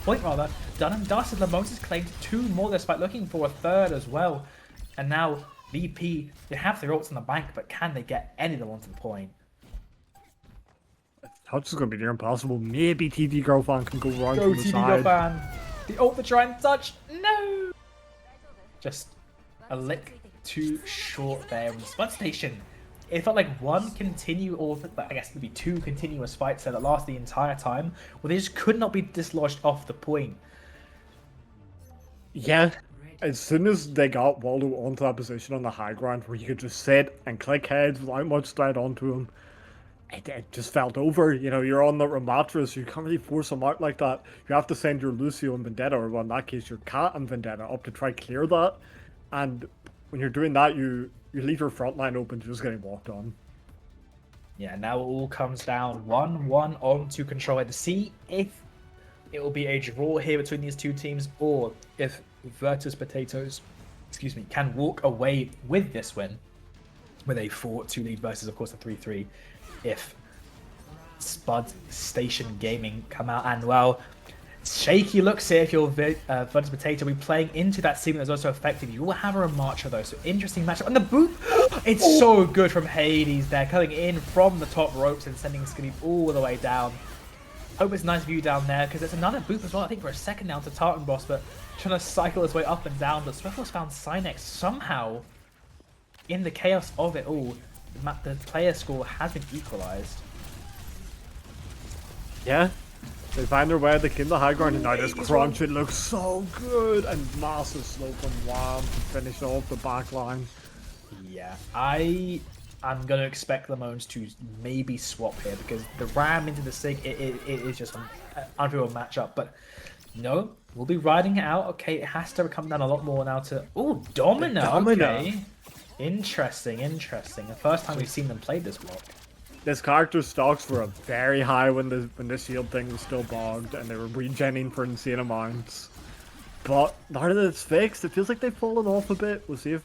point rather, done and dusted. Lamont has claimed 2 more despite looking for a 3rd as well. And now VP, they have their ults in the bank, but can they get any of them onto the point? Touch is going to be near impossible. Maybe TD Girlfan can go round Go from the TV side. Girlfan. The ult to try and touch. No! Just a lick too short there on the Spud Station. It felt like one continue, or I guess maybe 2 continuous fights that lasted the entire time, where they just could not be dislodged off the point. Yeah, as soon as they got Waldo onto that position on the high ground where you could just sit and click heads without much threat onto him, it just felt over. You know, you're on the Ramatra, so you can't really force him out like that. You have to send your Lucio and Vendetta, or well, in that case, your Cat and Vendetta, up to try clear that. And when you're doing that, you leave your front line open to just getting walked on. Yeah, now it all comes down 1-1 on to control to see if it will be a draw here between these two teams, or if Virtus Potatoes, can walk away with this win with a 4-2 lead versus, of course, a 3-3 if Spud Station Gaming come out. And, well, shaky looks here if you're Virtus Potato. We're playing into that ceiling that's also effective. You will have a Ramattra though, so interesting matchup. And the boot, it's so good from Hades there, coming in from the top ropes and sending Skibby all the way down. Hope it's a nice view down there, because there's another boot as well, I think for a second now to Tartan Boss, but trying to cycle his way up and down. But Swiftle's found Cynex somehow in the chaos of it all. The player score has been equalized. Yeah. They find their way, they clean the high ground, and now this crunch, it looks so good, and massive slope from Wham to finish off the back line. Yeah, I'm going to expect the Moans to maybe swap here, because the Ram into the Sig, it is just an unreal matchup, but no, we'll be riding it out. Okay, it has to come down a lot more now to... Oh, Domina, okay. Interesting. The first time we've seen them play this block. this character's stocks were very high when the shield thing was still bogged, and they were regenning for insane amounts. But now that it's fixed, it feels like they've fallen off a bit. We'll see if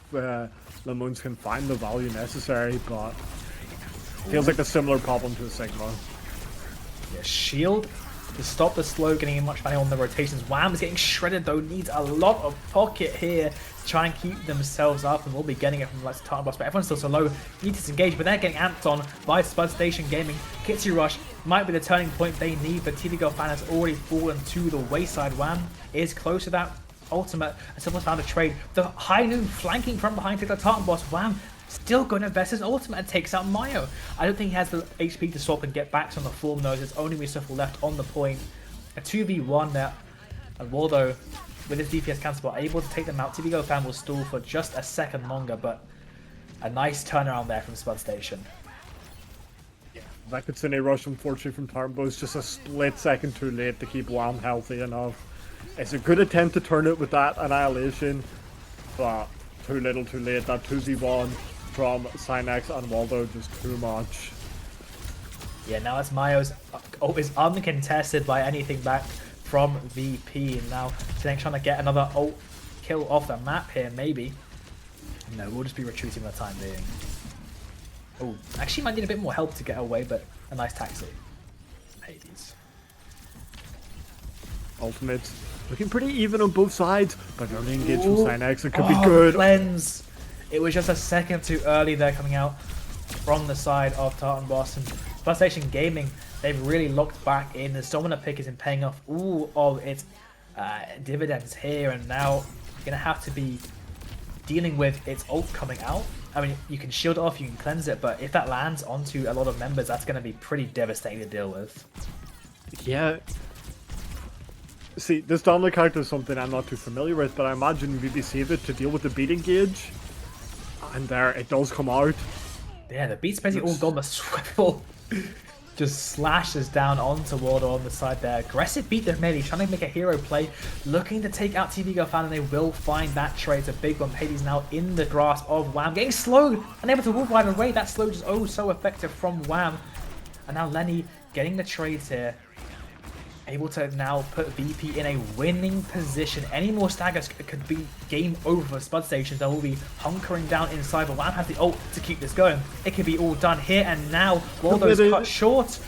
Lemons can find the value necessary, but it feels like a similar problem to the Sigma. Yeah, shield to stop the slow getting much value on the rotations. Wham is getting shredded though, needs a lot of pocket here to try and keep themselves up, and we'll be getting it from like Tartan Boss, but everyone's still so low. Need to disengage, but they're getting amped on by Spud Station Gaming. Kitsu Rush might be the turning point they need, but TV Girl Fan has already fallen to the wayside. Wham is close to that ultimate, and someone's found a trade. The High Noon flanking from behind takes the Tartan Boss. Wham still going to invest his ultimate and takes out Mayo. I don't think he has the HP to swap and get back on the form though. There's only Mustafa left on the point. A 2v1 there. And Waldo, with his DPS cancel, able to take them out. TV Go Fan will stall for just a second longer, but a nice turnaround there from Spud Station. Yeah, that Kitsune rush, unfortunately, from Tarbo is just a split second too late to keep Wham healthy enough. It's a good attempt to turn it with that Annihilation, but too little too late. That 2v1 from Synex and Waldo just too much. Yeah, now as Mayo's is uncontested by anything back from VP, and now Synex trying to get another ult kill off the map here, maybe. No, we'll just be retreating for the time being. Oh, actually might need a bit more help to get away, but a nice taxi. Hades. Ultimates looking pretty even on both sides, but early engage from Synex, it could be good. Cleanse! It was just a second too early there coming out from the side of Tartan Boss, and Spud Station Gaming, they've really locked back in. The Dominant pick isn't paying off all of its dividends here, and now you're going to have to be dealing with its ult coming out. I mean, you can shield it off, you can cleanse it, but if that lands onto a lot of members, that's going to be pretty devastating to deal with. Yeah. See, this Dominant character is something I'm not too familiar with, but I imagine VB saved it to deal with the beat engage. And there, it does come out. Yeah, the beat's basically all gone. The swivel just slashes down onto Waldo on the side there. Aggressive beat there, maybe trying to make a hero play, looking to take out TV Go Fan, and they will find that trade. It's a big one. Hades now in the grasp of Wham, getting slowed, unable to move right away. That slow just so effective from Wham. And now Lenny getting the trades here. Able to now put VP in a winning position. Any more staggers could be game over for Spud Station. They will be hunkering down inside, but Wham has the ult to keep this going. It could be all done here and now. Waldo's cut short.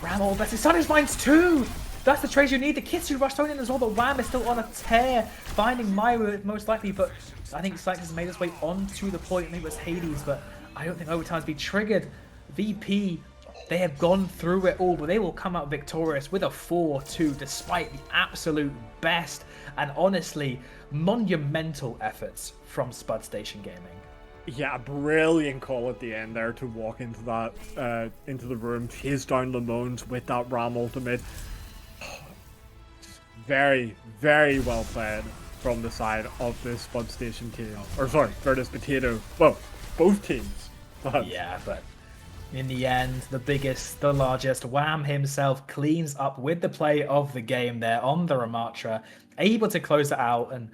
Ram all best. Sun is mines too. That's the trades you need. The Kitsu rush thrown in as well, but Wham is still on a tear. Finding Myra most likely, but I think Sykes has made his way onto the point. Maybe it was Hades, but I don't think overtime's be triggered. VP, they have gone through it all, but they will come out victorious with a 4-2 despite the absolute best and honestly monumental efforts from Spud Station Gaming. Yeah, brilliant call at the end there to walk into that into the room, chase down Lemons with that Ram ultimate. Very, very well played from the side of this Spud Station team. Or sorry, Virtus Potato. Well, both teams. But yeah, but in the end, the biggest, the largest, Wham himself cleans up with the play of the game there on the Ramatra, able to close it out, and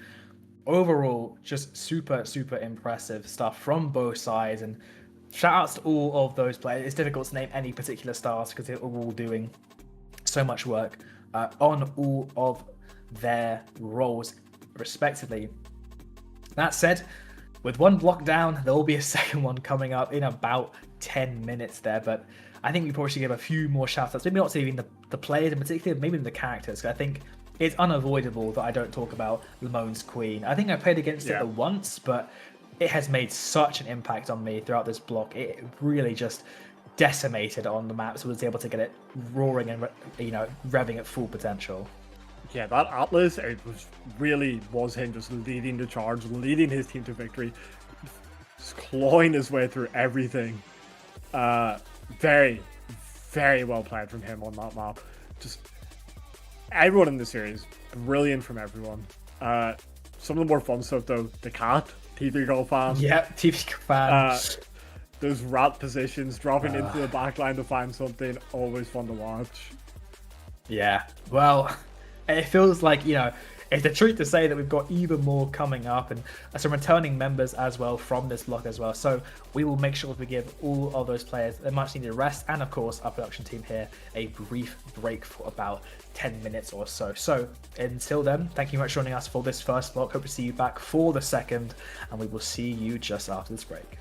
overall, just super, super impressive stuff from both sides, and shout outs to all of those players. It's difficult to name any particular stars because they're all doing so much work on all of their roles respectively. That said, with one block down, there will be a second one coming up in about 10 minutes there, but I think we probably should give a few more shout outs, maybe not even the players in particular, maybe the characters. I think it's unavoidable that I don't talk about Lemone's Queen. I think I played against it once, but it has made such an impact on me throughout this block. It really just decimated on the map, so I was able to get it roaring and, you know, revving at full potential. Yeah, that Atlas, it was him just leading the charge, leading his team to victory, just clawing his way through everything. Very, very well played from him on that map. Just everyone in the series, brilliant from everyone. Some of the more fun stuff though, the cat, TV Girl Fan. Yep, TV Girl Fan. Those rat positions, dropping into the backline to find something, always fun to watch. Yeah, well, it feels like, you know, it's a treat to say that we've got even more coming up, and some returning members as well from this block as well. So we will make sure we give all of those players a much needed rest, and of course our production team here a brief break for about 10 minutes or so. So until then, thank you very much for joining us for this first block. Hope to see you back for the second, and we will see you just after this break.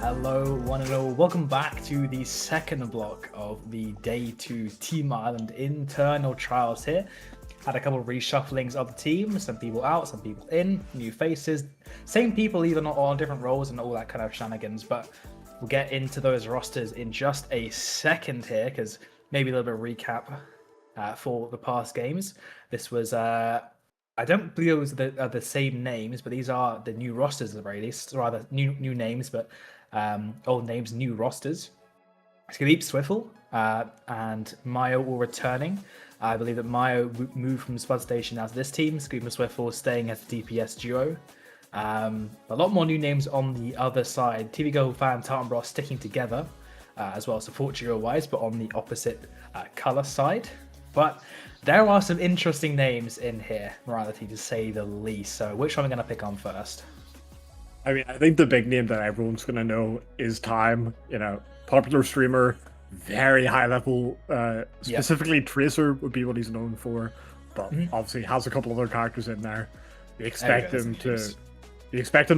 Hello, one and all. Welcome back to the second block of the Day 2 Team Island internal trials here. Had a couple of reshufflings of the team, some people out, some people in, new faces, same people even on different roles and all that kind of shenanigans, but we'll get into those rosters in just a second here, because maybe a little bit of recap for the past games. This was, I don't believe it was the same names, but these are the new rosters at the very least, rather new names, but old names, new rosters. Skaleep, Swiffle, and Mayo all returning. I believe that Mayo moved from Spud Station as this team. Skaleep and Swiffle staying as the DPS duo. A lot more new names on the other side. TV Go Fan, Tartan Bros sticking together as well, support duo-wise, but on the opposite color side. But there are some interesting names in here, morality to say the least. So which one am I going to pick on first? I mean, I think the big name that everyone's going to know is Time. You know, popular streamer, very high level. Specifically, Tracer would be what he's known for, but obviously has a couple other characters in there. You expect him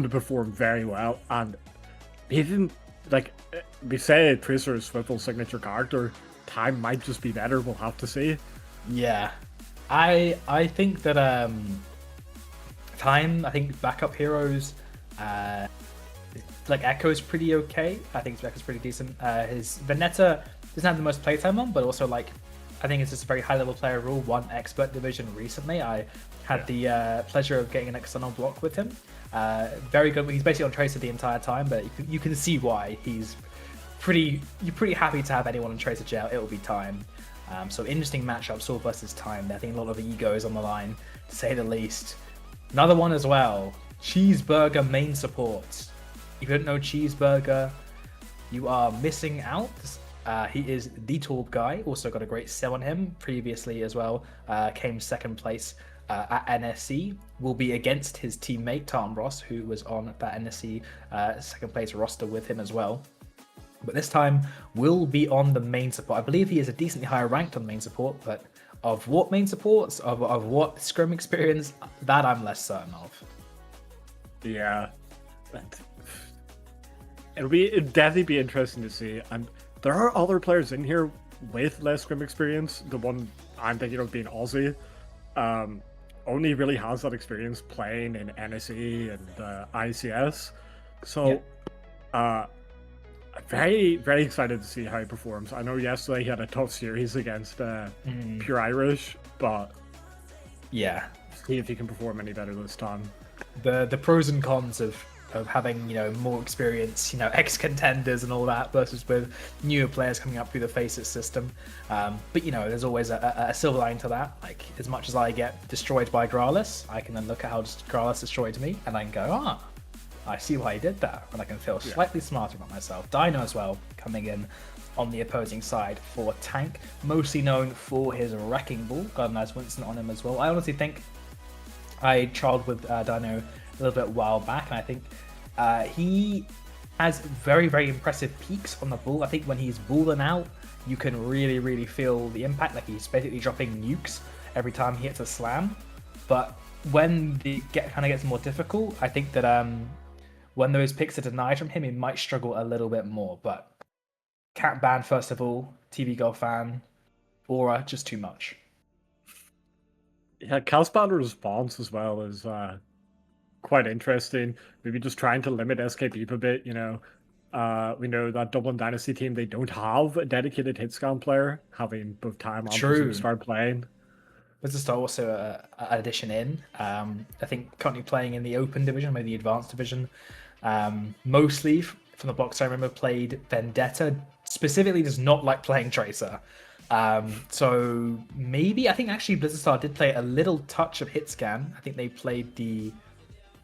to perform very well, and even like we say, Tracer is Swiftle's signature character. Time might just be better. We'll have to see. Yeah, I think that Time. I think backup heroes. Like Echo's pretty okay. I think Echo's pretty decent. His Veneta doesn't have the most playtime on, but also like I think it's just a very high level player rule. Won expert division recently. I had the pleasure of getting an external block with him. Very good. He's basically on Tracer the entire time, but you can see why he's you're pretty happy to have anyone on Tracer jail. It will be Time. So interesting matchup, Saul versus Time. I think a lot of egos on the line, to say the least. Another one as well. Cheeseburger main support. If you don't know Cheeseburger, you are missing out. He is the Torb guy. Also got a great sell on him previously as well. Came second place at NSC. Will be against his teammate Tartan Ross, who was on that NSC second place roster with him as well. But this time will be on the main support. I believe he is a decently higher ranked on the main support, but of what main supports, of what scrim experience, that I'm less certain of. Yeah, it'd definitely be interesting to see. And there are other players in here with less scrim experience. The one I'm thinking of being Aussie, only really has that experience playing in NSE and ICS. So, I'm very, very excited to see how he performs. I know yesterday he had a tough series against Pure Irish, but yeah, see if he can perform any better this time. The pros and cons of having more experience, ex-contenders and all that versus with newer players coming up through the Faceit system. But there's always a silver lining to that. Like, as much as I get destroyed by Gralis, I can then look at how Gralis destroyed me and I can go, I see why he did that, and I can feel slightly smarter about myself. Dino as well, coming in on the opposing side for Tank, mostly known for his Wrecking Ball. Got a nice Winston on him as well. I honestly think I trialed with Dino a little bit a while back, and I think he has very, very impressive peaks on the ball. I think when he's balling out, you can really, really feel the impact. Like, he's basically dropping nukes every time he hits a slam. But when the kind of gets more difficult, I think that when those picks are denied from him, he might struggle a little bit more. But Cat Ban, first of all, TV Girl Fan, Aura, just too much. Yeah, Calspan's response as well is quite interesting. Maybe just trying to limit SKB a bit, We know that Dublin Dynasty team, they don't have a dedicated hitscan player, having both Time and start playing. There's just also an addition in. I think currently playing in the Open division, maybe the Advanced division. Mostly from the box I remember played Vendetta. Specifically does not like playing Tracer. So maybe, I think actually Blizzard Star did play a little touch of hitscan. I think they played the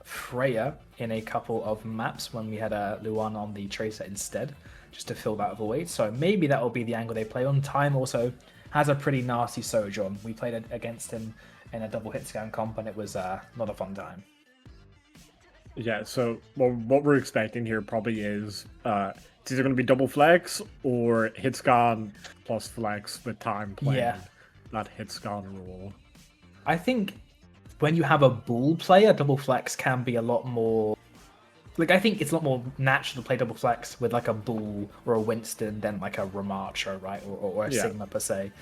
Freya in a couple of maps when we had Luan on the Tracer instead, just to fill that void. So maybe that will be the angle they play on. Time also has a pretty nasty Sojourn. We played against him in a double hitscan comp, and it was not a fun time. Yeah, so what we're expecting here probably is it's either going to be double flex or hitscan plus flex with Time playing that hitscan role. I think when you have a bull player, double flex can be a lot more like I think it's a lot more natural to play double flex with like a Bull or a Winston than like a Ramattra, right, or a Yeah. Sigma per se.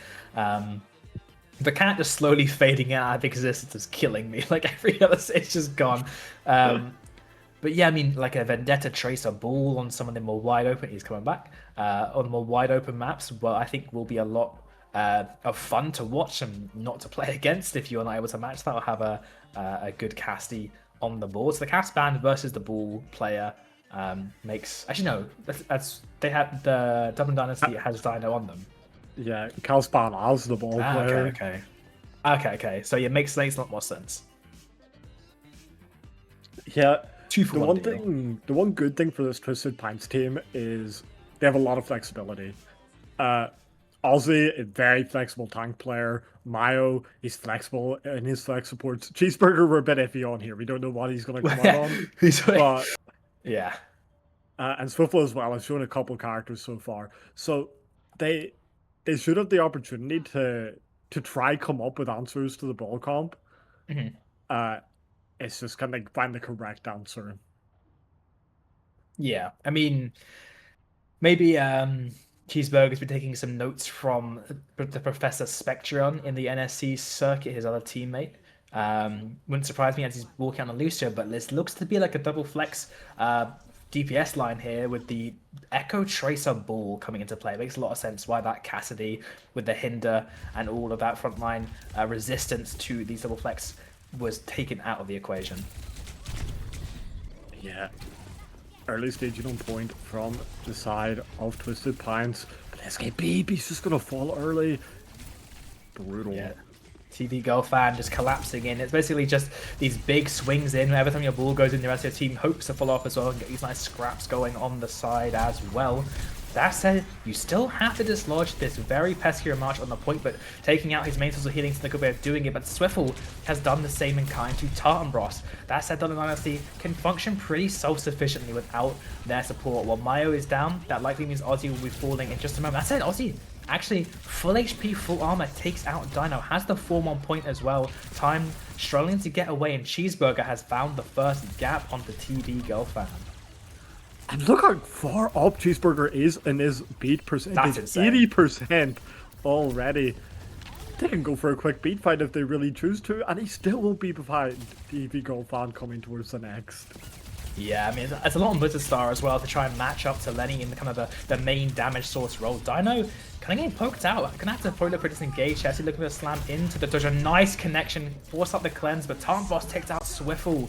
The cat just slowly fading out of existence is killing me. Like every other, it's just gone. But yeah, I mean, like a Vendetta Tracer Bull on some of the more wide open, he's coming back on more wide open maps. Well, I think will be a lot of fun to watch and not to play against if you're not able to match that or have a good casty on the board. So the cast band versus the Bull player makes actually no, that's they have the Dublin Dynasty has Dino on them. Yeah, Calspan as the ball player. Okay. So yeah, makes a lot more sense. Yeah, 2 for the 1 one deal. thing, the one good thing for this Twisted Pints team is they have a lot of flexibility. Ozzy, a very flexible tank player. Mayo, he's flexible in his flex supports. Cheeseburger, we're a bit iffy on here. We don't know what he's going to come out on. But Yeah. and Swiffle as well. I've shown a couple characters so far, so they should have the opportunity to try come up with answers to the ball comp. It's just kind of find the correct answer. Yeah, I mean, maybe Cheeseburger's been taking some notes from the Professor Spectron in the NSC circuit, his other teammate. Wouldn't surprise me as he's walking on the Lucio, but this looks to be like a double flex DPS line here with the Echo Tracer Bull coming into play. It makes a lot of sense why that Cassidy with the hinder and all of that frontline resistance to these double flex was taken out of the equation. Yeah. Early staging on point from the side of Twisted Pines. But SKB, he's just going to fall early. Brutal. Yeah. TV Girl fan just collapsing in. It's basically just these big swings in. Every time your ball goes in, the rest of your team hopes to follow up as well and get these nice scraps going on the side as well. That said, you still have to dislodge this very pesky March on the point, but taking out his main source of healing is a good way of doing it. But Swiffle has done the same in kind to Tartanbros. That said, Dublin Dynasty can function pretty self-sufficiently without their support. While Mayo is down, that likely means Ozzy will be falling in just a moment. That said, Ozzy actually full HP, full armor, takes out Dino, has the form on point as well. Time struggling to get away, and Cheeseburger has found the first gap onto TV Girl fan. And look how far up Cheeseburger is in his beat percentage. That's insane. 80% already. They can go for a quick beat fight if they really choose to, and he still will be behind TV Girl fan coming towards the next. Yeah, I mean, it's a lot on Blizzard Star as well to try and match up to Lenny in the kind of the main damage source role. Dino kind of getting poked out. Gonna have to probably look for disengage. Chelsea looking for a slam into the dodge. A nice connection, force up the cleanse, but Tarnboss takes out Swiffle.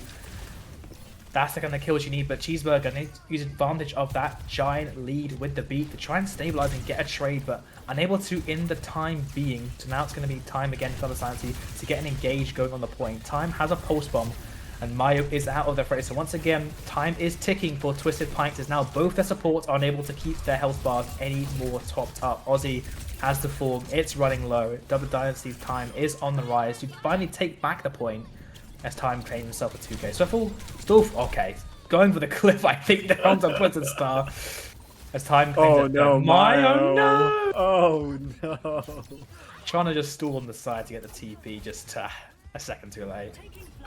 That's the kind of kills you need, but Cheeseburger needs to use advantage of that giant lead with the beat to try and stabilize and get a trade, but unable to in the time being. So now it's going to be time again for the Sanity to get an engage going on the point. Time has a pulse bomb, and Mayo is out of the fray. So once again, time is ticking for Twisted Pints, as now both their supports are unable to keep their health bars any more topped up. Ozzy has the form, it's running low. Double Dynasty's time is on the rise to finally take back the point, as Time claims himself a 2k. Swiffle, Stoof, okay. Going for the cliff, I think they're on the Blizzard Star. As Time claims Oh no, Mayo, Mayo! no! Oh no! Trying to just stall on the side to get the TP, just a second too late.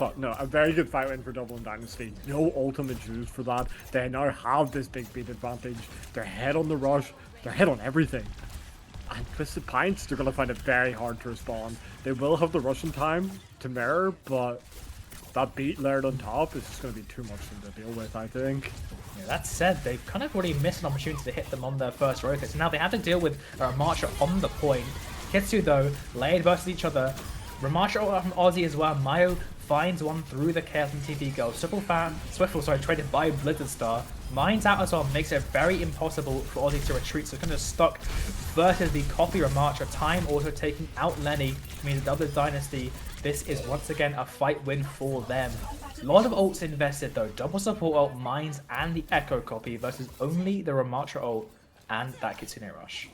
But no, a very good fight win for Dublin Dynasty. No ultimate used for that. They now have this big beat advantage. They're ahead on the rush. They're ahead on everything. And Twisted Pints, they're going to find it very hard to respond. They will have the Russian time to mirror, but that beat layered on top is just going to be too much for them to deal with, I think. Yeah, that said, they've kind of already missed an opportunity to hit them on their first rotate. So now they have to deal with Ramattra on the point. Kitsu, though, layered versus each other. Ramattra from Aussie as well. Mayo finds one through the Chaos and TV Girl. Swiffle, traded by Blizzard Star. Mines out as well, makes it very impossible for Aussie to retreat. So kind of stuck versus the copy Ramattra. Time also taking out Lenny. Means Double Dynasty. This is once again a fight win for them. A lot of ults invested though. Double support ult, Mines, and the Echo copy versus only the Ramattra ult and that Kitsune Rush.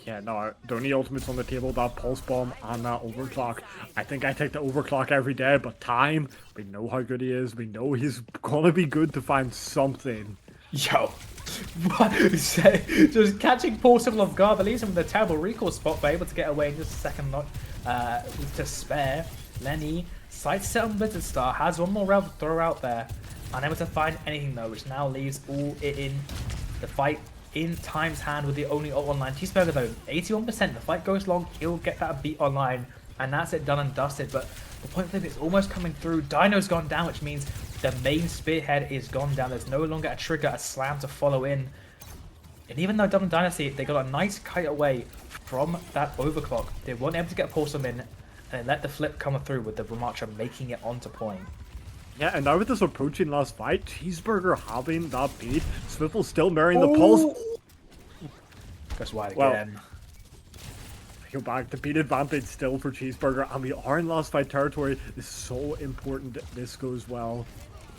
Yeah, no, the only ultimates on the table, that Pulse Bomb and that Overclock. I think I take the Overclock every day, but Time, we know how good he is. We know he's gonna be good to find something. Yo, what? Just catching Paul Civil off guard, but leaves him with a terrible recall spot, but able to get away in just a second to spare. Lenny, sights set on Blizzard Star, has one more round to throw out there. Unable to find anything though, which now leaves all it in the fight in Time's hand with the only ult online. Cheeseburger though, 81%. The fight goes long, he'll get that beat online, and that's it, done and dusted. But the point flip is almost coming through. Dino's gone down, which means the main spearhead is gone down. There's no longer a trigger, a slam to follow in. And even though Double Dynasty, they got a nice kite away from that overclock, they weren't able to get Pulsum in, and they let the flip come through with the Ramattra making it onto point. Yeah, and now with this approaching last fight, Cheeseburger having that beat, Swivel still marrying the pulse. Goes wide Well, again. Go back, the beat advantage still for Cheeseburger, and we are in last fight territory. It's so important that this goes well.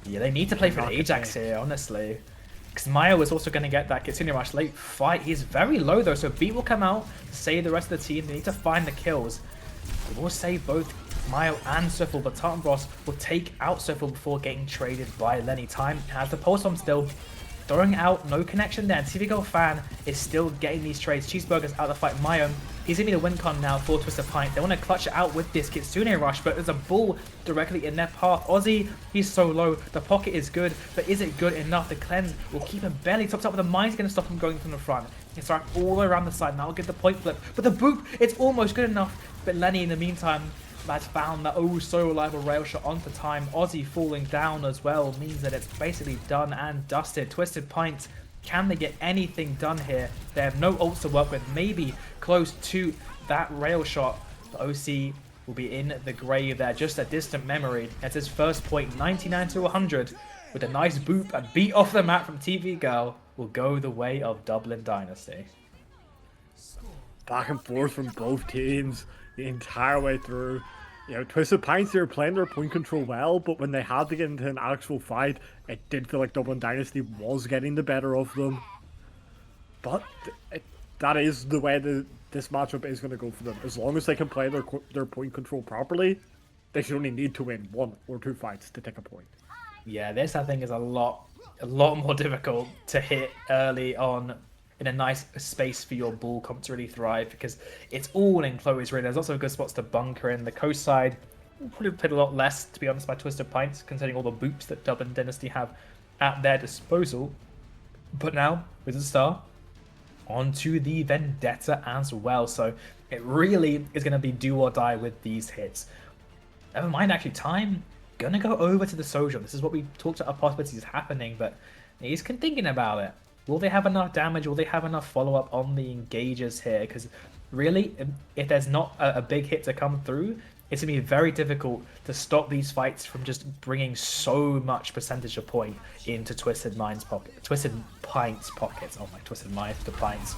Yeah, they need to play for an Ajax here, honestly. Because Maya was also going to get that Kitsune Rush late fight. He's very low though, so Beat will come out to save the rest of the team. They need to find the kills. They will save both Mayo and Swiffle, but Tartan Bros will take out Swiffle before getting traded by Lenny. Time has the pulse on still. Throwing out, no connection there. TV Girl Fan is still getting these trades. Cheeseburger's out of the fight. Mayo, he's going to be the win con now for Twisted Pint. They want to clutch it out with this Kitsune Rush, but there's a bull directly in their path. Ozzy, he's so low. The pocket is good, but is it good enough? The cleanse will keep him barely topped up, but the mine's going to stop him going from the front. He'll start all the way around the side. Now we'll get the point flip, but the boop, it's almost good enough. But Lenny, in the meantime, has found that oh so reliable rail shot onto Time. Ozzy falling down as well means that it's basically done and dusted. Twisted Pint, can they get anything done here? They have no ults to work with, maybe close to that rail shot. The OC will be in the grave there, just a distant memory. It's his first point, 99 to 100, with a nice boop and beat off the map from TV Girl, will go the way of Dublin Dynasty. Back and forth from both teams the entire way through. You know, Twisted Pints, they were playing their point control well, but when they had to get into an actual fight, it did feel like Dublin Dynasty was getting the better of them. But that is the way this matchup is going to go for them. As long as they can play their point control properly, they should only need to win 1 or 2 fights to take a point. Yeah, this I think is a lot more difficult to hit early on in a nice space for your bull comp to really thrive, because it's all enclosed really. There's also good spots to bunker in. The coast side will probably played a lot less, to be honest, by Twisted Pints, considering all the boops that Dublin Dynasty have at their disposal. But now, with the star, onto the Vendetta as well. So it really is going to be do or die with these hits. Never mind, actually, Time gonna go over to the Sojourn. This is what we talked about possibilities happening, but he's thinking about it. Will they have enough damage? Will they have enough follow-up on the engagers here? Because really, if there's not a big hit to come through, it's going to be very difficult to stop these fights from just bringing so much percentage of point into Twisted Pints pockets. Oh my, Twisted Minds to Pints.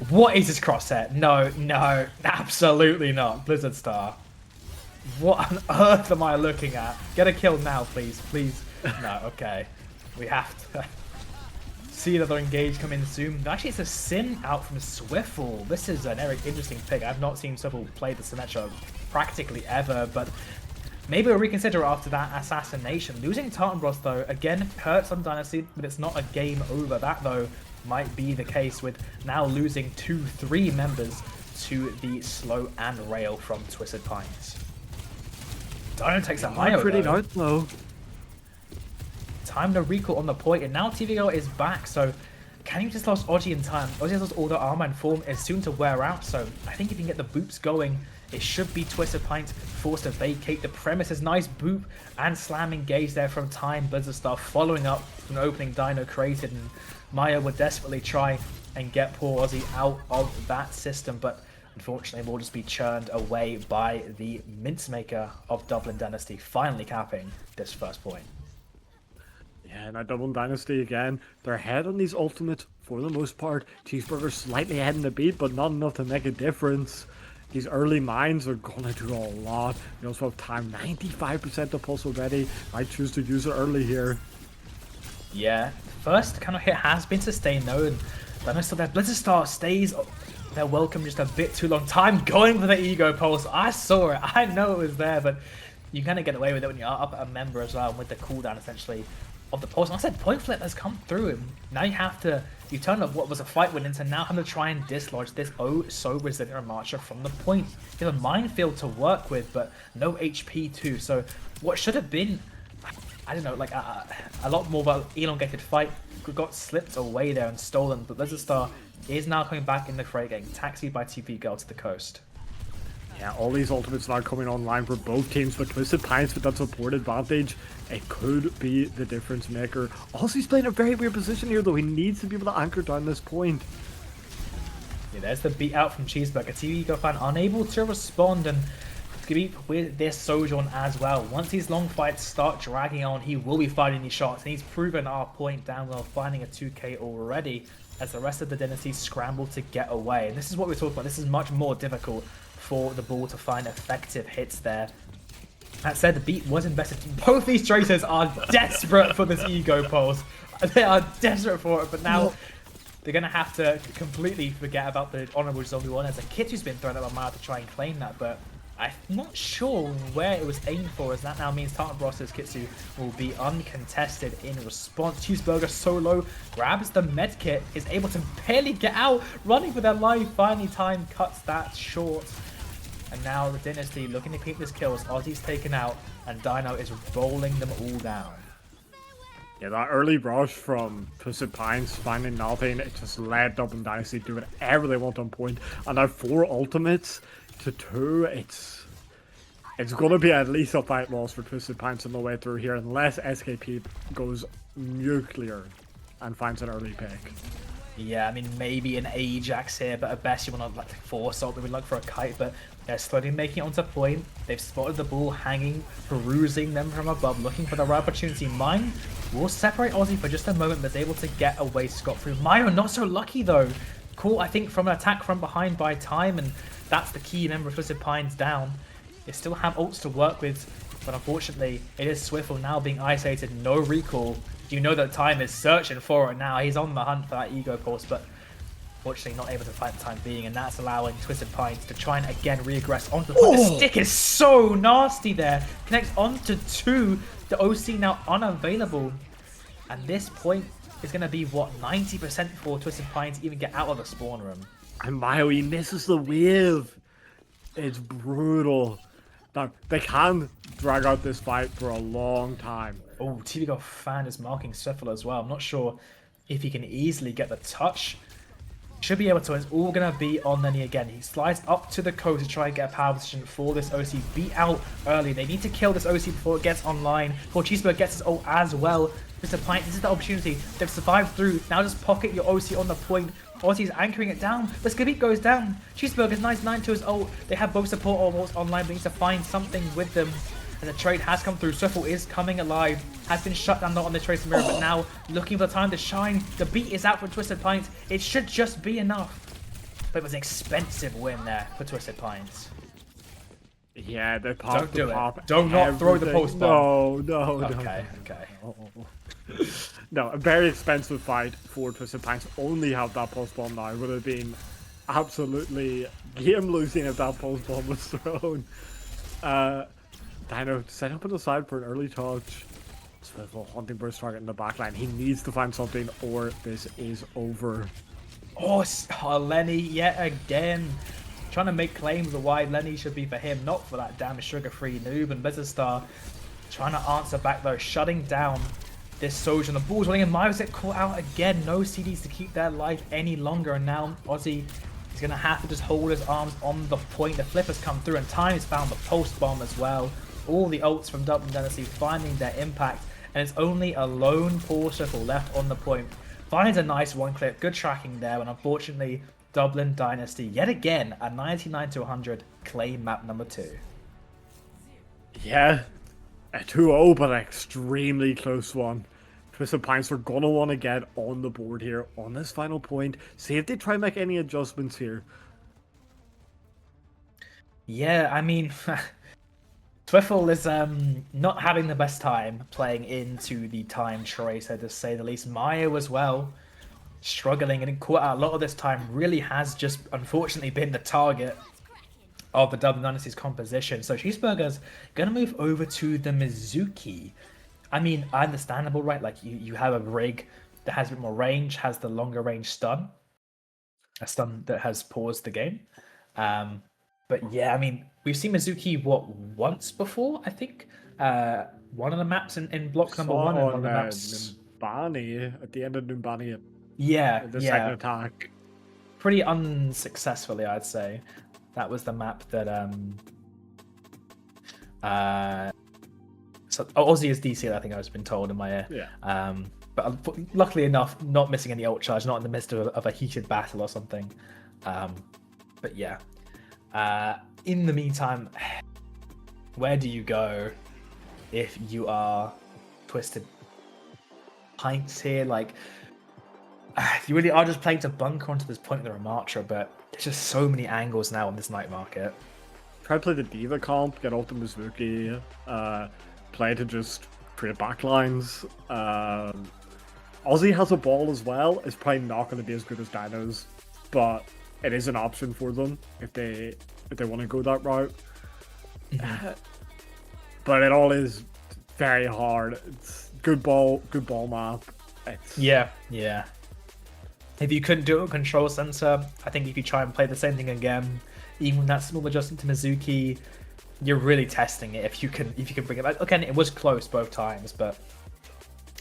What is this crosshair? No, absolutely not. Blizzard Star. What on earth am I looking at? Get a kill now, please. No, okay. We have to see another engage come in soon. Actually, it's a Sin out from Swiffle. This is an very interesting pick. I've not seen Swiffle play the Symmetra practically ever, but maybe we'll reconsider after that assassination. Losing Tartan Bros, though, again, hurts on Dynasty, but it's not a game over. That, though, might be the case with now losing 2-3 members to the slow and rail from Twisted Pints. Dino takes a Mayo, pretty out though. Time to recall on the point, and now TV Girl is back, so can you just lost Oji in time? Oji has lost all the armor and form, is soon to wear out, so I think if you can get the boops going, it should be Twisted Pints forced to vacate the premises. Nice boop and slam engage there from Time. Blizzard Star following up from an opening Dino created, and Maya would desperately try and get poor Ozzy out of that system, but unfortunately will just be churned away by the mince maker of Dublin Dynasty, finally capping this first point. Yeah, now Dublin Dynasty again, they're ahead on these ultimates for the most part. Cheeseburger slightly ahead in the beat, but not enough to make a difference. These early mines are going to do a lot. You also have Time, 95% of pulse already. Might choose to use it early here. Yeah, first kind of hit has been sustained though, and Dino still there. Blizzard Star stays their welcome just a bit too long. Time going for the ego pulse. I saw it. I know it was there, but you kind of get away with it when you're up at a member as well, with the cooldown essentially of the pulse. And I said point flip has come through, and now you turn up what was a fight win into now having to try and dislodge this oh so resilient Ramattra from the point. You have a minefield to work with, but no HP too. So what should have been, I don't know, like a lot more of an elongated fight got slipped away there and stolen, but Blizzard Star is now coming back in the fray, getting taxied by TP Girl to the coast. Yeah, all these ultimates now coming online for both teams, but Twisted Pines with that support advantage, it could be the difference maker. Also, he's playing a very weird position here, though. He needs to be able to anchor down this point. Yeah, there's the beat out from Cheeseburger. TV Go fan unable to respond, and Skibbeep with this Sojourn as well. Once these long fights start dragging on, he will be finding these shots, and he's proven our point down well, finding a 2k already as the rest of the dynasty scramble to get away. And this is what we're talking about. This is much more difficult for the ball to find effective hits there. That said, the beat was invested. Both these traitors are desperate for this ego pulse. They are desperate for it, but now they're going to have to completely forget about the Honorable Zombie 1 as a Kitsu's been thrown at by Mara to try and claim that, but I'm not sure where it was aimed for, as that now means Tartan Bros's Kitsu will be uncontested in response. Cheeseburger solo grabs the medkit, is able to barely get out, running for their life, finally time cuts that short. And now the Dynasty looking to keep this kills. Ozzy's taken out, and Dino is rolling them all down. Yeah, that early rush from Twisted Pines finding nothing, it just led Dublin Dynasty to do whatever they want on point. And now 4 ultimates to 2, it's going to be at least a fight loss for Twisted Pines on the way through here, unless SKP goes nuclear and finds an early pick. Yeah, I mean, maybe an Ajax here, but at best you want to like force something, we'd like for a kite, but they're slowly making it onto point. They've spotted the ball hanging, perusing them from above, looking for the right opportunity. Mine will separate Ozzy for just a moment, but is able to get away scot-free. Mayo not so lucky though. Cool, I think, from an attack from behind by time, and that's the key member of Twisted Pines down. They still have ults to work with, but unfortunately, it is Swiffle now being isolated, no recall. You know that Time is searching for it now. He's on the hunt for that ego pulse, but fortunately not able to find the time being, and that's allowing Twisted Pines to try and again regress onto the point. The stick is so nasty there. Connects onto 2. The OC now unavailable. And this point is going to be, what, 90% for Twisted Pines to even get out of the spawn room. And Mayo, he misses the wave. It's brutal. Now, they can drag out this fight for a long time. Oh, TV Go fan is marking Swiffle as well. I'm not sure if he can easily get the touch. Should be able to. It's all going to be on Lenny again. He slides up to the coast to try and get a power position for this OC. Beat out early. They need to kill this OC before it gets online. Before Cheeseburger gets his ult as well. Mr. Pint, this is the opportunity. They've survived through. Now just pocket your OC on the point. Ozzy's anchoring it down, but Skibbeep goes down. Cheeseburger's nice 9 to his ult. They have both support almost online, but needs to find something with them. And the trade has come through. Swiffle is coming alive. Has been shut down not on the Tracer Mirror, but now looking for the time to shine. The beat is out for Twisted Pines. It should just be enough. But it was an expensive win there for Twisted Pines. Yeah, they popped Don't the do pop. it. Don't not throw the post bomb. No. Okay. No, a very expensive fight for Twisted Pines. Only have that pulse bomb now. It would have been absolutely game losing if that pulse bomb was thrown. Dino set up on the side for an early touch. Swivel hunting burst target in the backline. He needs to find something or this is over. Oh, Lenny yet again. Trying to make claims of why Lenny should be for him, not for that damn sugar-free noob. And Blizzard Star trying to answer back though, shutting down this Sojourn. The ball's running and Miles get caught out again. No CDs to keep their life any longer. And now Ozzy is going to have to just hold his arms on the point. The flip has come through and Time has found the post bomb as well. All the ults from Dublin Dynasty finding their impact. And it's only a lone Paul Shuffle left on the point. Finds a nice one clip. Good tracking there. And unfortunately, Dublin Dynasty yet again a 99 to 100 claim map number 2. Yeah, a 2-0, but an extremely close one. Twisted Pines are gonna want to get on the board here on this final point. See if they try and make any adjustments here. Yeah, I mean, Twiffle is not having the best time playing into the Time Tracer, to say the least. Mayo as well, struggling and caught out a lot of this time, really has just unfortunately been the target of the Dublin Dynasty's composition. So Cheeseburger's going to move over to the Mizuki. I mean, understandable, right? Like, you have a rig that has a bit more range, has the longer range stun. A stun that has paused the game. But yeah, I mean, we've seen Mizuki, what, once before, I think? one of the maps in block number Saw one, and one on of the maps. Numbani at the end of Numbani Yeah, the yeah, second attack. pretty unsuccessfully, I'd say. That was the map that Aussie is DC, I think I've been told in my ear. Yeah. But luckily enough, not missing any ult charge, not in the midst of a heated battle or something. But yeah. In the meantime, where do you go if you are Twisted Pints here? Like, you really are just playing to bunker onto this point in the Ramatra, but there's just so many angles now on this night market. Try to play the Diva comp, get ult the Mizuki, play to just create backlines. Aussie has a ball as well. It's probably not going to be as good as Dino's, but it is an option for them if they want to go that route. But it all is very hard. It's good ball map. Yeah. If you couldn't do it with Control Center, I think if you try and play the same thing again, even with that small adjustment to Mizuki, you're really testing it. If you can bring it back. Again, it was close both times, but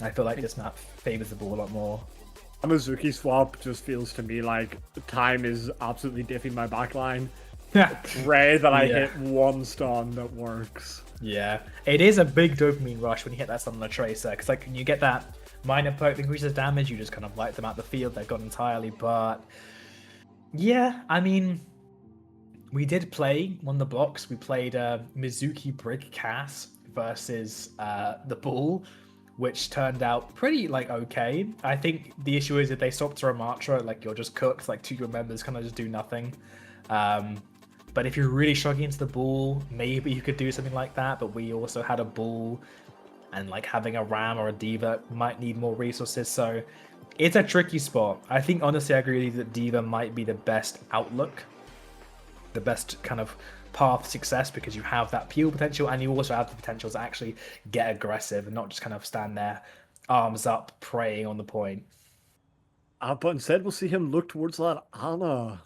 I feel like this map favors the ball a lot more. A Mizuki swap just feels to me like time is absolutely diffing my backline. Pray that I hit one stun that works. Yeah, it is a big dopamine rush when you hit that stun on the Tracer, because like when you get that minor perk that increases damage, you just kind of light them out the field, they're gone entirely. But yeah, I mean, we did play one of the blocks. We played Mizuki Brig Cass versus the Bull, which turned out pretty like okay. I think the issue is if they swap to Ramatra, like you're just cooked. Like two of your members kind of just do nothing. But if you're really struggling into the Bull, maybe you could do something like that. But we also had a Bull, and like having a Ram or a Diva might need more resources. So it's a tricky spot. I think honestly, I agree with you that Diva might be the best outlook, the best kind of path to success, because you have that peel potential and you also have the potential to actually get aggressive and not just kind of stand there arms up preying on the point. But instead we'll see him look towards that Ana.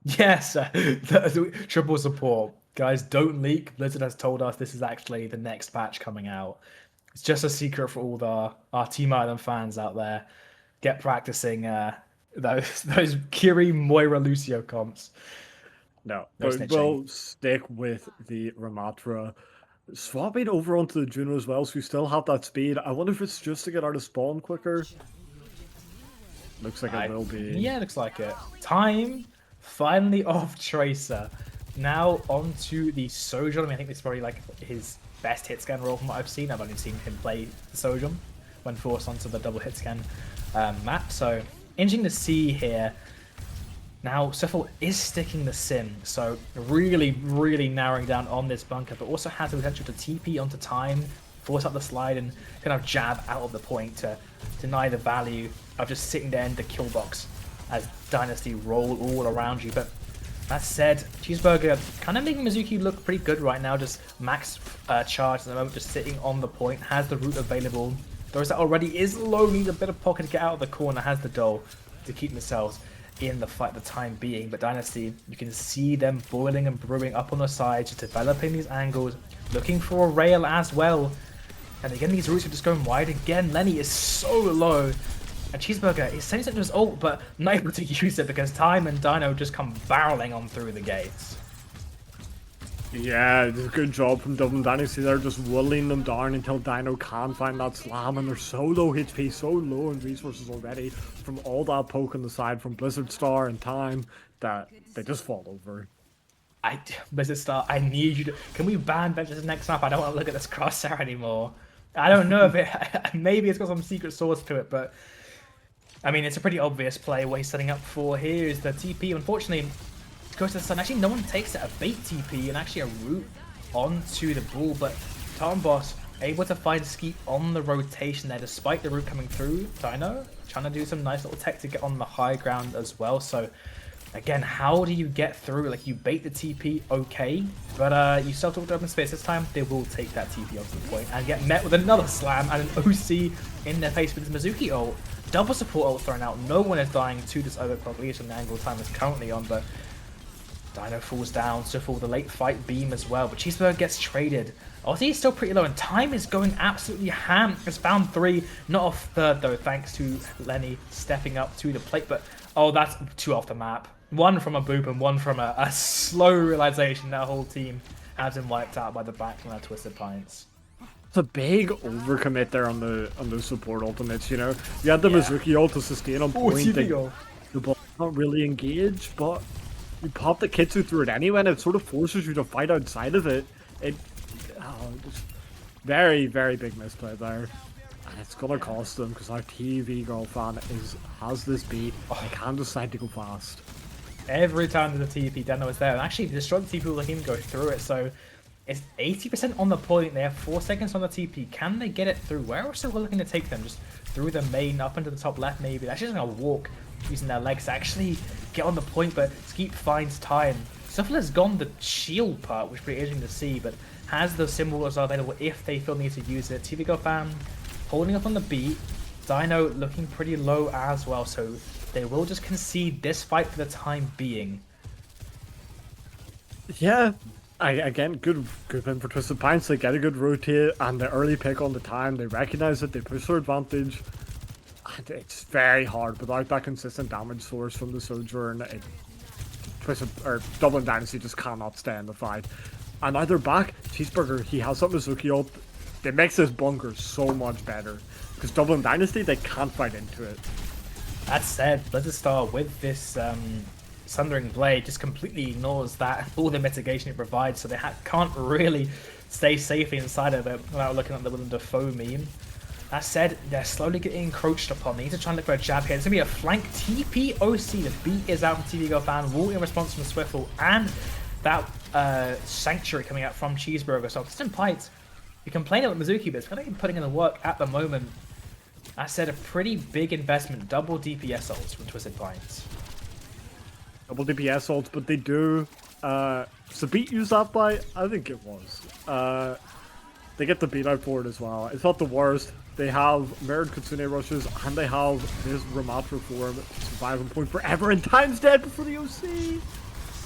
Yes, the triple support. Guys, don't leak. Blizzard has told us this is actually the next patch coming out. It's just a secret for all our Team Island fans out there. Get practicing those Kiri, Moira, Lucio comps. No, but we'll stick with the Ramatra. Swapping over onto the Juno as well, so we still have that speed. I wonder if it's just to get out of spawn quicker. Looks like it will be. Yeah, looks like it. Time finally off Tracer. Now onto the Sojourn. I mean, I think this is probably like his best hit scan role from what I've seen. I've only seen him play the Sojourn when forced onto the double hit scan map. So interesting to see here. Now, Suffle is sticking the Sim, so really, really narrowing down on this bunker, but also has the potential to TP onto time, force up the slide, and kind of jab out of the point to deny the value of just sitting there in the kill box as Dynasty roll all around you. But that said, Cheeseburger kind of making Mizuki look pretty good right now, just max charge at the moment, just sitting on the point, has the route available. Those that already is low, needs a bit of pocket to get out of the corner, has the doll to keep themselves in the fight the time being. But Dynasty, you can see them boiling and brewing up on the sides, just developing these angles, looking for a rail as well. And again, these routes are just going wide again. Lenny is so low, and Cheeseburger is sending something to his ult, but not able to use it because Time and Dino just come barreling on through the gates. Yeah, it's a good job from Dublin Dynasty. They're just whittling them down until Dino can find that slam, and they're so low HP, so low in resources already from all that poke on the side from Blizzard Star and Time that they just fall over. Blizzard Star, I need you to... Can we ban Vengeance next map? I don't want to look at this crosshair anymore. I don't know if it... Maybe it's got some secret source to it, but... I mean, it's a pretty obvious play. What he's setting up for here is the TP. Unfortunately, goes to the sun. Actually, no one takes it. A bait TP and actually a route onto the Bull, but Tom Boss able to find Skeet on the rotation there despite the route coming through. Dino trying to do some nice little tech to get on the high ground as well. So again, how do you get through? Like, you bait the TP, okay, but you still talk to open space. This time they will take that TP onto the point and get met with another slam and an OC in their face with his Mizuki ult. Double support ult thrown out. No one is dying to this overclock, at least on the angle Time is currently on, but Dino falls down, so for the late fight beam as well, but Cheeseburger gets traded. Ozzy is still pretty low, and time is going absolutely ham. It's found 3, not off third though, thanks to Lenny stepping up to the plate, but oh, that's 2 off the map. 1 from a boop and 1 from a slow realization that whole team has been wiped out by the backline of Twisted Pints. It's a big overcommit there on the support ultimates, you know? You had the Mizuki ult to sustain on point. The ball not really engaged, but you pop the Kitsu through it anyway, and it sort of forces you to fight outside of it. Just very, very big misplay there. And it's gonna cost them, because our TV girl fan has this beat. They can decide to go fast. Every time there's a TP, Deno is there. And actually, destroy the TP will let him go through it, so it's 80% on the point. They have 4 seconds on the TP. Can they get it through? Where else are we looking to take them? Just through the main, up into the top left, maybe. They're actually just going to walk using their legs to actually get on the point, but Skeep finds time. Suffle has gone the shield part, which is pretty interesting to see, but has those symbols available if they feel need to use it. TV Go fan holding up on the beat. Dino looking pretty low as well, so they will just concede this fight for the time being. Yeah. Again, good win for Twisted Pints. They get a good rotate, and the early pick on the time, they recognize it, they push their advantage. And it's very hard without that consistent damage source from the Sojourn. Dublin Dynasty just cannot stay in the fight. And now they're back. Cheeseburger, he has that Mizuki ult. It makes this bunker so much better. Because Dublin Dynasty, they can't fight into it. That said, Blizzardstar with this Sundering Blade just completely ignores that, all the mitigation it provides, so they can't really stay safely inside of it without looking at the Willem Dafoe meme. That said, they're slowly getting encroached upon. They need to try and look for a jab here. It's going to be a flank TP OC. The beat is out from TV Go fan. Wall in response from Swiffle. And that Sanctuary coming out from Cheeseburger. So Twisted Pints, you complain about Mizuki, but it's kind of putting in the work at the moment. I said a pretty big investment. Double DPS ults from Twisted Pints. Double DPS ults, but they do... Sabit used that by? I think it was. They get the beat out for it as well. It's not the worst. They have mirrored Kitsune rushes, and they have this Ramatra form to survive on point forever, and Time's dead before the OC!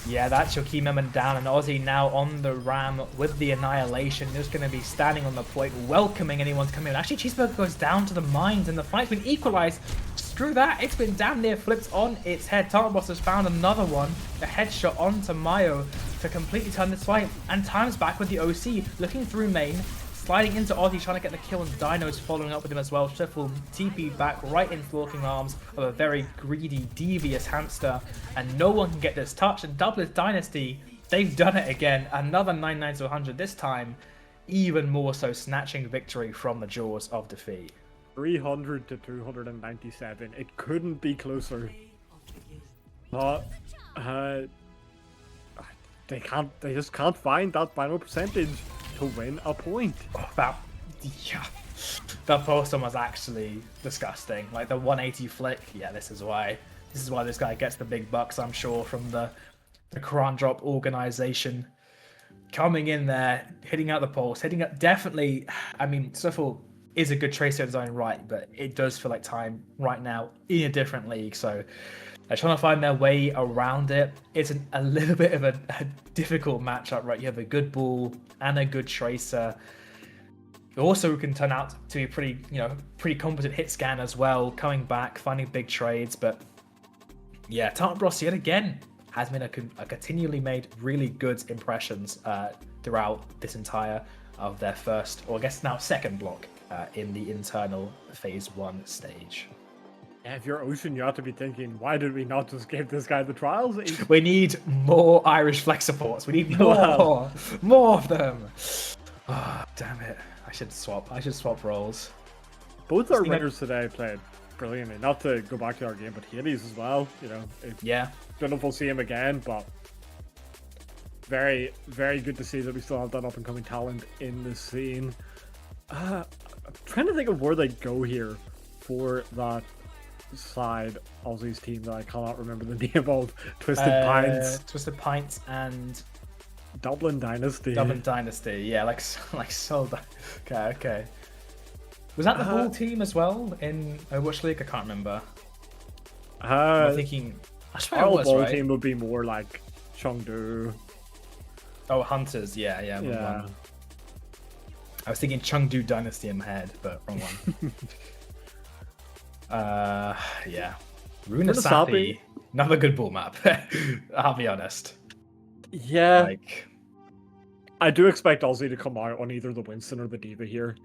Yeah, that's your key moment down, and Aussie now on the Ram with the Annihilation. Just going to be standing on the point, welcoming anyone to come in. Actually, Cheeseburger goes down to the mines, and the fight's been equalized. Screw that, it's been damn near flipped on its head. Tarboss has found another one, a headshot onto Mayo to completely turn this fight, and Time's back with the OC, looking through main, sliding into Aussie, trying to get the kill, and Dino's following up with him as well. Shuffle TP back right into the walking arms of a very greedy, devious hamster, and no one can get this touch. And Dublin Dynasty, they've done it again. Another 99 to 100, this time even more so, snatching victory from the jaws of defeat. 300 to 297. It couldn't be closer. But they just can't find that final percentage to win a point. Oh, that post was actually disgusting. Like the 180 flick. Yeah, this is why this guy gets the big bucks, I'm sure, from the Quran Drop organization. Coming in there, hitting out the pulse, hitting up. Definitely, I mean, Swiffle is a good tracer of his own right, but it does feel like Time right now in a different league. So they're trying to find their way around it. It's a little bit of a difficult matchup, right? You have a good ball and a good tracer. It also can turn out to be pretty competent hit scan as well, coming back, finding big trades. But yeah, Tartan Bros yet again has been a continually made really good impressions throughout this entire of their first, or I guess now second block in the internal phase 1 stage. If you're Ocean, you have to be thinking, why did we not just give this guy the trials? We need more Irish flex supports. We need more of them. Oh, damn it. I should swap roles. Both our winners today played brilliantly. Not to go back to our game, but Hades as well. You know, yeah. Don't know if we'll see him again, but very, very good to see that we still have that up and coming talent in the scene. I'm trying to think of where they go here for that side Aussie's team that I cannot remember the name of. Twisted Pints and Dublin Dynasty. Yeah, like so. Okay. Was that the whole team as well in which league? I can't remember. I'm thinking. I swear our it was, ball right? team would be more like Chengdu. Oh, Hunters. Yeah. Yeah. One. I was thinking Chengdu Dynasty in my head, but wrong one. Yeah. Runasapi, another good ball map. I'll be honest. Yeah. Like, I do expect Aussie to come out on either the Winston or the Diva here.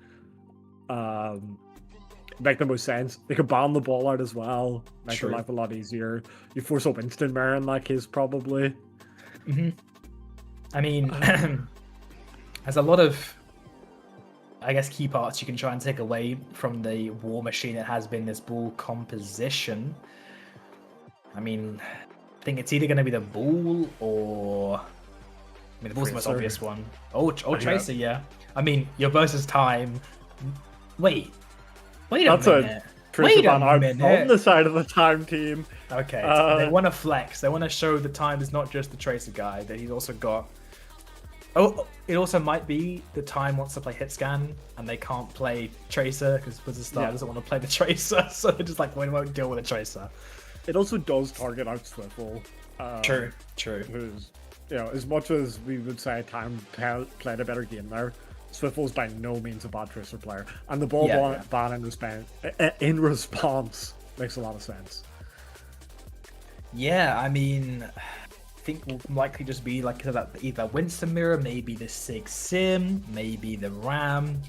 Make the most sense. They could ban the ball out as well. Make their life a lot easier. You force a Winston Mare in that case, probably. I mean, there's a lot of, I guess, key parts you can try and take away from the War Machine that has been this ball composition. I mean, I think it's either going to be the ball or... I mean, the ball's the most obvious one. Oh, Tracer, yeah. I mean, your versus time... Wait a minute. Wait a minute. On the side of the time team. Okay, they want to flex. They want to show the time is not just the Tracer guy, that he's also got... Oh, it also might be the time wants to play hit scan and they can't play Tracer because Blizzard Star doesn't want to play the Tracer, so they're just like, we won't deal with a Tracer. It also does target out Swiffle. True. Who's, as much as we would say time played a better game there, Swiffle's by no means a bad Tracer player, and the ball ban in response makes a lot of sense. Yeah, I mean, I think will likely just be like that, either Winston Mirror, maybe the Sig Sim, maybe the Ram.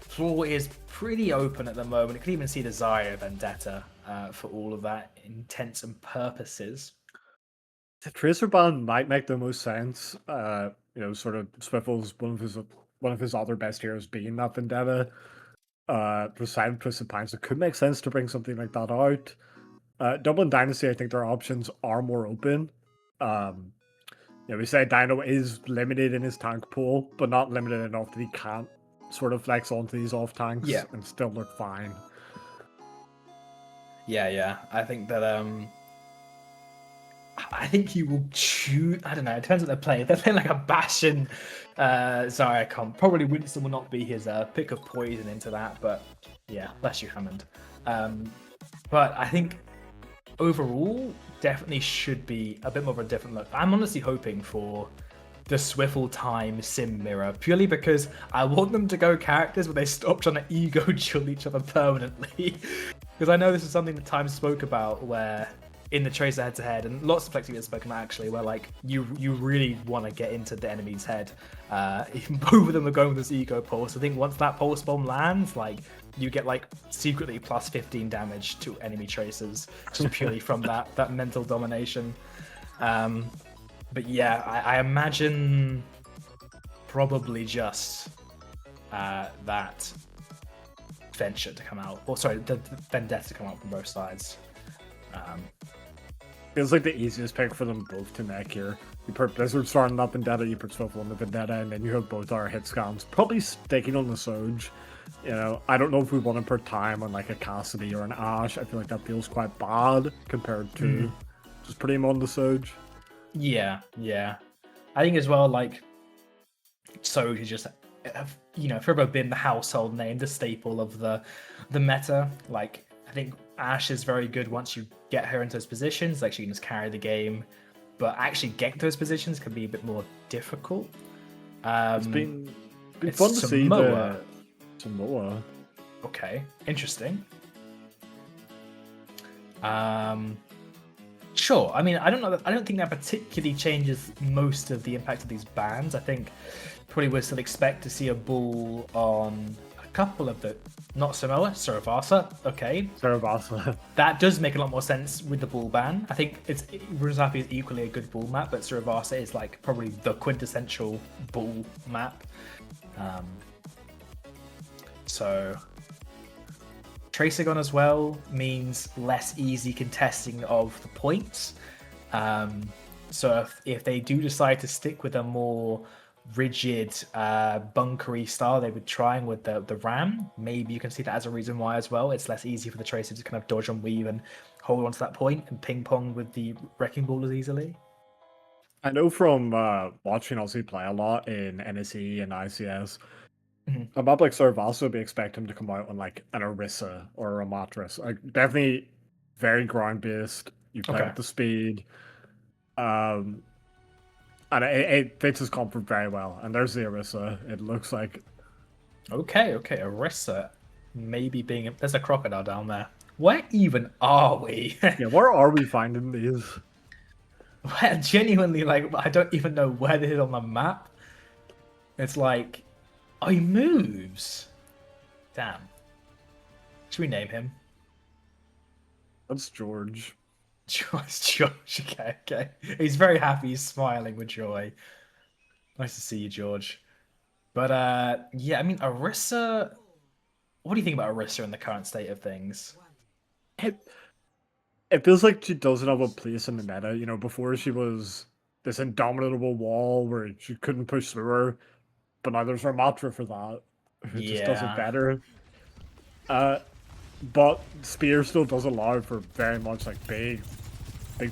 Floor is pretty open at the moment. You could even see the Zarya Vendetta for all of that intents and purposes. The Tracer ban might make the most sense. Sort of Swiffle's one of his other best heroes being that Vendetta. For side Twisted Pines, it could make sense to bring something like that out. Dublin Dynasty, I think their options are more open. We say Dino is limited in his tank pool, but not limited enough that he can't sort of flex onto these off tanks and still look fine. Yeah. I think that I think he will choose. I don't know. It depends what they're playing. If they're playing like a Bastion Zarya comp, probably Winston will not be his pick of poison into that. But yeah, bless you, Hammond. But I think overall, definitely should be a bit more of a different look. I'm honestly hoping for the Swiffle time Sim Mirror, purely because I want them to go characters where they stop trying to ego duel each other permanently. Because I know this is something that Time spoke about, where in the Tracer head-to-head, and lots of Plexi has spoken about actually, where like you really want to get into the enemy's head. Both of them are going with this ego pulse. I think once that pulse bomb lands, like you get like secretly plus 15 damage to enemy Tracers just purely from that mental domination. But yeah, I imagine probably just that Venture to come out, or sorry, the Vendetta to come out from both sides. Feels like the easiest pick for them both to make here. You put Blizzard Star on that Vendetta, you put Swiffle on the Vendetta, and then you have both our hit scans. Probably sticking on the Soge. I don't know if we want to put time on like a Cassidy or an Ashe. I feel like that feels quite bad compared to just putting him on the Soge. Yeah. I think as well, like, Soge is just, forever been the household name, the staple of the meta. Like, I think Ashe is very good once you get her into those positions. Like, she can just carry the game, but actually getting to those positions can be a bit more difficult. It's been fun to see the Samoa. Okay, interesting. Sure. I mean, I don't think that particularly changes most of the impact of these bans. I think probably would still expect to see a bull on a couple of the, not Samoa, Saravasa. Okay. Saravasa. That does make a lot more sense with the bull ban. I think Runasapi is equally a good bull map, but Saravasa is like probably the quintessential bull map. So Tracer as well means less easy contesting of the points. So if they do decide to stick with a more rigid bunkery style they were trying with the Ram, maybe you can see that as a reason why as well. It's less easy for the Tracer to kind of dodge and weave and hold on to that point and ping pong with the Wrecking Ballers easily. I know from watching Aussie play a lot in NSE and ICS, a map like Saravasa, we expect him to come out on like an Orisa or a Mattress. Like, definitely very ground based. You play with the speed. And it fits his comfort very well. And there's the Orisa, it looks like. Okay, Orisa maybe being... There's a crocodile down there. Where even are we? Yeah, where are we finding these? Genuinely, like, I don't even know where this is on the map. It's like... Oh, he moves! Damn. Should we name him? That's George. George, okay. He's very happy, he's smiling with joy. Nice to see you, George. But, yeah, I mean, Orisa... What do you think about Orisa in the current state of things? It feels like she doesn't have a place in the meta. You know, before she was this indomitable wall where she couldn't push through her, but now there's Ramatra for that. Who just does it better. But Spear still does allow for very much like big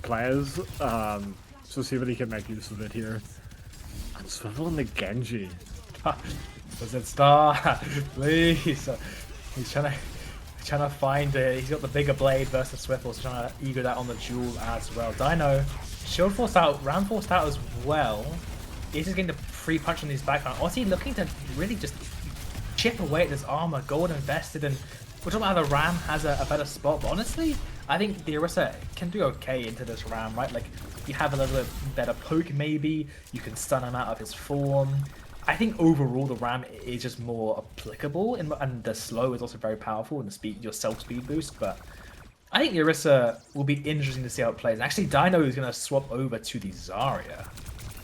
plays. So see what he can make use of it here. And Swivel and the Genji. Was it Star? Please. He's trying to find it. He's got the bigger blade versus Swivel, so trying to ego that on the duel as well. Dino, shield forced out, ram forced out as well. He's just getting the free punch on his background. Ozzy looking to really just chip away at this armor, gold invested, and we're talking about how the ram has a better spot, but honestly, I think the Orisa can do okay into this ram, right? Like, you have a little bit better poke maybe, you can stun him out of his form. I think overall the ram is just more applicable, and the slow is also very powerful, and the speed, your self-speed boost, but I think the Orisa will be interesting to see how it plays. And actually, Dino is going to swap over to the Zarya.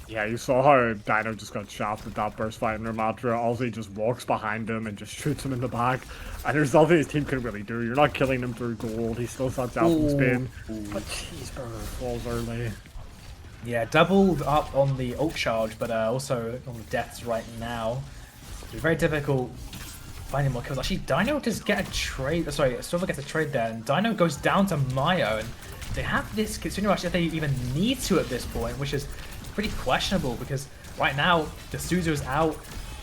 Yeah, you saw how Dino just got shafted that burst fight in Ramatra. Ozzy just walks behind him and just shoots him in the back. And there's nothing his team can really do. You're not killing him through gold. He still starts out in spin. But Cheeseburger falls early. Yeah, doubled up on the ult charge, but also on the deaths right now. It's very difficult finding more kills. Actually, Dino just get a trade. Sorry, Swivel gets a trade there, and Dino goes down to Mayo, and they have this Kitsune Rush if they even need to at this point, which is pretty questionable because right now the Suzu's out,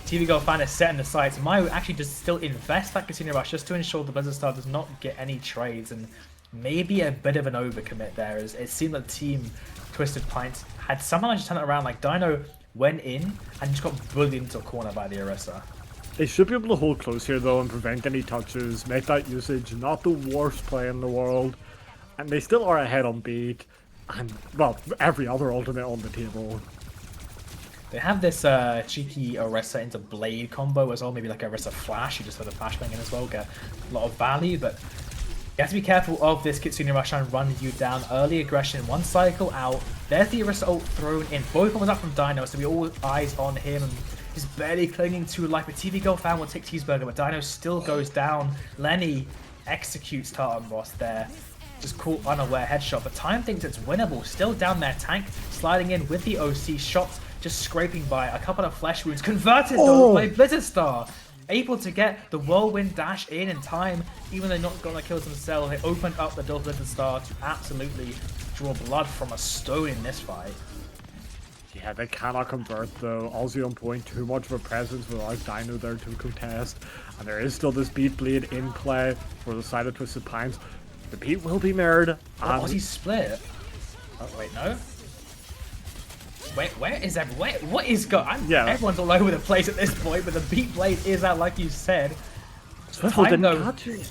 TV Girl fan is setting the sights. Mayo actually just still invest that Kitsune Rush just to ensure the Blizzard Star does not get any trades, and maybe a bit of an overcommit there. As it seemed that the team Twisted Pints had somehow just turned it around. Like, Dino went in and just got bullied into a corner by the Orisa. They should be able to hold close here though and prevent any touches, make that usage not the worst play in the world, and they still are ahead on beat. And, well, every other ultimate on the table. They have this cheeky Orisa into Blade combo as well, maybe like Orisa Flash, you just throw the flashbang in as well, get a lot of value, but you have to be careful of this Kitsune Rush and run you down. Early aggression, one cycle out, there's the Orisa ult thrown in, both ones up from Dino, so we all eyes on him, and he's barely clinging to life, but TV Girl fan will take Cheeseburger, but Dino still goes down. Lenny executes Tartan Boss there. Just caught unaware headshot, but Time thinks it's winnable. Still down there, Tank sliding in with the OC shots, just scraping by. A couple of flesh wounds converted though by Blizzard Star. Able to get the whirlwind dash in time, even though not gonna kill themselves. They opened up the door for Blizzard Star to absolutely draw blood from a stone in this fight. Yeah, they cannot convert though. Ozzy on point, too much of a presence without Dino there to contest. And there is still this beat bleed in play for the side of Twisted Pines. The beat will be mirrored. Oh, Ozzy split. Oh, wait, no. Wait, where is everyone? What is going on? Yeah. Everyone's all over the place at this point, but the beat blade is out, like you said. Swivel didn't catch it.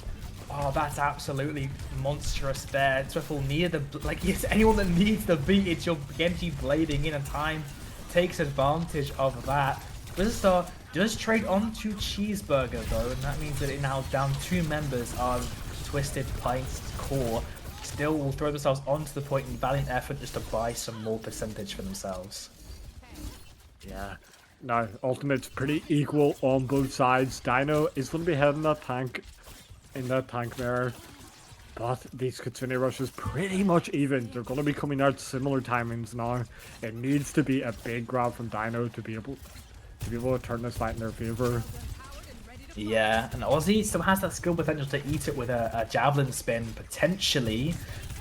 Oh, that's absolutely monstrous there. Swivel near the... Like, yes, anyone that needs the beat, it's your Genji blading in, and Time takes advantage of that. Blizzard Star does trade onto Cheeseburger, though, and that means that it now down 2 members of Twisted Pints core. Still will throw themselves onto the point in valiant effort just to buy some more percentage for themselves. Yeah. No, Ultimate's pretty equal on both sides. Dino is going to be heading that tank in that tank mirror. But these Kitsune Rushes pretty much even. They're going to be coming out similar timings now. It needs to be a big grab from Dino to be able to turn this fight in their favor. Yeah, and Ozzy still has that skill potential to eat it with a javelin spin, potentially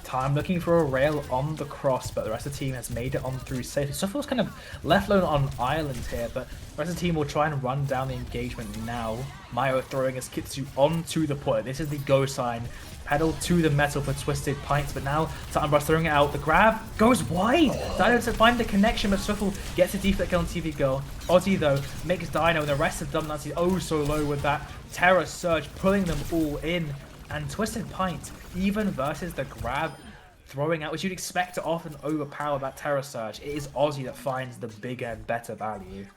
time, looking for a rail on the cross, but the rest of the team has made it on through safely. Swiftle's kind of left alone on island here, but the rest of the team will try and run down the engagement now. Mayo throwing his Kitsu onto the point. This is the go sign. Pedal to the metal for Twisted Pints, but now Titanbrush throwing it out. The grab goes wide. Dino to find the connection, but Swiffle gets a deflect kill on TV Girl. Ozzy, though, makes Dino and the rest of Dumb Nancy oh so low with that Terror Surge, pulling them all in. And Twisted Pint, even versus the grab, throwing out, which you'd expect to often overpower that Terror Surge. It is Ozzy that finds the bigger and better value.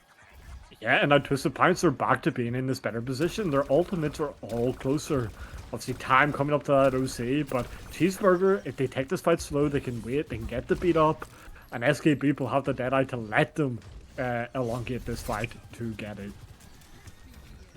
Yeah, and now Twisted Pints are back to being in this better position. Their ultimates are all closer. Obviously, time coming up to that OC, but Cheeseburger, if they take this fight slow, they can wait, they can get the beat up, and SKB will have the Deadeye to let them elongate this fight to get it.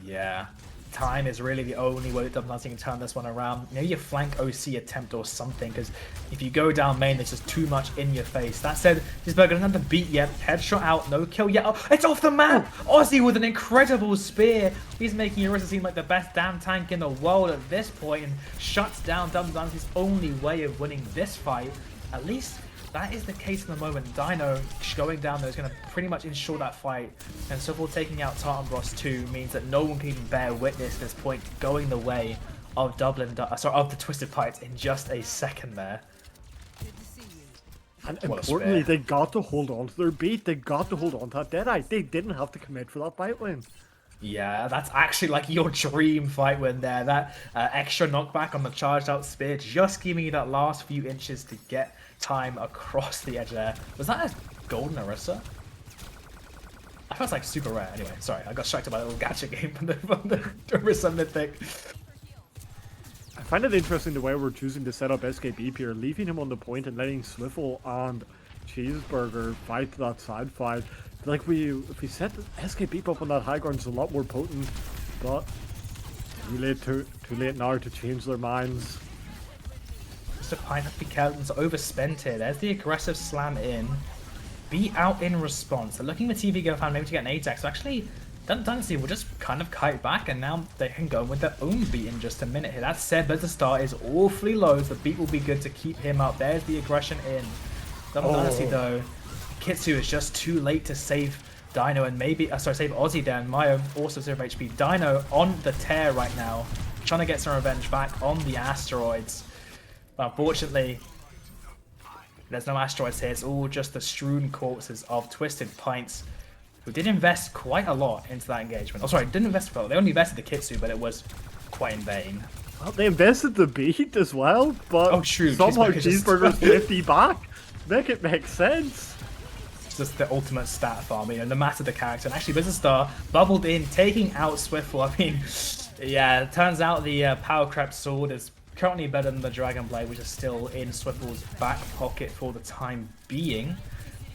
Yeah. Time is really the only way that Dumb Nancy can turn this one around. Maybe a flank OC attempt or something, because if you go down main, there's just too much in your face. That said, Cheeseburger doesn't have the beat yet. Headshot out, no kill yet. Oh, it's off the map! Ozzy with an incredible spear. He's making Orisa seem like the best damn tank in the world at this point and shuts down Dumb Nancy's only way of winning this fight. At least that is the case in the moment. Dino going down there is going to pretty much ensure that fight. And Swiffle taking out Tartan 2 means that no one can even bear witness at this point going the way of of the Twisted Pints in just a second there. And importantly, they got to hold on to their beat. They got to hold on to that Deadeye. They didn't have to commit for that fight win. Yeah, that's actually like your dream fight win there. That extra knockback on the charged out spear, just giving you that last few inches to get time across the edge there. Was that a golden Orisa? I felt like super rare. Anyway, sorry, I got distracted by a little gacha game from the Orisa mythic. I find it interesting the way we're choosing to set up SKB here, leaving him on the point and letting Swiffle and Cheeseburger fight that side fight. Like if we set SKB up on that high ground, it's a lot more potent, but too late now to change their minds. Mr. Pineapple Kelton's overspent here. There's the aggressive slam in. Beat out in response. They're looking for TV Girl fan maybe to get an Ajax. So actually, Dynasty will just kind of kite back, and now they can go with their own beat in just a minute here. That said, but the start is awfully low, so the beat will be good to keep him up. There's the aggression in. Dynasty though, Kitsu is just too late to save Dino and maybe, save Ozzy there, and Mayo also 0 HP. Dino on the tear right now, trying to get some revenge back on the asteroids. But unfortunately, there's no asteroids here. It's all just the strewn corpses of Twisted Pints, who did invest quite a lot into that engagement. Oh, sorry, didn't invest well. They only invested the Kitsu, but it was quite in vain. Well, they invested the beat as well, but somehow Cheeseburger's 50 back. Make it make sense. It's just the ultimate stat farm, you know, no matter the character. And actually, Business Star bubbled in, taking out Swiffle. I mean, yeah, it turns out the Power Crept Sword is currently better than the Dragon Blade, which is still in Swiffle's back pocket for the time being.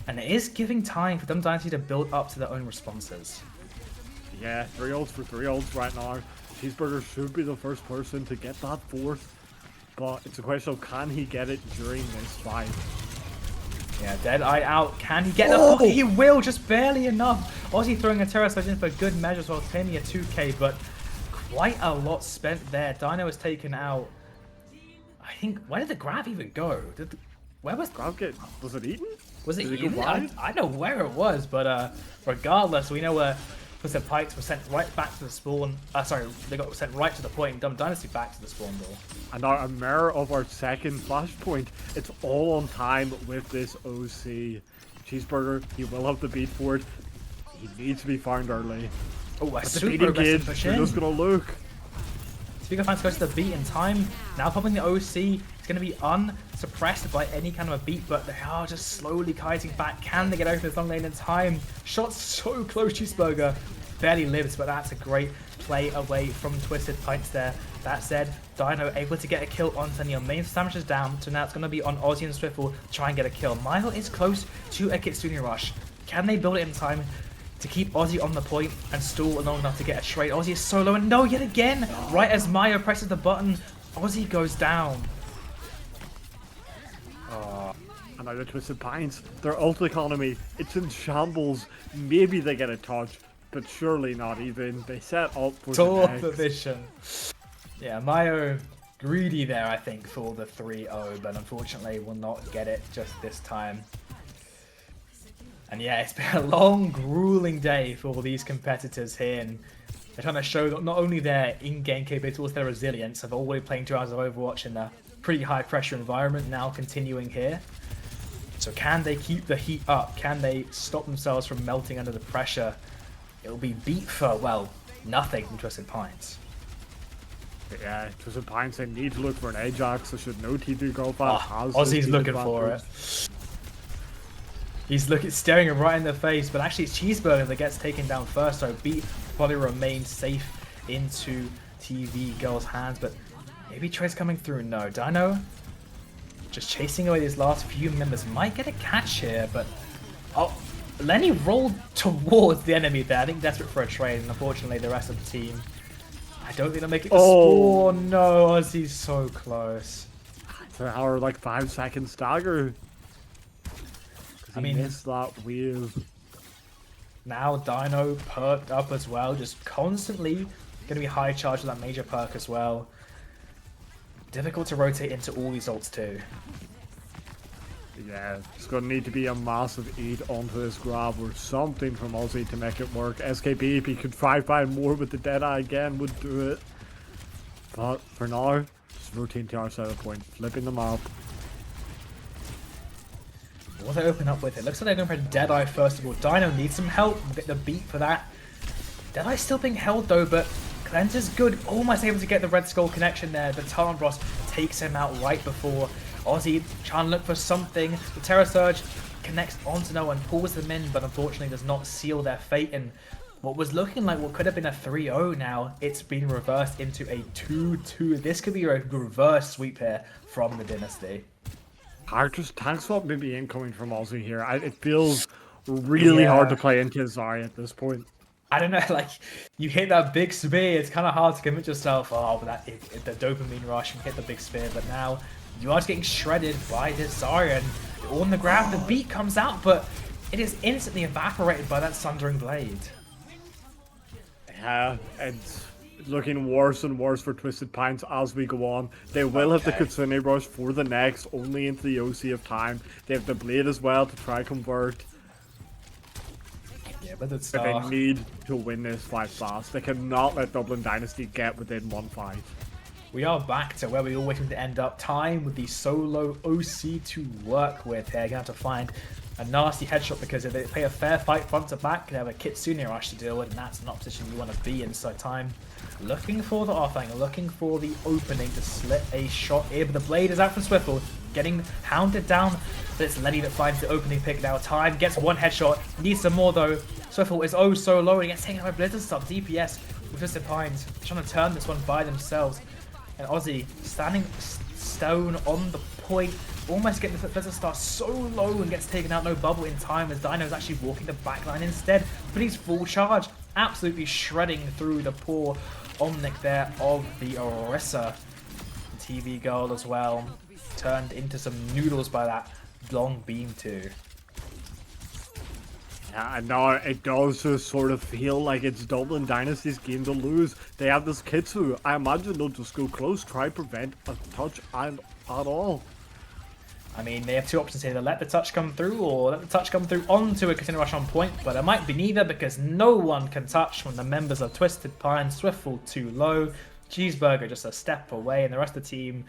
And it is giving time for Dumb Dynasty to build up to their own responses. Yeah, 3 ults for 3 ults right now. Cheeseburger should be the first person to get that 4th. But it's a question of can he get it during this fight. Yeah, Deadeye out. Can he get the pocket? He will, just barely enough. Ozzy throwing a Terror Surge in for good measure as well, claiming a 2k, but quite a lot spent there. Dino was taken out. I think, where did the grab even go? Where was grab get? Was it eaten? Was it eaten? I know where it was, but regardless, we know where the Pikes were sent right back to the spawn. Sorry, they got sent right to the point. Dumb Dynasty back to the spawn door. And now a mirror of our second flashpoint. It's all on time with this OC. Cheeseburger, he will have the beat for it. He needs to be found early. Oh, a super aggressive kid, push in. We're just gonna look. Speaker fans goes to the beat in time. Now popping the OC. It's going to be unsuppressed by any kind of a beat, but they are just slowly kiting back. Can they get over this long lane in time? Shots so close. Cheeseburger barely lives, but that's a great play away from Twisted Pints there. That said, Dino able to get a kill on Senio. Main damage is down, so now it's going to be on Ozzy and Swiffle to try and get a kill. Mile is close to a Kitsune Rush. Can they build it in time to keep Ozzy on the point and stall long enough to get a trade? Ozzy is solo, and no, yet again, right as Mayo presses the button, Ozzy goes down. And now the Twisted Pints, their ult economy, it's in shambles. Maybe they get a touch, but surely not even. They set up for the vision. Yeah, Mayo greedy there, I think, for the 3-0, but unfortunately will not get it just this time. And yeah, it's been a long, grueling day for these competitors here, and they're trying to show not only their in-game capabilities, but also their resilience of always playing 2 hours of Overwatch in a pretty high-pressure environment, now continuing here. So can they keep the heat up? Can they stop themselves from melting under the pressure? It'll be beat for, well, nothing from Twisted Pines. Yeah, Twisted Pines, they need to look for an Ajax. They should know TV Golf has Ozzy's looking for it. He's staring him right in the face, but actually it's Cheeseburger that gets taken down first, so beat probably remains safe into TV Girl's hands, but maybe Trey's coming through. No, Dino just chasing away these last few members. Might get a catch here, but Lenny rolled towards the enemy there. I think desperate for a trade, and unfortunately the rest of the team, I don't think they'll make it to spawn. No, Ozzy's so close. It's our like 5-second stagger. I mean, missed that wheel. Now Dino perked up as well, just constantly going to be high charge with that major perk as well. Difficult to rotate into all these ults too. Yeah, it's going to need to be a massive eat onto this grab or something from Ozzy to make it work. SKB, if he could try find more with the Deadeye again, would do it. But for now, just rotating to our side of the point, flipping them up. What they open up with? It looks like they're going for Deadeye first of all. Dino needs some help. We'll get the beat for that. Deadeye's still being held though, but Cleanser's good. Almost able to get the Red Skull connection there, but Talonbros takes him out right before Ozzy trying to look for something. The Terror Surge connects onto no one, pulls them in, but unfortunately does not seal their fate. And what was looking like what could have been a 3-0 now, it's been reversed into a 2-2. This could be a reverse sweep here from the Dynasty. Just tank swap maybe incoming from Ozzy here. It feels really hard to play into Zarya at this point. I don't know, like, you hit that big spear, it's kind of hard to commit yourself. Oh, but the dopamine rush, you hit the big spear, but now you are just getting shredded by this Zarya, and on the ground, the beat comes out, but it is instantly evaporated by that Sundering Blade. Yeah, it's looking worse and worse for Twisted Pines as we go on. They will have the Kitsune Rush for the next, only into the OC of time. They have the Blade as well to try convert. Yeah, but it's But they need to win this fight fast. They cannot let Dublin Dynasty get within one fight. We are back to where we always seem to end up. Time with the solo OC to work with here. You're going to have to find a nasty headshot because if they play a fair fight front to back, they have a Kitsune Rush to deal with, and that's not a position you want to be in. So Time looking for the offing, looking for the opening to slip a shot here, but the Blade is out from Swiffle, getting hounded down, but it's Lenny that finds the opening pick now. Time gets one headshot, needs some more though. Swiffle is oh so low, and he gets taken out by Blizzard Stop. DPS with Twisted Pines trying to turn this one by themselves, and Ozzy standing stone on the point, almost getting the Blizzard Star so low and gets taken out. No bubble in time as Dino is actually walking the backline instead, but he's full charge, absolutely shredding through the poor Omnic there of the Orisa. TV Girl as well, turned into some noodles by that long beam too. Yeah, and now it does just sort of feel like it's Dublin Dynasty's game to lose. They have this Kitsu. I imagine they'll just go close, try to prevent a touch at all. I mean, they have two options here. They let the touch come through or let the touch come through onto a Kitsune Rush on point, but it might be neither because no one can touch when the members of Twisted Pine. Swiffle too low, Cheeseburger just a step away, and the rest of the team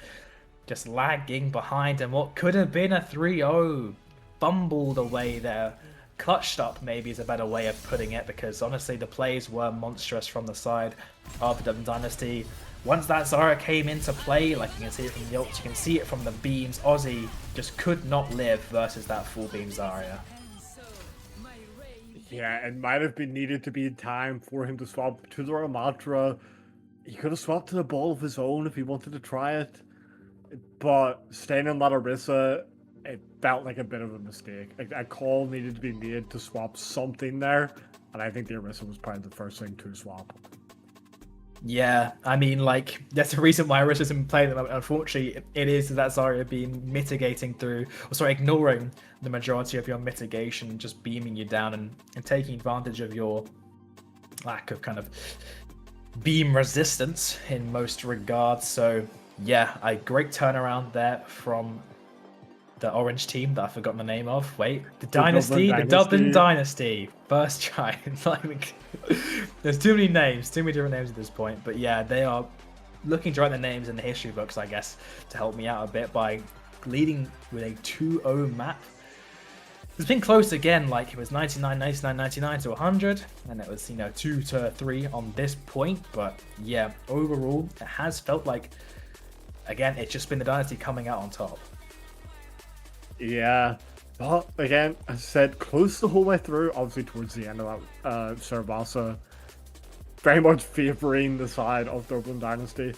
just lagging behind, and what could have been a 3-0 bumbled away there. Clutched up maybe is a better way of putting it, because honestly the plays were monstrous from the side of the Dublin Dynasty. Once that Zarya came into play, like you can see it from the ults, you can see it from the beams, Ozzy just could not live versus that full beam Zarya. Yeah, it might have been needed to be time for him to swap to the Ramatra. He could have swapped to the ball of his own if he wanted to try it, but staying on that Orisa, it felt like a bit of a mistake. A call needed to be made to swap something there, and I think the Orisa was probably the first thing to swap. Yeah, I mean, like, that's the reason why Orisa isn't playing them. Unfortunately, it is that Zarya being mitigating through, or sorry, ignoring the majority of your mitigation, just beaming you down and taking advantage of your lack of kind of beam resistance in most regards. So Yeah, a great turnaround there from the orange team that I've forgotten the name of. Wait, the Dynasty, the Dublin Dynasty. First try. Like, there's too many names, too many different names at this point. But yeah, they are looking to write their names in the history books, I guess, to help me out a bit by leading with a 2-0 map. It's been close again, like it was 99, 99, 99 to 100, and it was, 2 to 3 on this point. But yeah, overall, it has felt like, again, it's just been the Dynasty coming out on top. Yeah, but again, as I said, close the whole way through, obviously towards the end of that, Sarabasa very much favouring the side of Dublin Dynasty,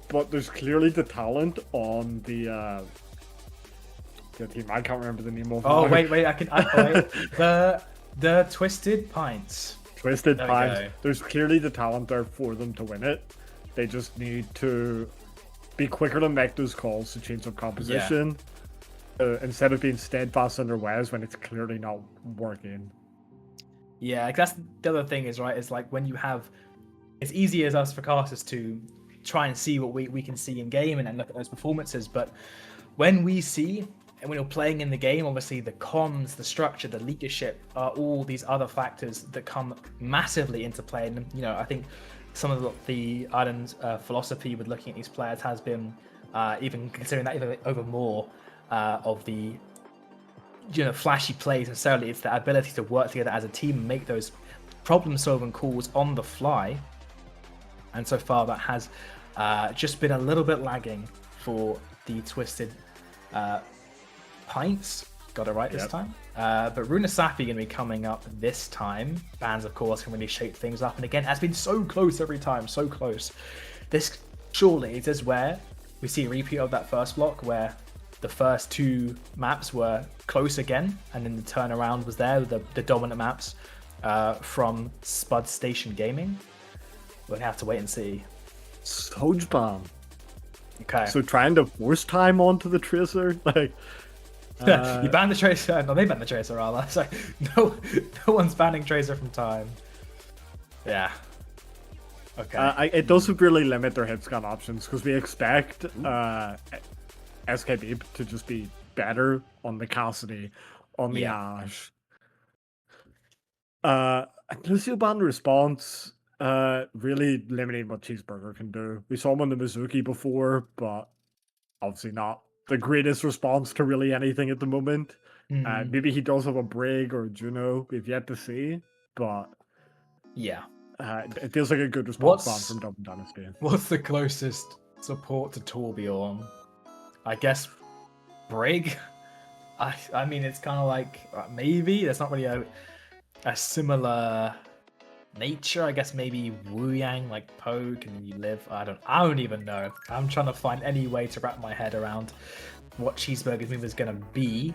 but there's clearly the talent on the team. I can't remember the name of. Oh wait, wait, the Twisted Pints. Twisted Pints. There's clearly the talent there for them to win it. They just need to be quicker to make those calls to change up composition. Yeah. Instead of being steadfast in their ways when it's clearly not working. Yeah, that's the other thing is, right, it's like when you have, it's easy as us for casters to try and see what we can see in game and look at those performances, but when we see, and when you're playing in the game, obviously the comms, the structure, the leadership are all these other factors that come massively into play. And, I think some of the Ireland's philosophy with looking at these players has been, even considering that even over more, of the flashy plays necessarily. It's the ability to work together as a team and make those problem-solving calls on the fly. And so far that has just been a little bit lagging for the Twisted Pints. Got it right this time. But Runa Safi going to be coming up this time. Bans, of course, can really shape things up. And again, has been so close every time, so close. This surely is where we see a repeat of that first block where the first two maps were close again, and then the turnaround was there with the dominant maps from Spud Station Gaming. We'll have to wait and see. Soj Bomb. Okay. So trying to force time onto the Tracer, like you banned the Tracer. No, they banned the Tracer, rather. So no one's banning Tracer from time. Yeah. Okay. It does really limit their hit scan options because we expect SKB to just be better on the Cassidy, on the Ash. Lucio Band response, really limiting what Cheeseburger can do. We saw him on the Mizuki before, but obviously not the greatest response to really anything at the moment. Maybe he does have a Brig or a Juno, we've yet to see, but yeah, it feels like a good response plan from Dublin Dynasty. What's the closest support to Torbjorn? I guess Brig. I mean, it's kind of like maybe there's not really a similar nature. I guess maybe Wu Yang, like Poe, can you live? I don't even know. I'm trying to find any way to wrap my head around what Cheeseburger's move is gonna be.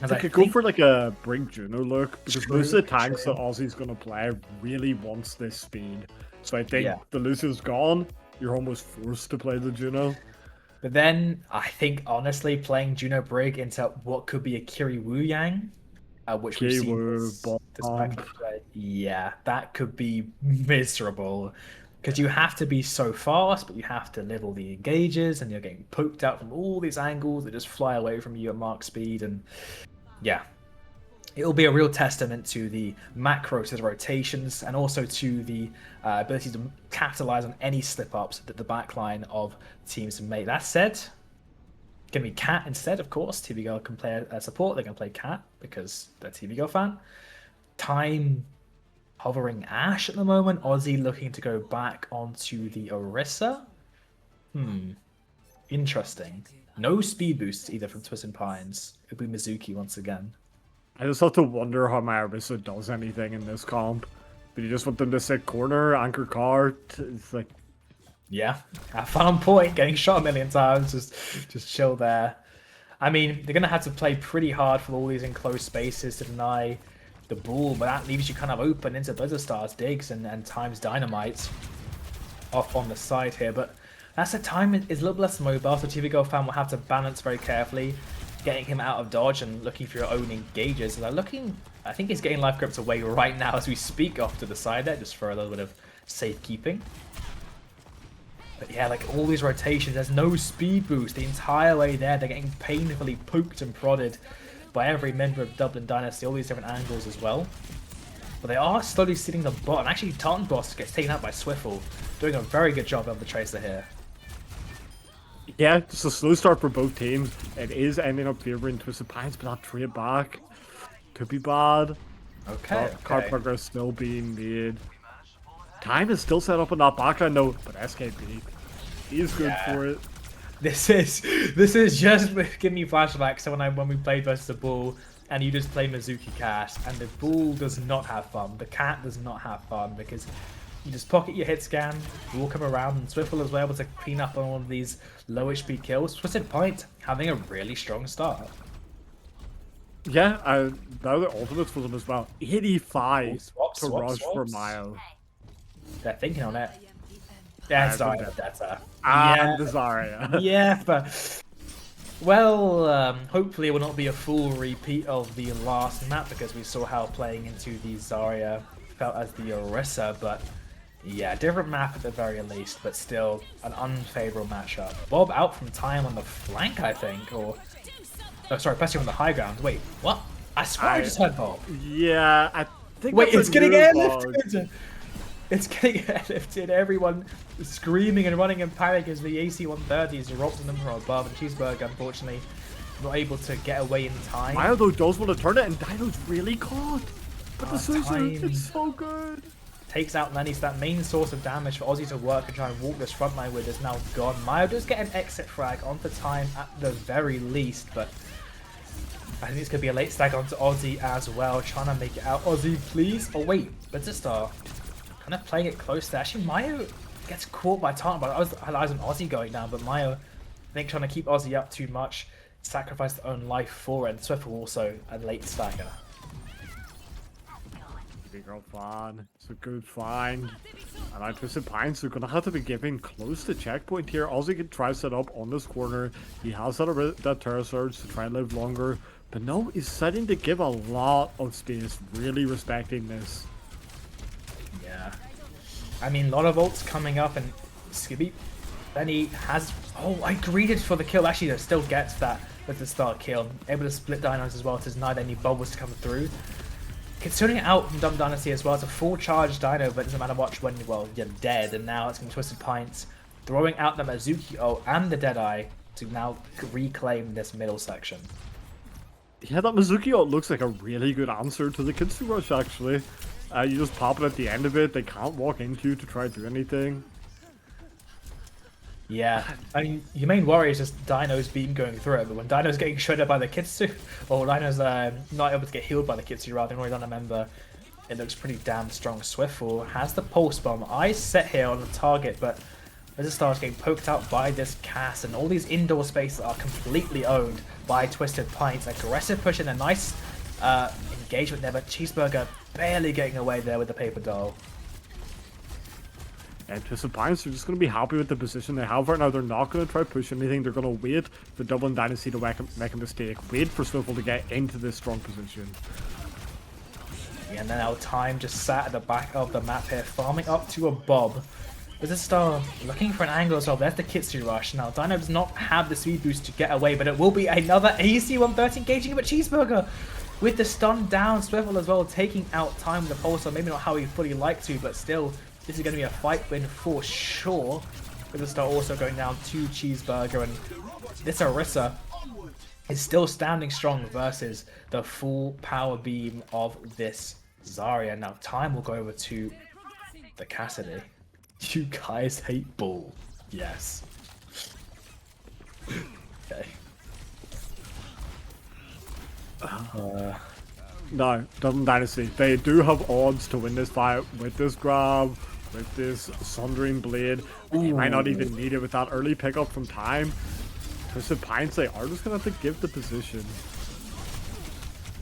I could go for like a Brig Juno look because most of the tanks that Aussie's gonna play really wants this speed. So I think the Lucio's gone. You're almost forced to play the Juno. But then I think honestly playing Juno Brig into what could be a Kiri Wu Yang, which we've seen this play, that could be miserable because you have to be so fast, but you have to live all the engages, and you're getting poked out from all these angles that just fly away from you at mark speed, and it'll be a real testament to the macro, to the rotations, and also to the ability to capitalize on any slip-ups that the backline of teams make. That said, going to be Cat instead, of course. TV Girl can play support. They're going to play Cat because they're TV Girl fan. Time hovering Ash at the moment. Aussie looking to go back onto the Orisa. Interesting. No speed boosts either from Twisted Pines. It'll be Mizuki once again. I just have to wonder how my Orisa does anything in this comp. But you just want them to sit corner, anchor card. It's like, yeah, have fun on point, getting shot a million times. Just chill there. I mean, they're gonna have to play pretty hard for all these enclosed spaces to deny the ball, but that leaves you kind of open into Blizzard Stars, Diggs, and Times Dynamite off on the side here. But that's the time is a little less mobile, so TV Girl fan will have to balance very carefully, getting him out of dodge and looking for your own engages. And I think he's getting life grips away right now as we speak off to the side there, just for a little bit of safekeeping. But yeah, like all these rotations, there's no speed boost the entire way there. They're getting painfully poked and prodded by every member of Dublin Dynasty, all these different angles as well. But they are slowly sitting the bot, and actually Tartan Boss gets taken out by Swiffle, doing a very good job of the Tracer here. Yeah, just a slow start for both teams. It is ending up favoring Twisted Pines, but that trade back could be bad. Okay. Card progress still being made. Time is still set up in that backline though, but SKP, he's good for it. This is just give me flashbacks to when we played versus the Bull, and you just play Mizuki Cast, and the Bull does not have fun. The Cat does not have fun because you just pocket your hit scan, you will come around, and Swiffle is able to clean up on all of these low HP kills. Twisted Point having a really strong start. Yeah, now the ultimates for them as well. 85 to rush for Mayo. They're thinking on it. That's Zarya. That's and the Zarya. Yeah, but well, hopefully it will not be a full repeat of the last map because we saw how playing into the Zarya felt as the Orisa, but yeah, different map at the very least, but still an unfavorable matchup. Bob out from time on the flank, I think, or oh, sorry, Bessie on the high ground. Wait, what? I swear I just heard Bob. Yeah, I think. Wait, it's getting airlifted. It's getting airlifted. Everyone screaming and running in panic as the AC-130s erupting them from above, and Cheeseburger, unfortunately, not able to get away in time. Mayo though does want to turn it, and Dino's really caught. But the Suzu, it's so good. Takes out Lenny, so that main source of damage for Ozzy to work and try and walk this front line with is now gone. Mayo does get an exit frag onto time at the very least, but I think this could be a late stag onto Ozzy as well, trying to make it out. Ozzy, please. Oh wait, Blizzard kind of playing it close there. Actually, Mayo gets caught by Tartan, but I was eyes on Ozzy going down, but Mayo, I think, trying to keep Ozzy up too much, sacrificed their own life for it, and Swiffle also a late stagger. Big girl fan. It's a good find. And I Twisted Pines are going to have to be giving close to checkpoint here. Ozzy can try set up on this corner. He has that Terra Surge to try and live longer. But no, he's setting to give a lot of space. Really respecting this. Yeah. I mean, a lot of ults coming up, and Skibby, then he has... Oh, I greeted for the kill. Actually, still gets that with the start kill. Able to split dinos as well to deny any bubbles to come through. Considering it out from Dumb Dynasty as well, it's a full charge dino, but it doesn't matter much when, well, you're dead. And now it's going to Twisted Pints, throwing out the Mizuki ult and the Deadeye to now reclaim this middle section. Yeah, that Mizuki ult looks like a really good answer to the Kitsu Rush, actually. You just pop it at the end of it, they can't walk into you to try to do anything. Yeah, I mean, your main worry is just Dino's beam going through it, but when Dino's getting shredded by the Kitsu, or Dino's not able to get healed by the Kitsu rather than already done a member, it looks pretty damn strong. Swiffle has the Pulse Bomb. Eyes set here on the target, but Blizzard starts getting poked out by this cast, and all these indoor spaces are completely owned by Twisted Pints. Aggressive push and a nice engagement there, but Cheeseburger barely getting away there with the paper doll. And Twisted Pines are just going to be happy with the position they have right now. They're not going to try to push anything. They're going to wait for Dublin Dynasty to make a mistake. Wait for Swiffle to get into this strong position. Yeah, and then our time just sat at the back of the map here, farming up to a Bob. Blizzard Star looking for an angle as well. There's the Kitsu Rush. Now, Dino does not have the speed boost to get away, but it will be another AC-130 engaging him, but Cheeseburger with the stun down. Swiffle as well, taking out time with the Pulsar. Maybe not how he fully liked to, but still, this is going to be a fight win for sure. Blizzard Star also going down to Cheeseburger, and this Orisa is still standing strong versus the full power beam of this Zarya. Now, time will go over to the Cassidy. You guys hate Bull. Yes. Okay. No, Dublin Dynasty. They do have odds to win this fight with this grab, with this Sundering Blade. They might not even need it with that early pickup from time. Twisted Pints, they are just going to have to give the position.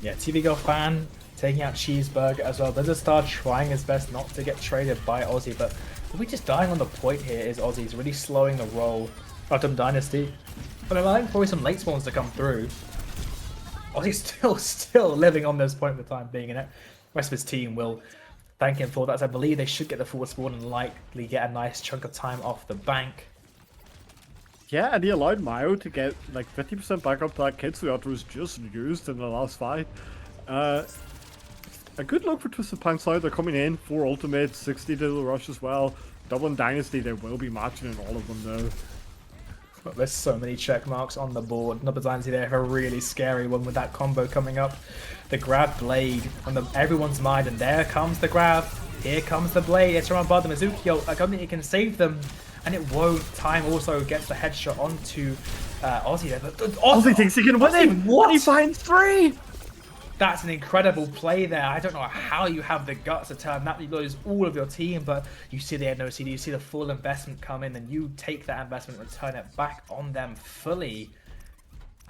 Yeah, TV Girl fan taking out Cheeseburger as well. Blizzard Star trying his best not to get traded by Aussie, but we just dying on the point here is Aussie's really slowing the roll of Dumb Dynasty. But allowing probably some late spawns to come through. Aussie's still living on this point for the time being, and the rest of his team will thank him for that. As I believe they should get the forward spawn and likely get a nice chunk of time off the bank. Yeah, and he allowed Mayo to get like 50% back up to that Kitsu after it was just used in the last fight. A good look for Twisted Pine side. They're coming in, 4 ultimates, 60 to the rush as well. Dublin Dynasty, they will be matching in all of them though. But there's so many check marks on the board. Dublin Dynasty, they have a really scary one with that combo coming up. The grab blade on everyone's mind, and there comes the grab. Here comes the blade. It's from above the Mizuki. I don't think it can save them, and it won't. Time also gets the headshot onto Ozzy there. But Ozzy thinks he can win it. What? He finds 3. That's an incredible play there. I don't know how you have the guts to turn that. You lose all of your team, but you see the NOCD, you see the full investment come in, and you take that investment and turn it back on them fully.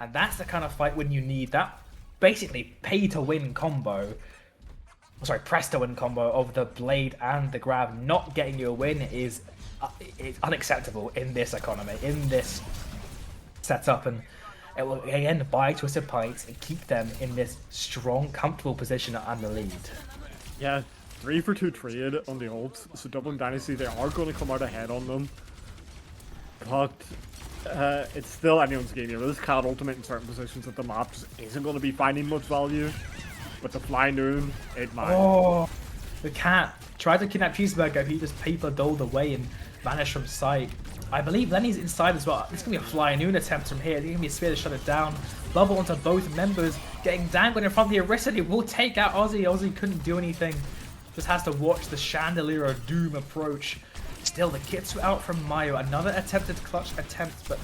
And that's the kind of fight when you need that basically pay-to-win combo. Sorry, press-to-win combo of the blade and the grab. Not getting you a win is unacceptable in this economy, in this setup, and it will again buy Twisted Pints and keep them in this strong, comfortable position and the lead. Yeah, 3 for 2 trade on the ults. So Dublin Dynasty, they are going to come out ahead on them. But it's still anyone's game here. This cat ultimate in certain positions of the map just isn't going to be finding much value. But the Fly Noon, it might. Oh, the cat tried to kidnap Cheeseburger. He just paper doled away and vanished from sight. I believe Lenny's inside as well. It's going to be a Fly Noon attempt from here. It's going to be a spear to shut it down. Bubble onto both members, getting dangled in front of the Arista. He will take out Ozzy. Ozzy couldn't do anything. Just has to watch the Chandelier of Doom approach. Still, the Kitsu out from Mayo. Another attempted clutch attempt, but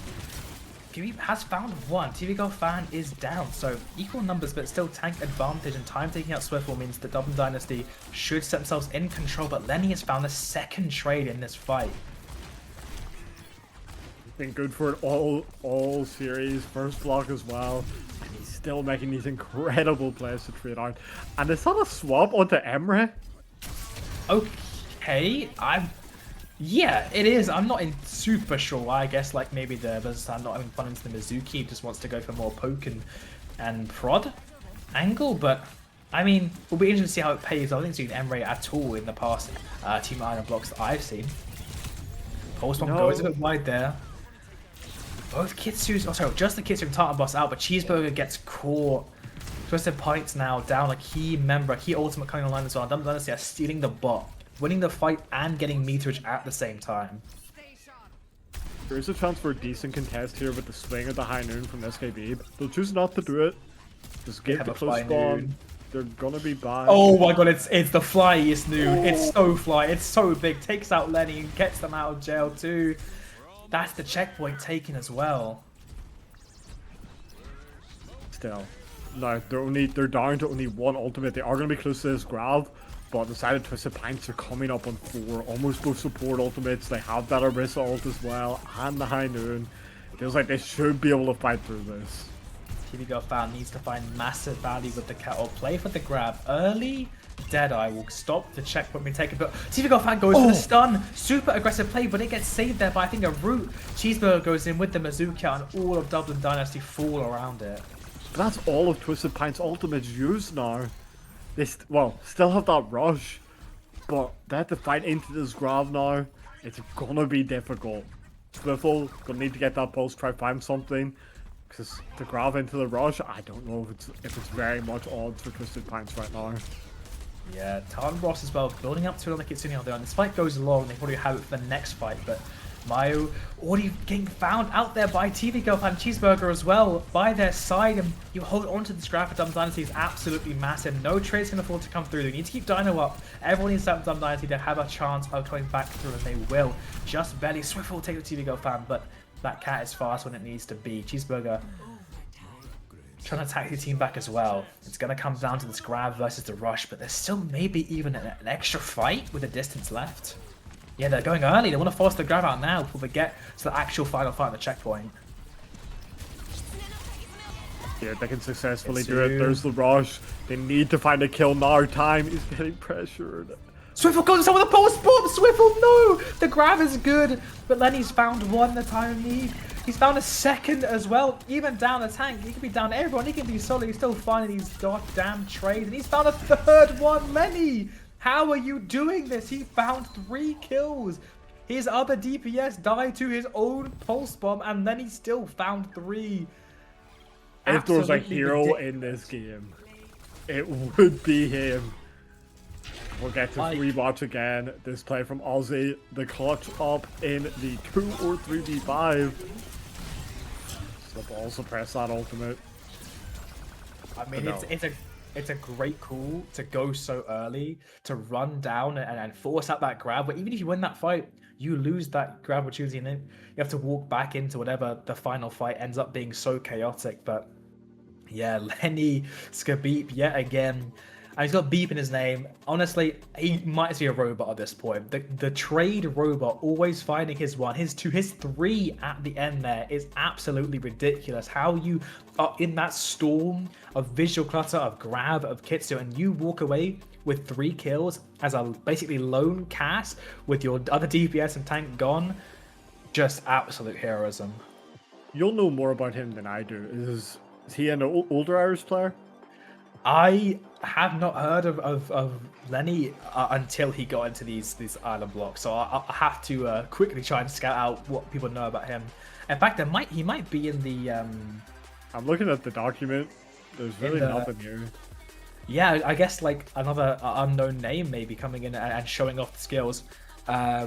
Kiwi has found one. TV Girl Fan is down, so equal numbers, but still tank advantage, and time taking out Swiftwall means the Dublin Dynasty should set themselves in control, but Lenny has found a second trade in this fight. Been good for it all series, first block as well, and he's still making these incredible plays to trade out. And is that a swap onto Emre? Okay, yeah, it is. I'm not super sure. I guess like maybe the Bazan not having fun into the Mizuki, just wants to go for more poke and prod angle, but I mean, we'll be interested to see how it pays. I haven't seen Emre at all in the past Team Iron blocks that I've seen. Pulse Bomb goes a bit wide there. Both Kitsus, oh sorry, just the Kitsu and Tartan boss out, but Cheeseburger gets caught. Twisted Pints now down a key member, a key ultimate coming online as well. Dublin Dynasty are stealing the bot, winning the fight and getting meterage at the same time. There is a chance for a decent contest here with the swing of the High Noon from SKB. They'll choose not to do it. Just give the close spawn. They're gonna be bad. Oh my god, it's the flyest Noon. It's so fly, it's so big. Takes out Lenny and gets them out of jail too. That's the checkpoint taken as well. Still, no, they're down to only one ultimate. They are going to be close to this grab, but the side of Twisted Pints are coming up on 4. Almost both support ultimates. They have that Arisa ult as well, and the High Noon. Feels like they should be able to fight through this. TV Girl Fan needs to find massive value with the cat or play for the grab early. Deadeye will stop the checkpoint being taken, but TV Girl Fan goes for the stun. Super aggressive play, but it gets saved there by I think a root. Cheeseburger goes in with the Mizuki, and all of Dublin Dynasty fall around it. That's all of Twisted Pints' ultimates used now. They still have that rush, but they have to fight into this grab now. It's gonna be difficult. Swiffle gonna need to get that pulse, try find something. Because to grab into the rush, I don't know if it's very much odds for Twisted Pints right now. Yeah, Tartan Ross as well, building up to another Kitsune on there. And this fight goes along, they probably have it for the next fight, but Mayo already getting found out there by TV Girl and Cheeseburger as well by their side, and you hold on to this grab for Dumb Dynasty is absolutely massive. No trades can afford to come through. They need to keep Dino up. Everyone needs that Dumb Dynasty to have a chance of coming back through, and they will. Just barely. Swift will take the TV Girl fan, but that cat is fast when it needs to be. Cheeseburger trying to attack the team back as well. It's going to come down to this grab versus the rush, but there's still maybe even an extra fight with the distance left. Yeah, they're going early. They want to force the grab out now before they get to the actual final fight on the checkpoint. Yeah, they can successfully do it. There's the rush. They need to find a kill now. Time is getting pressured. Swiffle goes on with a post bomb! Swiffle, no! The grab is good, but Lenny's found one the time of need. He's found a second as well. Even down the tank, he can be down everyone. He can be solo. He's still finding these goddamn trades, and he's found a third one. Lenny How are you doing this? He found 3 kills. His other DPS died to his own pulse bomb, and then he still found 3. If there was a Absolutely hero ridiculous. in this game, it would be him. We'll get to rewatch again. This play from Aussie, the clutch up in the 2 or 3v5. The ball suppress that ultimate. I mean, No. it's a great call to go so early, to run down and force out that grab. But even if you win that fight, you lose that grab opportunity, and then you have to walk back into whatever the final fight ends up being so chaotic. But yeah, Lenny Skabeep yet again. And he's got beep in his name. Honestly, he might be a robot at this point. The trade robot always finding his 1, his 2, his 3 at the end there is absolutely ridiculous. How you are in that storm of visual clutter, of grab, of Kitsu, and you walk away with 3 kills as a basically lone cast with your other DPS and tank gone. Just absolute heroism. You'll know more about him than I do. Is he an older Irish player? I have not heard of Lenny until he got into these island blocks, so I have to quickly try and scout out what people know about him. In fact, he might be in the. I'm looking at the document. There's really nothing here. Yeah, I guess like another unknown name maybe coming in and showing off the skills. I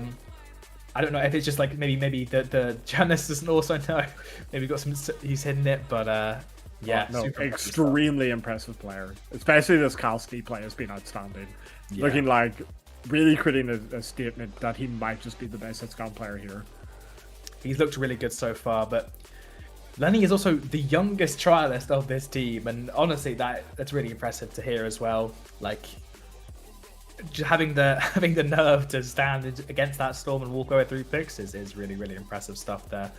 don't know if it's just like maybe the journalist doesn't also know. Maybe got some. He's hidden it, but. Yeah, no, super extremely impressive player. Especially this Kalski play has been outstanding. Yeah. Looking like really creating a statement that he might just be the best Hitscan player here. He's looked really good so far, but Lenny is also the youngest trialist of this team, and honestly, that's really impressive to hear as well. Like just having the nerve to stand against that storm and walk away through picks is really impressive stuff there.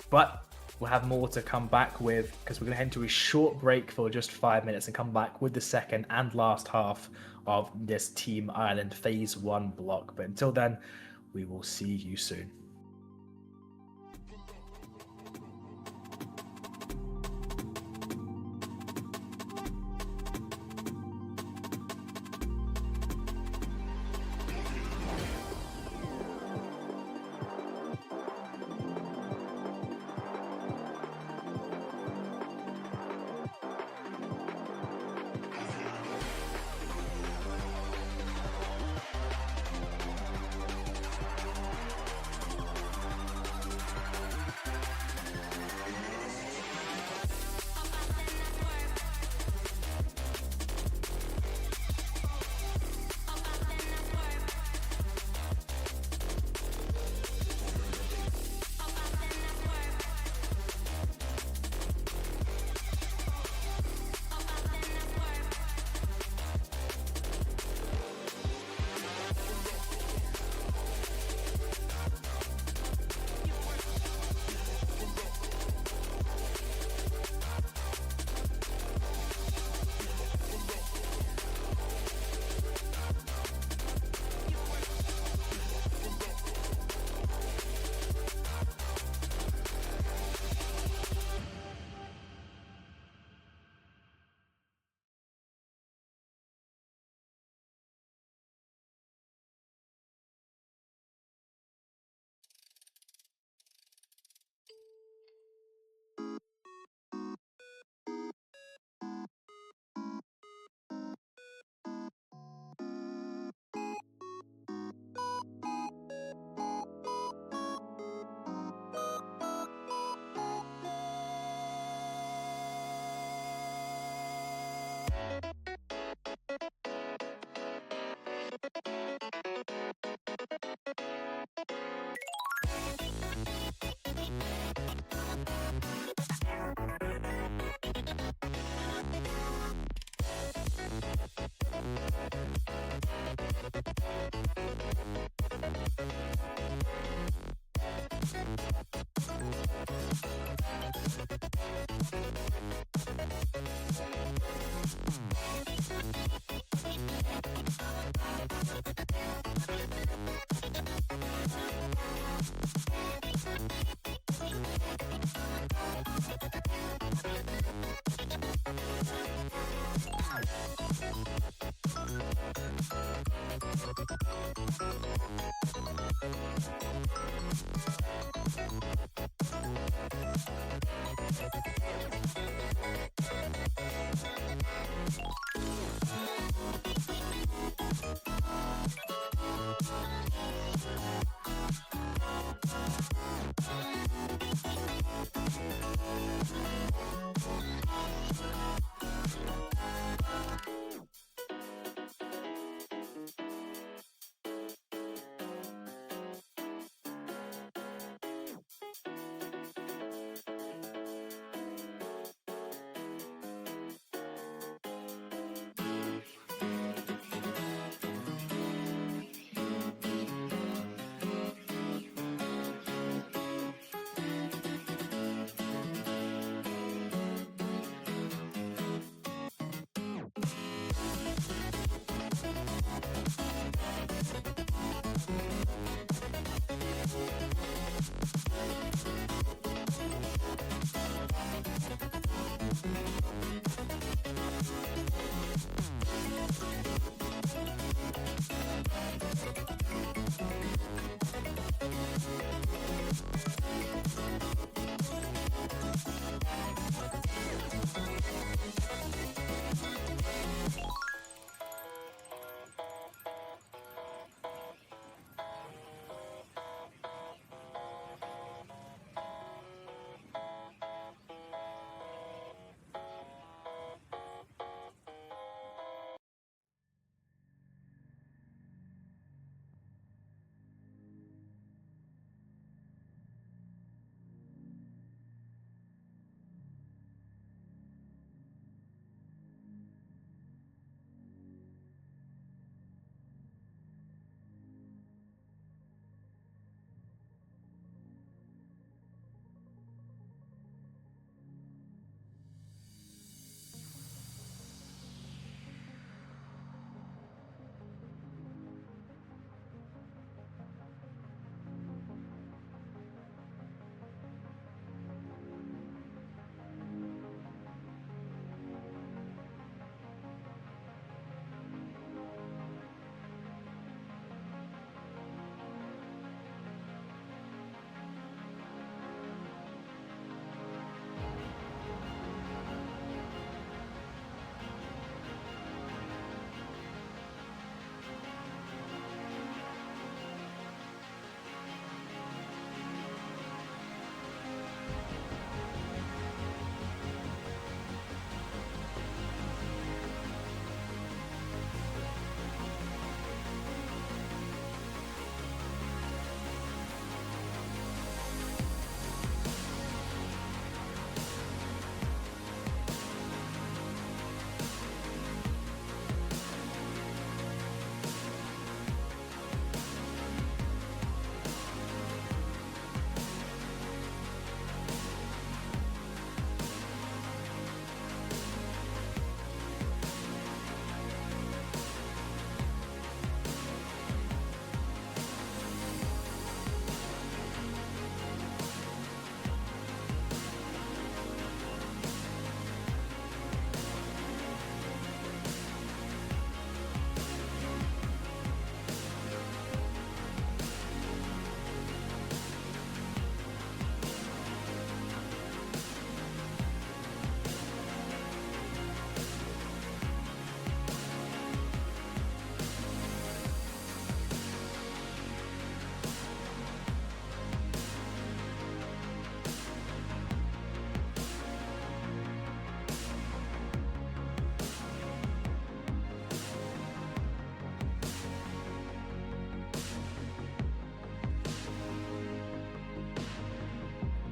But we'll have more to come back with because we're going to head into a short break for just 5 minutes and come back with the second and last half of this Team Ireland Phase 1 block. But until then, we will see you soon.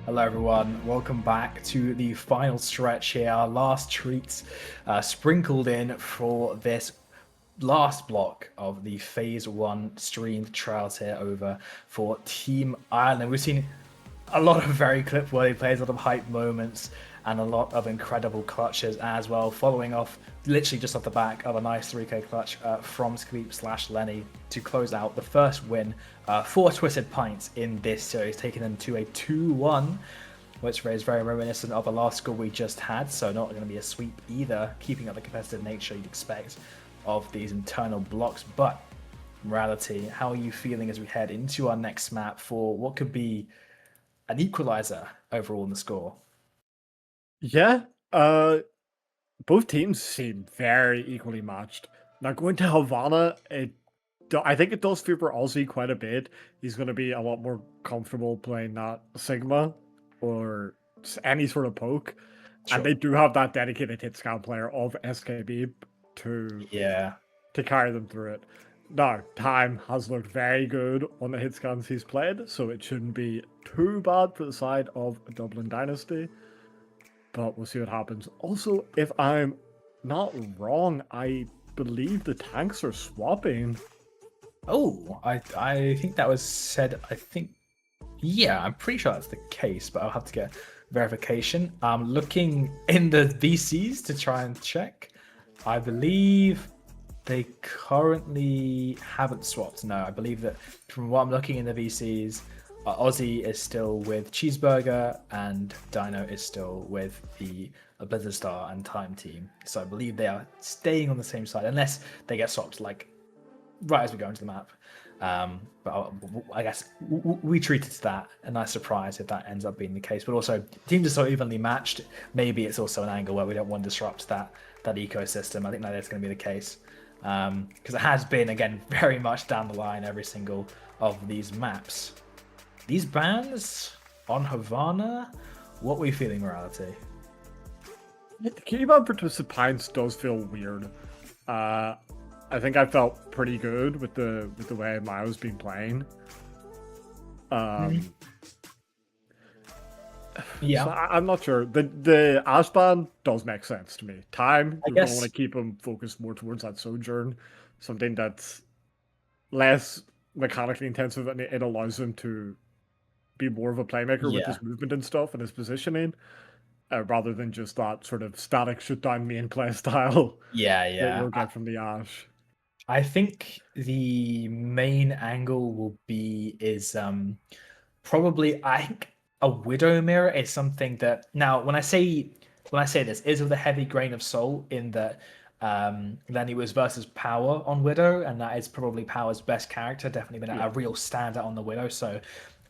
Hello everyone, welcome back to the final stretch here, our last treats sprinkled in for this last block of the Phase 1 streamed trials here over for Team Ireland. We've seen a lot of very clip-worthy plays, a lot of hype moments, and a lot of incredible clutches as well, following off literally just off the back of a nice 3k clutch from Skleep/Lenny to close out the first win for Twisted Pints in this series, taking them to a 2-1, which is very reminiscent of the last score we just had, so not going to be a sweep either, keeping up the competitive nature you'd expect of these internal blocks. But in reality, how are you feeling as we head into our next map for what could be an equalizer overall in the score? Yeah, both teams seem very equally matched. Now going to Havana, I think it does favor Aussie quite a bit. He's going to be a lot more comfortable playing that Sigma or any sort of poke. Sure. And they do have that dedicated hit scan player of SKB to carry them through it. Now, Time has looked very good on the hit scans he's played, so it shouldn't be too bad for the side of Dublin Dynasty. But we'll see what happens. Also, if I'm not wrong, I believe the tanks are swapping. Oh, I think that was said, yeah, I'm pretty sure that's the case, but I'll have to get verification. I'm looking in the VCs to try and check. I believe they currently haven't swapped. No, I believe that from what I'm looking in the VCs, Aussie is still with Cheeseburger and Dino is still with the Blizzard Star and Time team. So I believe they are staying on the same side unless they get swapped like right as we go into the map. But I guess we treat it to that a nice surprise if that ends up being the case. But also teams are so evenly matched. Maybe it's also an angle where we don't want to disrupt that ecosystem. I think that is going to be the case. Because it has been, again, very much down the line every single of these maps. These bans on Havana, what were you feeling, Morality? The keyboard for Twisted Pints does feel weird. I think I felt pretty good with the way Mayo's been playing. Yeah, so I'm not sure. The Ash ban does make sense to me. Time, I you guess want to keep him focused more towards that Sojourn, something that's less mechanically intensive, and it allows him to be more of a playmaker with his movement and stuff and his positioning, rather than just that sort of static shutdown main play style that you'll get from the Ash. I think the main angle is probably, I think a Widow Mirror is something that, now when I say this is with a heavy grain of salt in that Lenny was versus Power on Widow, and that is probably Power's best character, definitely been a real standout on the Widow. So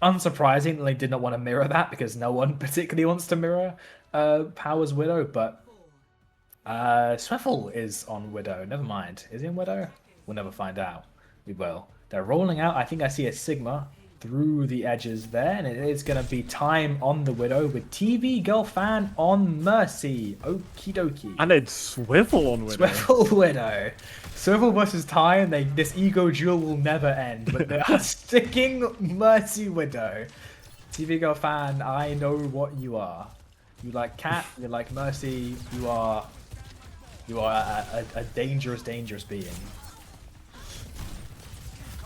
unsurprisingly, they did not want to mirror that because no one particularly wants to mirror Power's Widow. But Swiffle is on Widow. Never mind. Is he on Widow? We'll never find out. We will. They're rolling out. I think I see a Sigma through the edges there, and it is going to be Time on the Widow with TV Girl Fan on Mercy. Okie dokie. And it's Swiffle on Widow. Swiffle Widow. Swiffle versus Time. This ego duel will never end, but they are sticking Mercy Widow. TV Girl Fan, I know what you are. You like Cat, you like Mercy, you are a dangerous, dangerous being.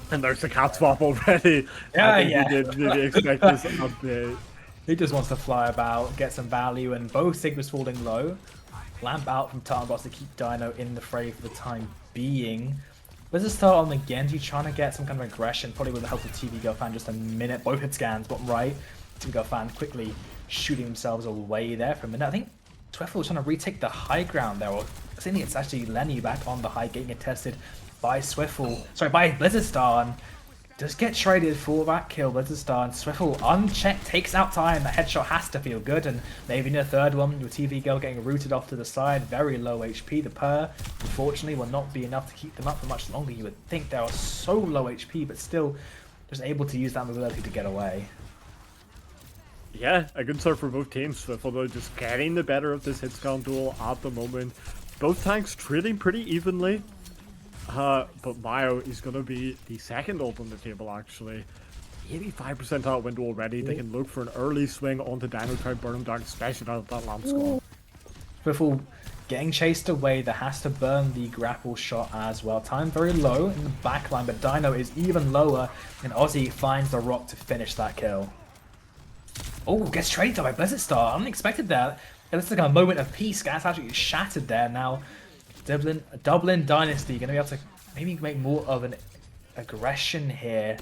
And there's the cat swap already. Yeah. Did expect this update. He just wants to fly about, get some value, and both Sigmas falling low. Lamp out from Tartan Boss to keep Dino in the fray for the time being. Let's start on the Genji, trying to get some kind of aggression, probably with the help of TV Girl Fan. Just a minute, both hit scans, bottom right. TV Girl Fan quickly shooting themselves away there for a minute. I think Twiffle was trying to retake the high ground there, or I think it's actually Lenny back on the high, getting contested by by Blizzard Star, and just get traded for that kill. Blizzard Star and Swiffle unchecked takes out Time. The headshot has to feel good, and maybe in the third one, your TV Girl getting rooted off to the side, very low HP. The Per, unfortunately, will not be enough to keep them up for much longer. You would think they are so low HP, but still just able to use that mobility to get away. Yeah, a good start for both teams. Swiffle, though, just getting the better of this hit-scan duel at the moment. Both tanks trading pretty evenly. But Mayo is going to be the second ult on the table, actually. 85% out window already. They can look for an early swing onto Dino, try to burn him down, especially now that that lamp's gone. Swiffle getting chased away. That has to burn the grapple shot as well. Time very low in the backline, but Dino is even lower, and Ozzy finds the rock to finish that kill. Oh, gets traded by Blizzard Star. Unexpected there. It looks like a moment of peace. Gas actually shattered there. Now, Dublin Dynasty going to be able to maybe make more of an aggression here.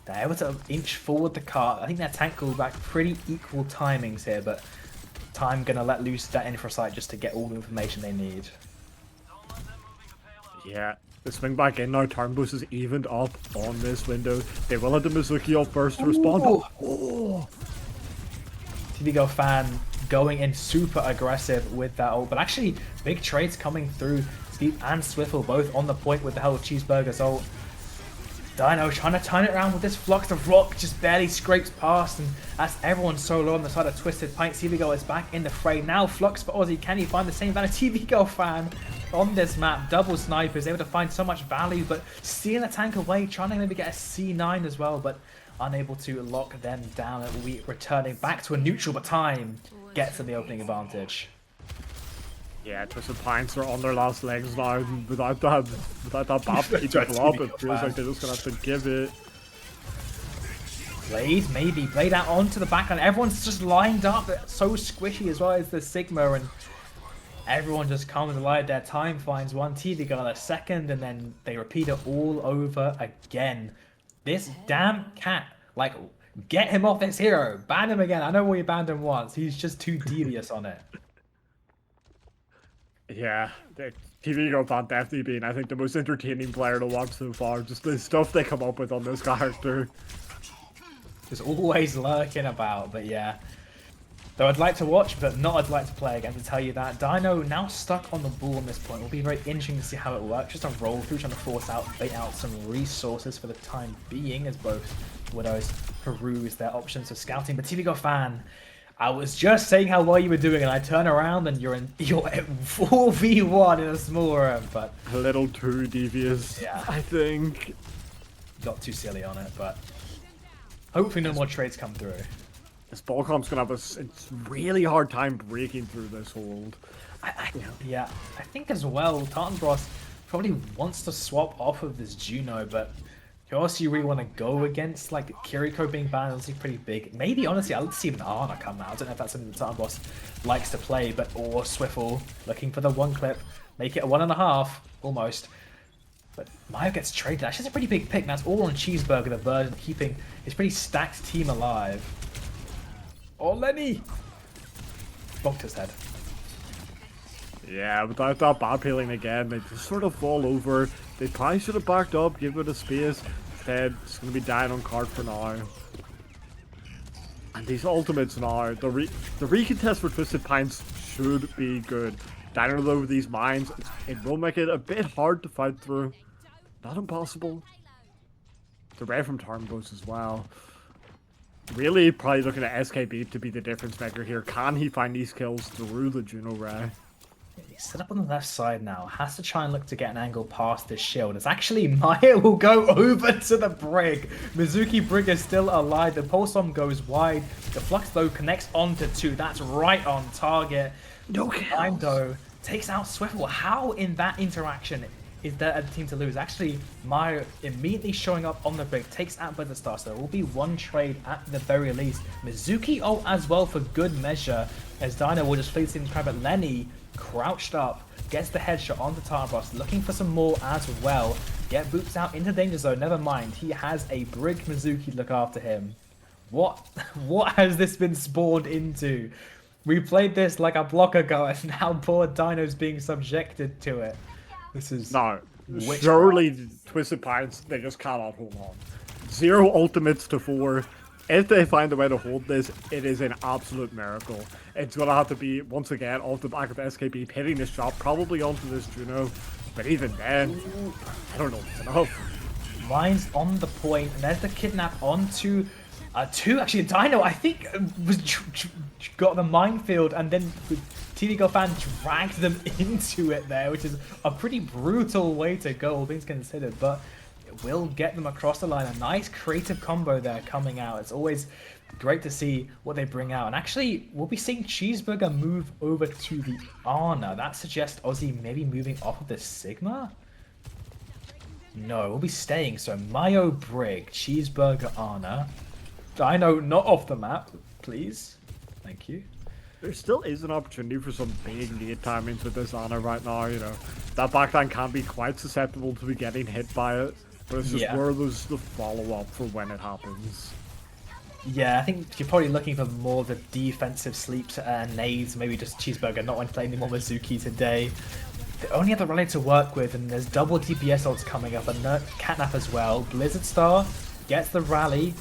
They're able to inch forward the cart. I think their tank will back pretty equal timings here, but Time going to let loose that infrasight just to get all the information they need. Yeah, the swing back in now. Turnbus is evened up on this window. They will have the Mizuki up first to respond. Oh. TVGo fan going in super aggressive with that ult, but actually big trades coming through. Steve and Swiffle both on the point with the Hell of Cheeseburger's ult. Dino trying to turn it around with this Flux. The rock just barely scrapes past, and that's everyone so low on the side of Twisted Pint. TVGo is back in the fray. Now Flux for Aussie. Can he find the same value? TVGo fan on this map. Double snipers, able to find so much value, but stealing a tank away, trying to maybe get a C9 as well, but unable to lock them down. It will be returning back to a neutral, but Time gets to the opening advantage. Yeah, Twisted Pints are on their last legs now. Without that BAP to people up, it feels like they're just gonna have to give it. Blade, maybe. Blade out onto the backline. Everyone's just lined up. So squishy as well as the Sigma, and everyone just comes alive. Their Time finds one. TV got a second, and then they repeat it all over again. This damn cat. Like, get him off this hero. Ban him again. I know we banned him once. He's just too devious on it. Yeah, TVGo fan definitely being, I think, the most entertaining player to watch so far. Just the stuff they come up with on this character. Just always lurking about, but yeah. Though I'd like to watch, but not I'd like to play again, to tell you that. Dino now stuck on the ball on this point. It'll be very interesting to see how it works. Just a roll through, trying to force out, bait out some resources for the time being, as both Widows peruse their options for scouting. But TVGo fan, I was just saying how well you were doing, and I turn around and you're at 4v1 in a small room, but a little too devious, yeah, I think. Got too silly on it, but hopefully no more trades come through. This Ballcomp's gonna have a really hard time breaking through this hold. Yeah, I think as well, Tartanbros probably wants to swap off of this Juno, but who else you really want to go against? Like Kiriko being banned is pretty big. Maybe honestly, I'd see even Ana come out. I don't know if that's something that Tartanbros likes to play, but or Swiffle looking for the one clip, make it a 1.5 almost. But Mayo gets traded. Actually, it's a pretty big pick. That's all on Cheeseburger, the Virgin, keeping his pretty stacked team alive. Oh, Lenny! Bonked his head. Yeah, without that bad peeling again, they just sort of fall over. They probably should have backed up, give it a space. Instead, it's going to be dying on card for now. And these ultimates now, the recontest for Twisted Pints should be good. Dino though with these mines, it will make it a bit hard to fight through. Not impossible. The red from Tarnbos as well. Really probably looking at SKB to be the difference maker here. Can he find these kills through the Juno Ray? He's set up on the left side now. Has to try and look to get an angle past this shield. It's actually Maya will go over to the Brig. Mizuki Brig is still alive. The Pulse Bomb goes wide. The Flux though connects onto 2. That's right on target. No kills. Though takes out Swiffle. How in that interaction is there a team to lose? Actually, Maya immediately showing up on the Brig takes out Blizzard Star. So there will be one trade at the very least. Mizuki ult as well for good measure, as Dino will just fleet in crab at Lenny. Crouched up, gets the headshot on the Tarboss, looking for some more as well. Get Boots out into danger zone, never mind. He has a Brig Mizuki to look after him. What has this been spawned into? We played this like a block ago, and now poor Dino's being subjected to it. This is... No, surely Twisted Pints, they just cannot hold on. 0 ultimates to 4. If they find a way to hold this, it is an absolute miracle. It's going to have to be, once again, off the back of SKB, hitting this shot, probably onto this Juno. But even then, I don't know if it's enough. Mine's on the point, and there's the kidnap onto 2. Actually, Dino, I think, was got the minefield, and then TVGo fan dragged them into it there, which is a pretty brutal way to go, all things considered. But will get them across the line. A nice creative combo there coming out. It's always great to see what they bring out. And actually, we'll be seeing Cheeseburger move over to the Ana. That suggests Ozzy maybe moving off of the Sigma? No, we'll be staying. So Mayo Brig, Cheeseburger Ana. Dino not off the map, please. Thank you. There still is an opportunity for some big lead timings with this Ana right now, you know. That backline can be quite susceptible to be getting hit by it, but it's just where there's the follow-up for when it happens. Yeah, I think you're probably looking for more of the defensive sleeps and nades, maybe just Cheeseburger not playing anymore with Zuki today. The only other rally to work with, and there's double DPS ults coming up, and Catnap as well. Blizzard Star gets the rally.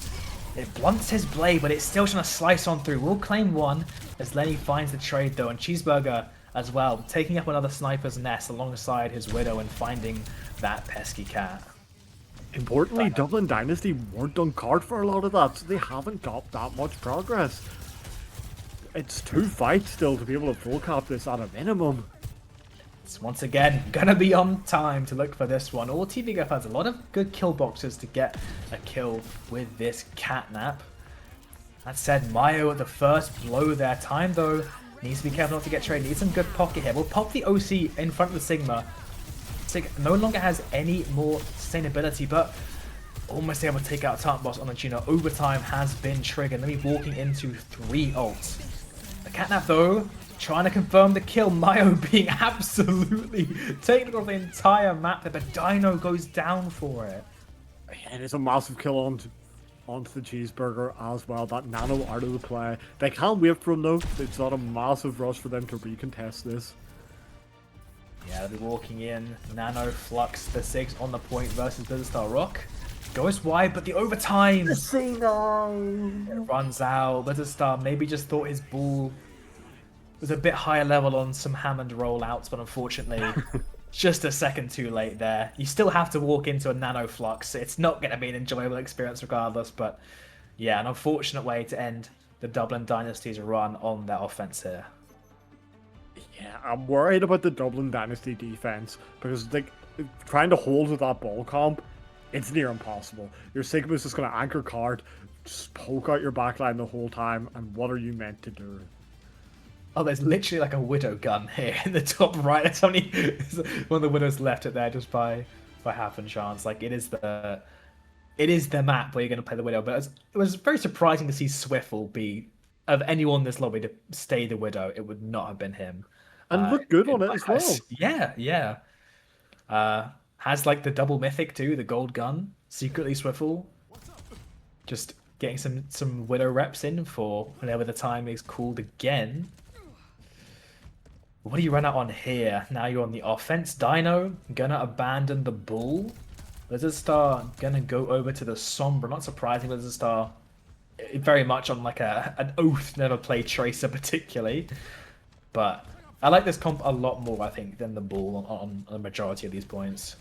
It blunts his blade, but it's still trying to slice on through. We'll claim one as Lenny finds the trade though, and Cheeseburger as well, taking up another sniper's nest alongside his Widow and finding that pesky cat. Importantly, Dublin Dynasty weren't on card for a lot of that, so they haven't got that much progress. It's 2 fights still to be able to full cap this at a minimum. It's once again gonna be on time to look for this one. All TVGF has a lot of good kill boxes to get a kill with this Catnap. That said, Mayo at the first blow there. Time though, needs to be careful not to get traded. Needs some good pocket here. We'll pop the OC in front of the Sigma. Sig no longer has any more sustainability, but almost able to take out Tartan Boss on the Juno. Overtime has been triggered. Let me walking into 3 ults. The Catnap though, trying to confirm the kill. Mayo being absolutely taken off the entire map there, but Dino goes down for it. And it's a massive kill onto the Cheeseburger as well. That Nano out of the play. They can't wait for him though. It's not a massive rush for them to recontest this. Yeah, they'll be walking in. Nano, Flux, the 6 on the point versus Blizzard Star Rock. Goes wide, but the overtime! It runs out. Blizzard Star maybe just thought his ball was a bit higher level on some Hammond rollouts, but unfortunately, just a second too late there. You still have to walk into a Nano Flux. It's not going to be an enjoyable experience regardless, but yeah, an unfortunate way to end the Dublin Dynasty's run on their offense here. Yeah, I'm worried about the Dublin Dynasty defense because like trying to hold with that ball comp, it's near impossible. Your Sigma's just going to anchor card, just poke out your backline the whole time, and what are you meant to do? Oh, there's literally like a Widow gun here in the top right. It's only one of the Widows left it there just by happen chance. Like it is the map where you're going to play the Widow, but it was very surprising to see Swiffle be, of anyone in this lobby, to stay the Widow. It would not have been him. And look good on it as well. Yeah. Has like the double mythic too, the gold gun. Secretly Swiffle. Just getting some Widow reps in for whenever the time is called again. What do you run out on here? Now you're on the offense. Dino gonna abandon the bull. Blizzard Star gonna go over to the Sombra. Not surprising, Blizzard Star very much on like an oath never play Tracer particularly. But I like this comp a lot more, I think, than the bull on the majority of these points.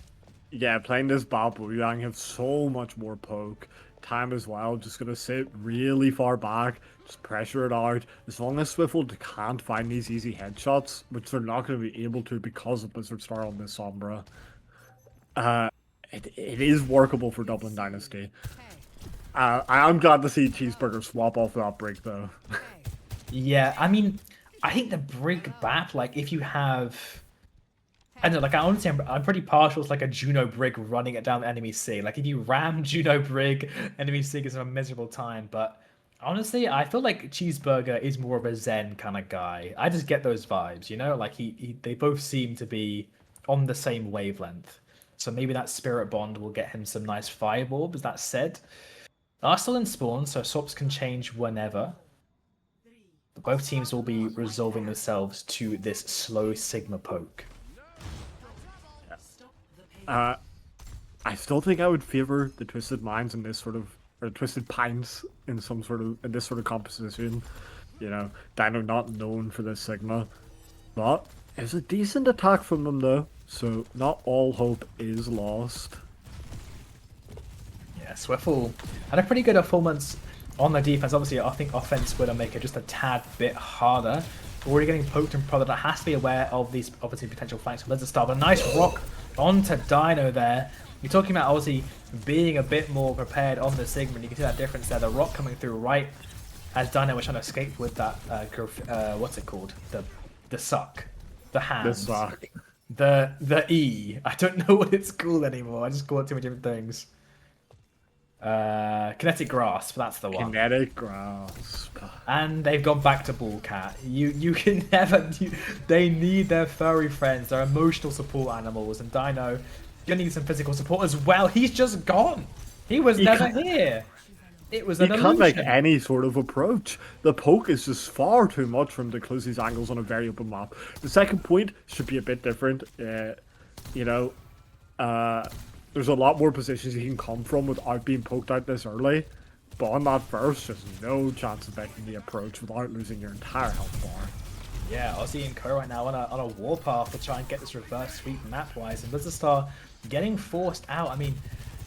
Yeah, playing this Babu, you have so much more poke. Time as well, just gonna sit really far back, just pressure it out. As long as Swiffle can't find these easy headshots, which they're not going to be able to because of Blizzard Star on this Sombra, it is workable for Dublin Dynasty. I'm glad to see Cheeseburger swap off that Brig though. Yeah, I mean, I think the Brig BAP, like if you have, I don't know, like I honestly, I'm pretty partial to like a Juno Brig running it down the enemy Sig. Like if you ram Juno Brig, enemy Sig is a miserable time. But honestly, I feel like Cheeseburger is more of a Zen kind of guy. I just get those vibes, you know? Like they both seem to be on the same wavelength. So maybe that spirit bond will get him some nice fire orbs. That said, are still in spawn, so swaps can change whenever. But both teams will be resolving themselves to this slow Sigma poke. I still think I would favor the Twisted Minds in this sort of, or Twisted Pines in some sort of, in this sort of composition. You know, Dino not known for this Sigma, but it's a decent attack from them though, so not all hope is lost. Yeah, Swiffle had a pretty good performance on the defense. Obviously, I think offense would make it just a tad bit harder. Already getting poked and prodded. I has to be aware of these obviously potential flanks from Blizzard Star, but a nice rock onto Dino there. You're talking about Aussie being a bit more prepared on the Sigma, and you can see that difference there. The rock coming through right as Dino was trying to escape with that, what's it called? The suck. The hand. The suck. The E. I don't know what it's called anymore. I just call it too many different things. Kinetic Grasp, that's the one. Kinetic Grasp. And they've gone back to Bullcat. You can never... they need their furry friends, their emotional support animals, and Dino, you need some physical support as well. He's just gone. He was never here. It was an illusion. He can't make any sort of approach. The poke is just far too much from the closest angles on a very open map. The second point should be a bit different. You know, there's a lot more positions you can come from without being poked out this early. But on that first, just no chance of making the approach without losing your entire health bar. Yeah, Aussie and Co right now on a warpath to try and get this reverse sweep map-wise. And Blizzardstar getting forced out. I mean,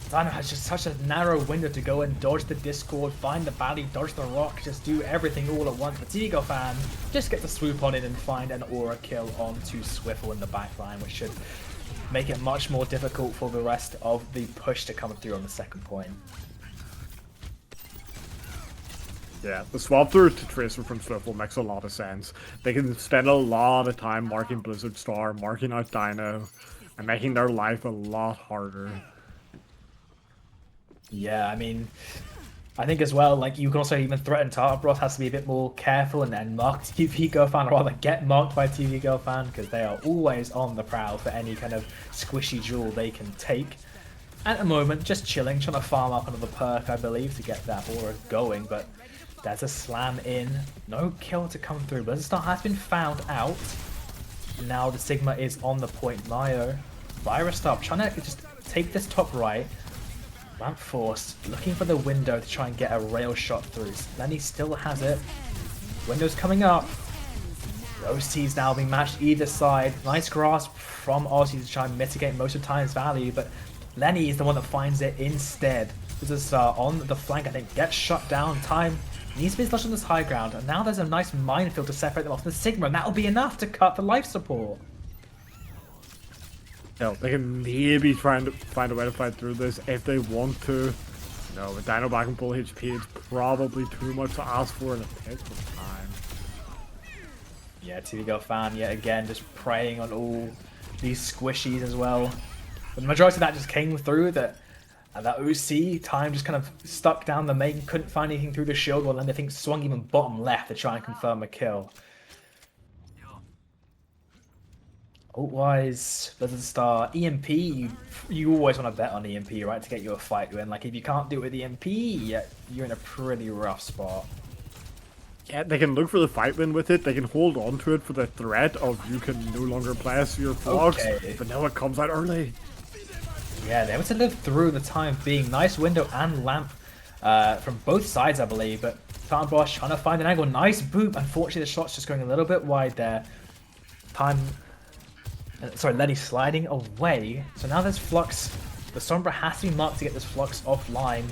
Dino has just such a narrow window to go and dodge the Discord, find the valley, dodge the rock, just do everything all at once. But Tigo fan just get the swoop on it and find an aura kill onto Swiffle in the backline, which should make it much more difficult for the rest of the push to come through on the second point. Yeah, the swap through to Tracer from Swiffle makes a lot of sense. They can spend a lot of time marking Blizzardstar, marking out Dino, and making their life a lot harder. Yeah, I mean, I think as well, like, you can also even threaten Tartaros has to be a bit more careful and then mark TV Girl Fan, or rather get marked by TV Girl Fan, because they are always on the prowl for any kind of squishy jewel they can take. At the moment, just chilling, trying to farm up another perk, I believe, to get that aura going, but there's a slam in. No kill to come through. Blizzardstar has been found out. Now the Sigma is on the point. Mayo, Virus Stop, trying to just take this top right. Ramp Force, looking for the window to try and get a rail shot through. Lenny still has it. Window's coming up. Those T's now being matched either side. Nice grasp from Aussie to try and mitigate most of Time's value, but Lenny is the one that finds it instead. This is on the flank, I think, gets shut down. Time needs to be lodged on this high ground, and now there's a nice minefield to separate them off the Sigma, and that'll be enough to cut the life support. You know, they can maybe try and find a way to fight through this if they want to. No, with Dino back in full HP, it's probably too much to ask for, and it takes some time. Yeah, TV Girl Fan yet again just preying on all these squishies as well. But the majority of that just came through that OC Time just kind of stuck down the main, couldn't find anything through the shield, well then I think swung even bottom left to try and confirm a kill. Ult-wise, Blizzardstar, EMP, you always want to bet on EMP, right, to get you a fight win. Like, if you can't do it with EMP, you're in a pretty rough spot. Yeah, they can look for the fight win with it. They can hold on to it for the threat of you can no longer place your flocks, but now it comes out early. Yeah, they're able to live through the time being. Nice window and lamp from both sides, I believe, but Tartaros trying to find an angle. Nice boop. Unfortunately, the shot's just going a little bit wide there. Time... sorry, Lenny sliding away. So now there's Flux. The Sombra has to be marked to get this Flux offline.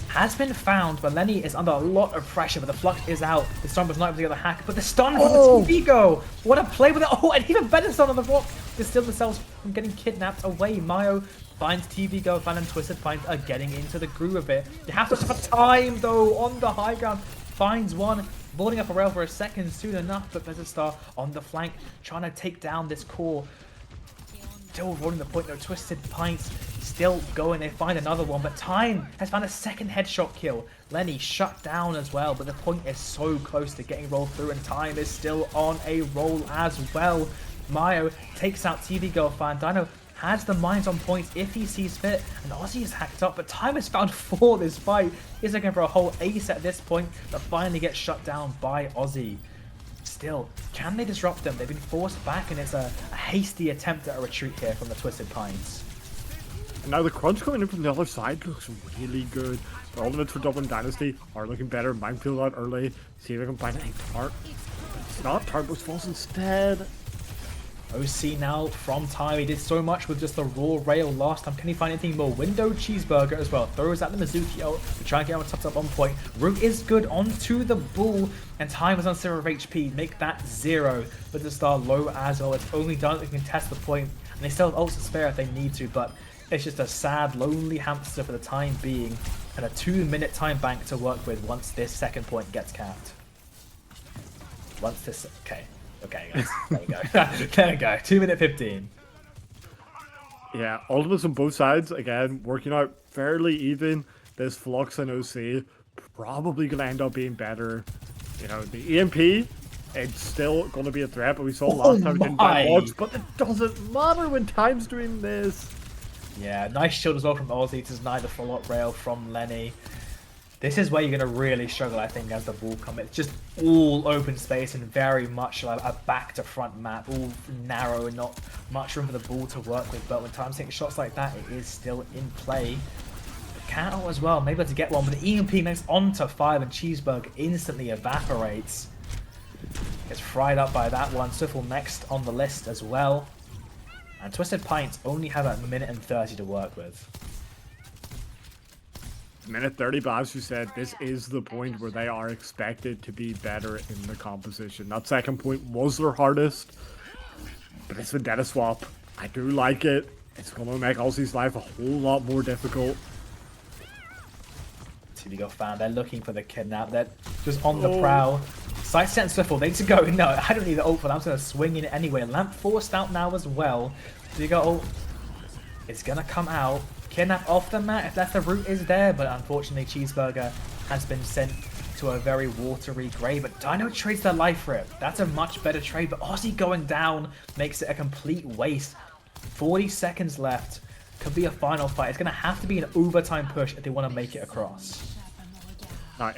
Has been found, but Lenny is under a lot of pressure, but the Flux is out. The Sombra's not able to get the hack, but the stun from the Tigo! What a play with it! Oh, and even better stun on the rock to steal themselves from getting kidnapped away. Mayo finds TV Girl Fan and Twisted finds getting into the groove a bit. You have to have time, though, on the high ground. Finds one. Boarding up a rail for a second soon enough, but Blizzardstar on the flank trying to take down this core. Still rolling the point though. Twisted Pints still going. They find another one, but Time has found a second headshot kill. Lenny shut down as well, but the point is so close to getting rolled through, and Time is still on a roll as well. Mayo takes out TV Girl Fan. Dino has the mines on points if he sees fit, and Aussie is hacked up, but Time is found for this fight. He's looking for a whole ace at this point, but finally gets shut down by Aussie. Still, can they disrupt them? They've been forced back, and it's a hasty attempt at a retreat here from the Twisted Pines. And now the crunch coming in from the other side looks really good. The ultimates for Dublin Dynasty are looking better. Minefield out early. See if they can find any Tart. It's not. Tart was false instead. OC now from Time. He did so much with just the raw rail last time. Can he find anything more? Window Cheeseburger as well. Throws at the Mizuki ult to try and get him topped up on point. Root is good onto the bull, and Time is on 0 of HP. Make that 0. But the star low as well. It's only done if they can test the point, and they still have ults to spare if they need to, but It's just a sad, lonely hamster for the time being, and a 2-minute time bank to work with once this second point gets capped. Once this... Okay, guys. There we go. There we go. 2-minute 15. Yeah, ultimates on both sides, again, working out fairly even. This Flux and OC probably going to end up being better. You know, the EMP, it's still going to be a threat, but we saw last time it didn't buy much, but it doesn't matter when Time's doing this. Yeah, nice shield as well from Ozzy to deny the follow-up rail from Lenny. This is where you're going to really struggle, I think, as the ball comes. It's just all open space and very much like a back-to-front map, all narrow and not much room for the ball to work with. But when Time's taking shots like that, it is still in play. Cattle as well, maybe able to get one, but the EMP makes onto 5 and Cheeseburger instantly evaporates. Gets fried up by that one. Swiffle next on the list as well. And Twisted Pints only have a minute and 30 to work with. Minute 30, but as you said, this is the point where they are expected to be better in the composition. That second point was their hardest, but this Vendetta swap, I do like it. It's going to make Ozzy's life a whole lot more difficult. TVGo fan, they're looking for the kidnap. They're just on the prowl. Sidestep and Swiffle, they need to go. No, I don't need the ult for that. I'm just going to swing in it anyway. Lamp forced out now as well. TVGo ult. It's going to come out. Kidnap off the mat if that's the route is there, but unfortunately Cheeseburger has been sent to a very watery grave. But Dino trades their life for it. That's a much better trade, but Ozzy going down makes it a complete waste. 40 seconds left. Could be a final fight. It's going to have to be an overtime push if they want to make it across.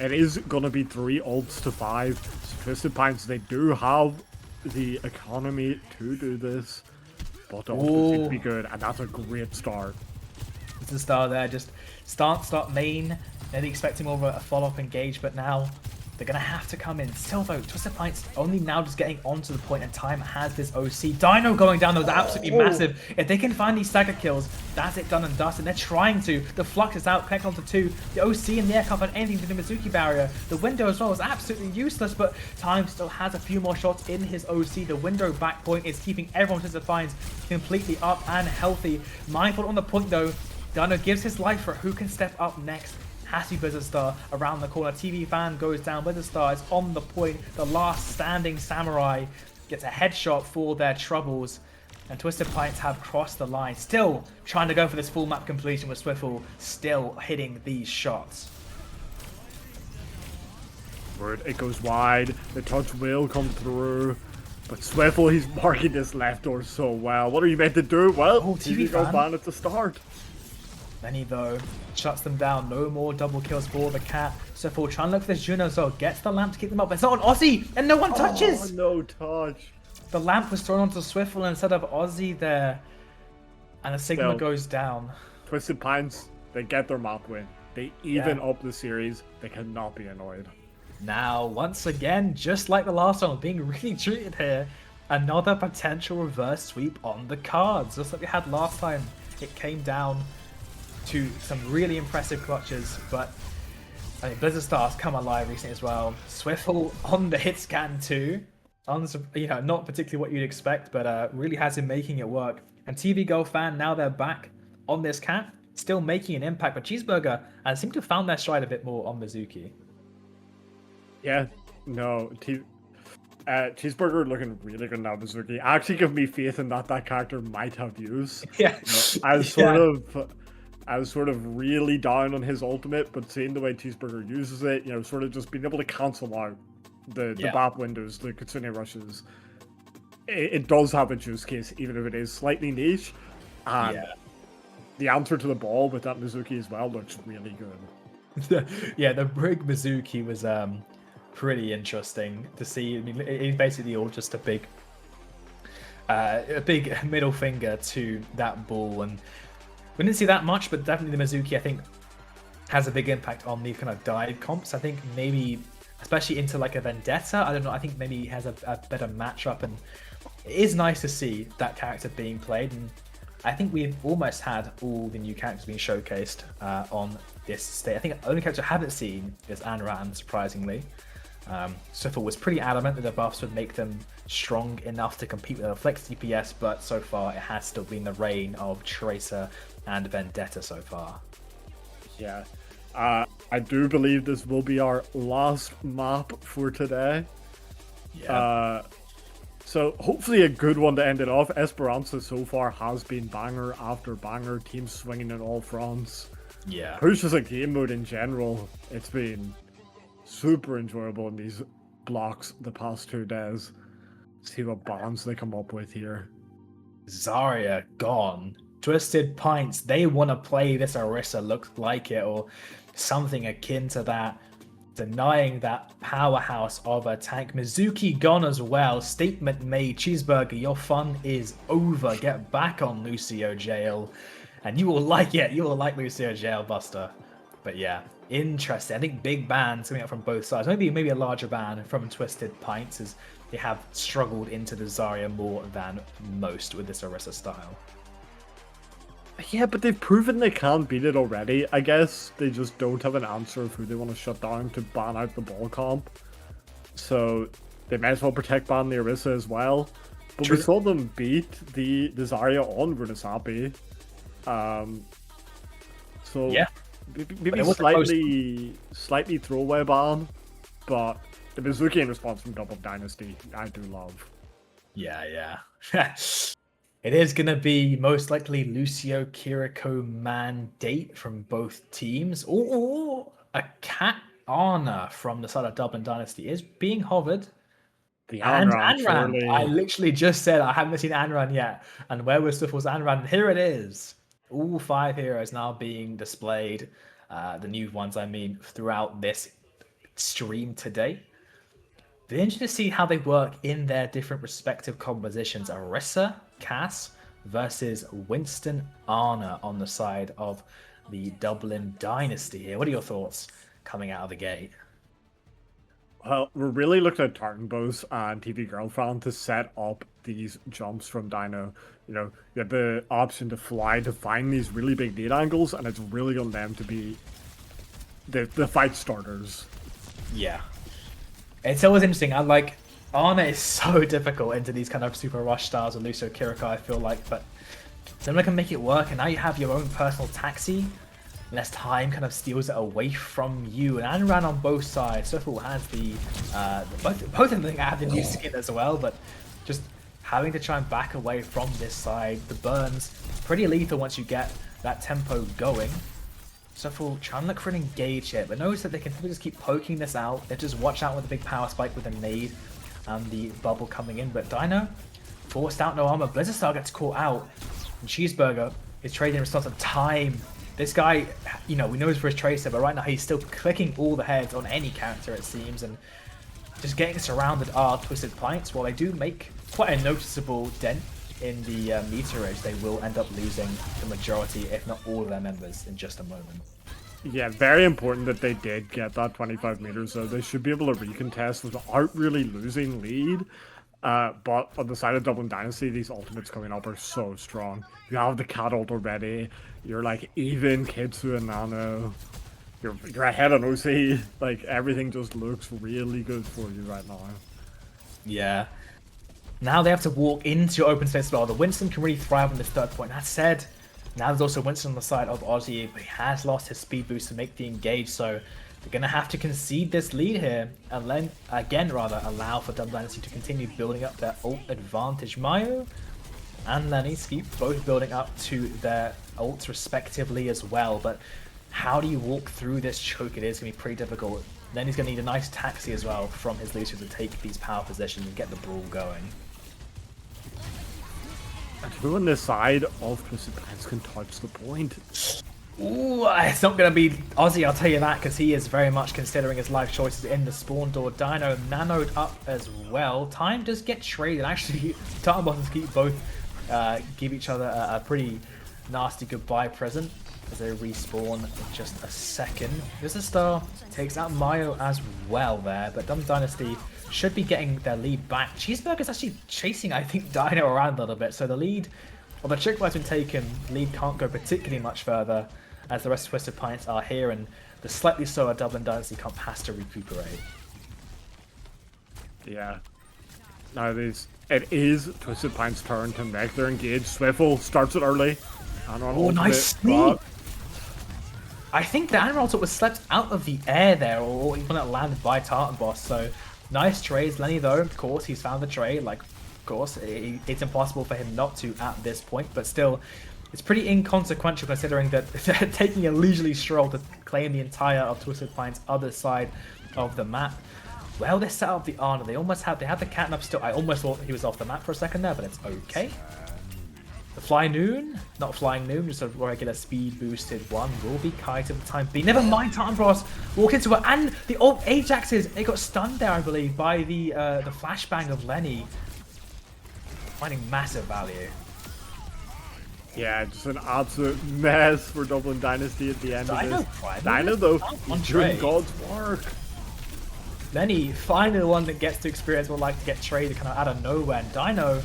It is going to be 3 ults to 5. So Twisted Pints, they do have the economy to do this, but the ultimate seems to be good, and that's a great start. It's the start there, just start main, maybe expecting more of a follow-up engage, but now they're going to have to come in. Still though, Twisted Pints only now just getting onto the point, and Time has this OC. Dino going down, those absolutely massive. If they can find these stagger kills, that's it done and dusted. They're trying to. The Flux is out, connect onto 2. The OC in the air can't find anything to the Mizuki barrier. The window as well is absolutely useless, but Time still has a few more shots in his OC. The window back point is keeping everyone Twisted Pints completely up and healthy. Mindful on the point though. Dino gives his life for who can step up next. Has to be Blizzard Star around the corner. TV fan goes down. Blizzard Star is on the point. The last standing samurai gets a headshot for their troubles. And Twisted Pints have crossed the line. Still trying to go for this full map completion with Swiffle. Still hitting these shots. It goes wide. The touch will come through. But Swiffle, he's marking this left door so well. What are you meant to do? Well, TV fan at the start. Lenny though shuts them down. No more double kills for the cat. Swiffle trying to look for this Juno as well. Gets the lamp to keep them up. It's not on Ozzy and no one touches. Oh, no touch. The lamp was thrown onto Swiffle instead of Ozzy there. And the Sigma goes down. Twisted Pints, they get their map win. They even up the series. They cannot be annoyed. Now, once again, just like the last one, being really treated here. Another potential reverse sweep on the cards. Just like we had last time. It came down to some really impressive clutches, but I mean, Blizzard Star's come alive recently as well. Swiffle on the hit scan too. You know, not particularly what you'd expect, but really has him making it work. And TVGo fan, now they're back on this cat, still making an impact, but Cheeseburger seem to have found their stride a bit more on Mizuki. Yeah, no, Cheeseburger looking really good now, Mizuki. Actually give me faith in that character might have use. Yeah. I was sort of really down on his ultimate, but seeing the way Cheeseburger uses it, you know, sort of just being able to cancel out the BAP windows, the Kitsune rushes, it does have a juice case, even if it is slightly niche. And the answer to the ball with that Mizuki as well looks really good. Yeah, the Brig Mizuki was pretty interesting to see. I mean, it's basically all just a big middle finger to that ball, and we didn't see that much, but definitely the Mizuki, I think, has a big impact on the kind of dive comps. I think maybe, especially into like a Vendetta, I don't know, I think maybe he has a better matchup, and it is nice to see that character being played, and I think we've almost had all the new characters being showcased on this state. I think the only character I haven't seen is Anran, surprisingly. Swiffle was pretty adamant that the buffs would make them strong enough to compete with a flex DPS, but so far it has still been the reign of Tracer and Vendetta so far. Yeah. I do believe this will be our last map for today. Yeah. So hopefully a good one to end it off. Esperanza so far has been banger after banger, teams swinging in all fronts. Yeah. Push as a game mode in general, it's been super enjoyable in these blocks the past 2 days. See what balance they come up with here. Zarya gone. Twisted Pints, they want to play this Orisa, looks like it, or something akin to that. Denying that powerhouse of a tank. Mizuki gone as well. Statement made. Cheeseburger, your fun is over. Get back on Lucio Jail. And you will like it. You will like Lucio Jail, Buster. But yeah, interesting. I think big bans coming up from both sides. Maybe a larger ban from Twisted Pints, as they have struggled into the Zarya more than most with this Orisa style. Yeah, but they've proven they can beat it already. I guess they just don't have an answer of who they want to shut down to ban out the ball comp. So they might as well protect ban the Orisa as well. But we saw them beat the Zarya on Runasapi. So yeah, maybe slightly throwaway ban, but the Mizuki in response from Double Dynasty, I do love. Yeah. It is going to be most likely Lucio Kiriko mandate from both teams. Or a Cat Ana from the side of Dublin Dynasty is being hovered. And Anran. I literally just said I haven't seen Anran yet. And where was Swiffle's Anran? Here it is. All 5 heroes now being displayed. The new ones, I mean, throughout this stream today. Be interesting to see how they work in their different respective compositions. Orisa, Cass versus Winston Ana on the side of the Dublin Dynasty here. What are your thoughts coming out of the gate? Well, we're really looking at Tartanbos and TV Girlfriend to set up these jumps from Dino. You know, you have the option to fly to find these really big lead angles, and it's really on them to be the fight starters. Yeah. It's always interesting. I like Ana is so difficult into these kind of super rush styles of Lucio Kiriko, I feel like, but someone can make it work, and now you have your own personal taxi. Less time kind of steals it away from you, and Anran on both sides. Swiffle has the both of them have the new skin as well, but just having to try and back away from this side. The burns pretty lethal once you get that tempo going. Swiffle trying to look for an engage here, but notice that they can just keep poking this out. They just watch out with a big power spike with a nade and the bubble coming in. But Dino forced out, no armor. Blizzard Star gets caught out, and Cheeseburger is trading in response to time. This guy, you know, we know he's for his Tracer, but right now he's still clicking all the heads on any character, it seems, and just getting surrounded are Twisted Pints. While they do make quite a noticeable dent in the meterage, they will end up losing the majority, if not all of their members in just a moment. Yeah, very important that they did get that 25 meters, so they should be able to recontest without really losing lead. But on the side of Dublin Dynasty, these ultimates coming up are so strong. You have the Cat ult already. You're like even Kitsu and Nano. You're ahead on OC. Like everything just looks really good for you right now. Yeah. Now they have to walk into open space as well. The Winston can really thrive on this third point. That said, now there's also Winston on the side of Aussie, but he has lost his speed boost to make the engage, so they're going to have to concede this lead here, and then, again, allow for Dublin Dynasty to continue building up their ult advantage. Mayo and Lenny keep both building up to their ults respectively as well, but how do you walk through this choke? It is going to be pretty difficult. Then he's going to need a nice taxi as well from his Lucio to take these power positions and get the brawl going. And who on this side of Twisted Pints can touch the point? Ooh, it's not going to be Aussie, I'll tell you that, because he is very much considering his life choices in the spawn door. Dino nanoed up as well. Time does get traded. Actually, Tartan bosses keep both give each other a pretty nasty goodbye present as they respawn in just a second. Blizzard Star takes out Mayo as well there, but Dublin Dynasty should be getting their lead back. Cheeseburger's actually chasing, I think, Dino around a little bit, so the lead, well, the trick has been taken. The lead can't go particularly much further as the rest of Twisted Pints are here, and the slightly slower Dublin Dynasty comp has to recuperate. Yeah. Now it is Twisted Pine's turn to make their engage. Swiffle starts it early. And on nice sneak! I think the Animal Ultimate was slept out of the air there, or even it landed by Tartan Boss, so nice trades. Lenny though, of course, he's found the trade, like, of course, it's impossible for him not to at this point, but still, it's pretty inconsequential considering that they're taking a leisurely stroll to claim the entire of Twisted Pine's other side of the map. Well, they set up the Arna. They have the catnap still. I almost thought he was off the map for a second there, but it's okay. The Fly Noon, not Flying Noon, just a regular speed boosted one, will be kited at the time being. Never mind, Tartan Bros walk into it, and the old Ajaxes, they got stunned there, I believe, by the flashbang of Lenny. Finding massive value. Yeah, just an absolute mess for Dublin Dynasty at the end of this. Dino though, he's doing God's work. Lenny, finally the one that gets to experience what like to get traded kind of out of nowhere. And Dino,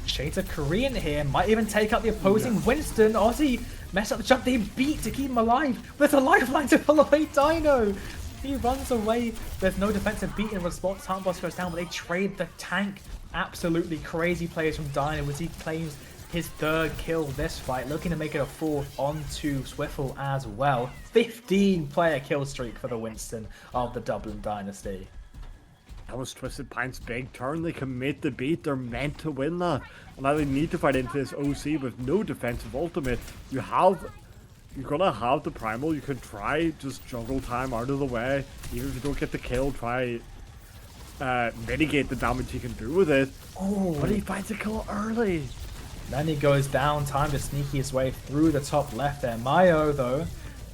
shades of Korean here, might even take out the opposing Winston. Aussie mess up the jump they beat to keep him alive. There's a lifeline to pull away Dino. He runs away. There's no defensive beat in response. Tartan Boss goes down, but they trade the tank. Absolutely crazy plays from Dino as he claims his third kill this fight, looking to make it a fourth onto Swiffle as well. 15 player kill streak for the Winston of the Dublin Dynasty. That was Twisted Pine's big turn. They can make the beat. They're meant to win that. And now they need to fight into this OC with no defensive ultimate. You're gonna have the primal. You could try just juggle time out of the way. Even if you don't get the kill, try mitigate the damage you can do with it. Oh, but he finds a kill early. Then he goes down, time to sneak his way through the top left there. Mayo, though,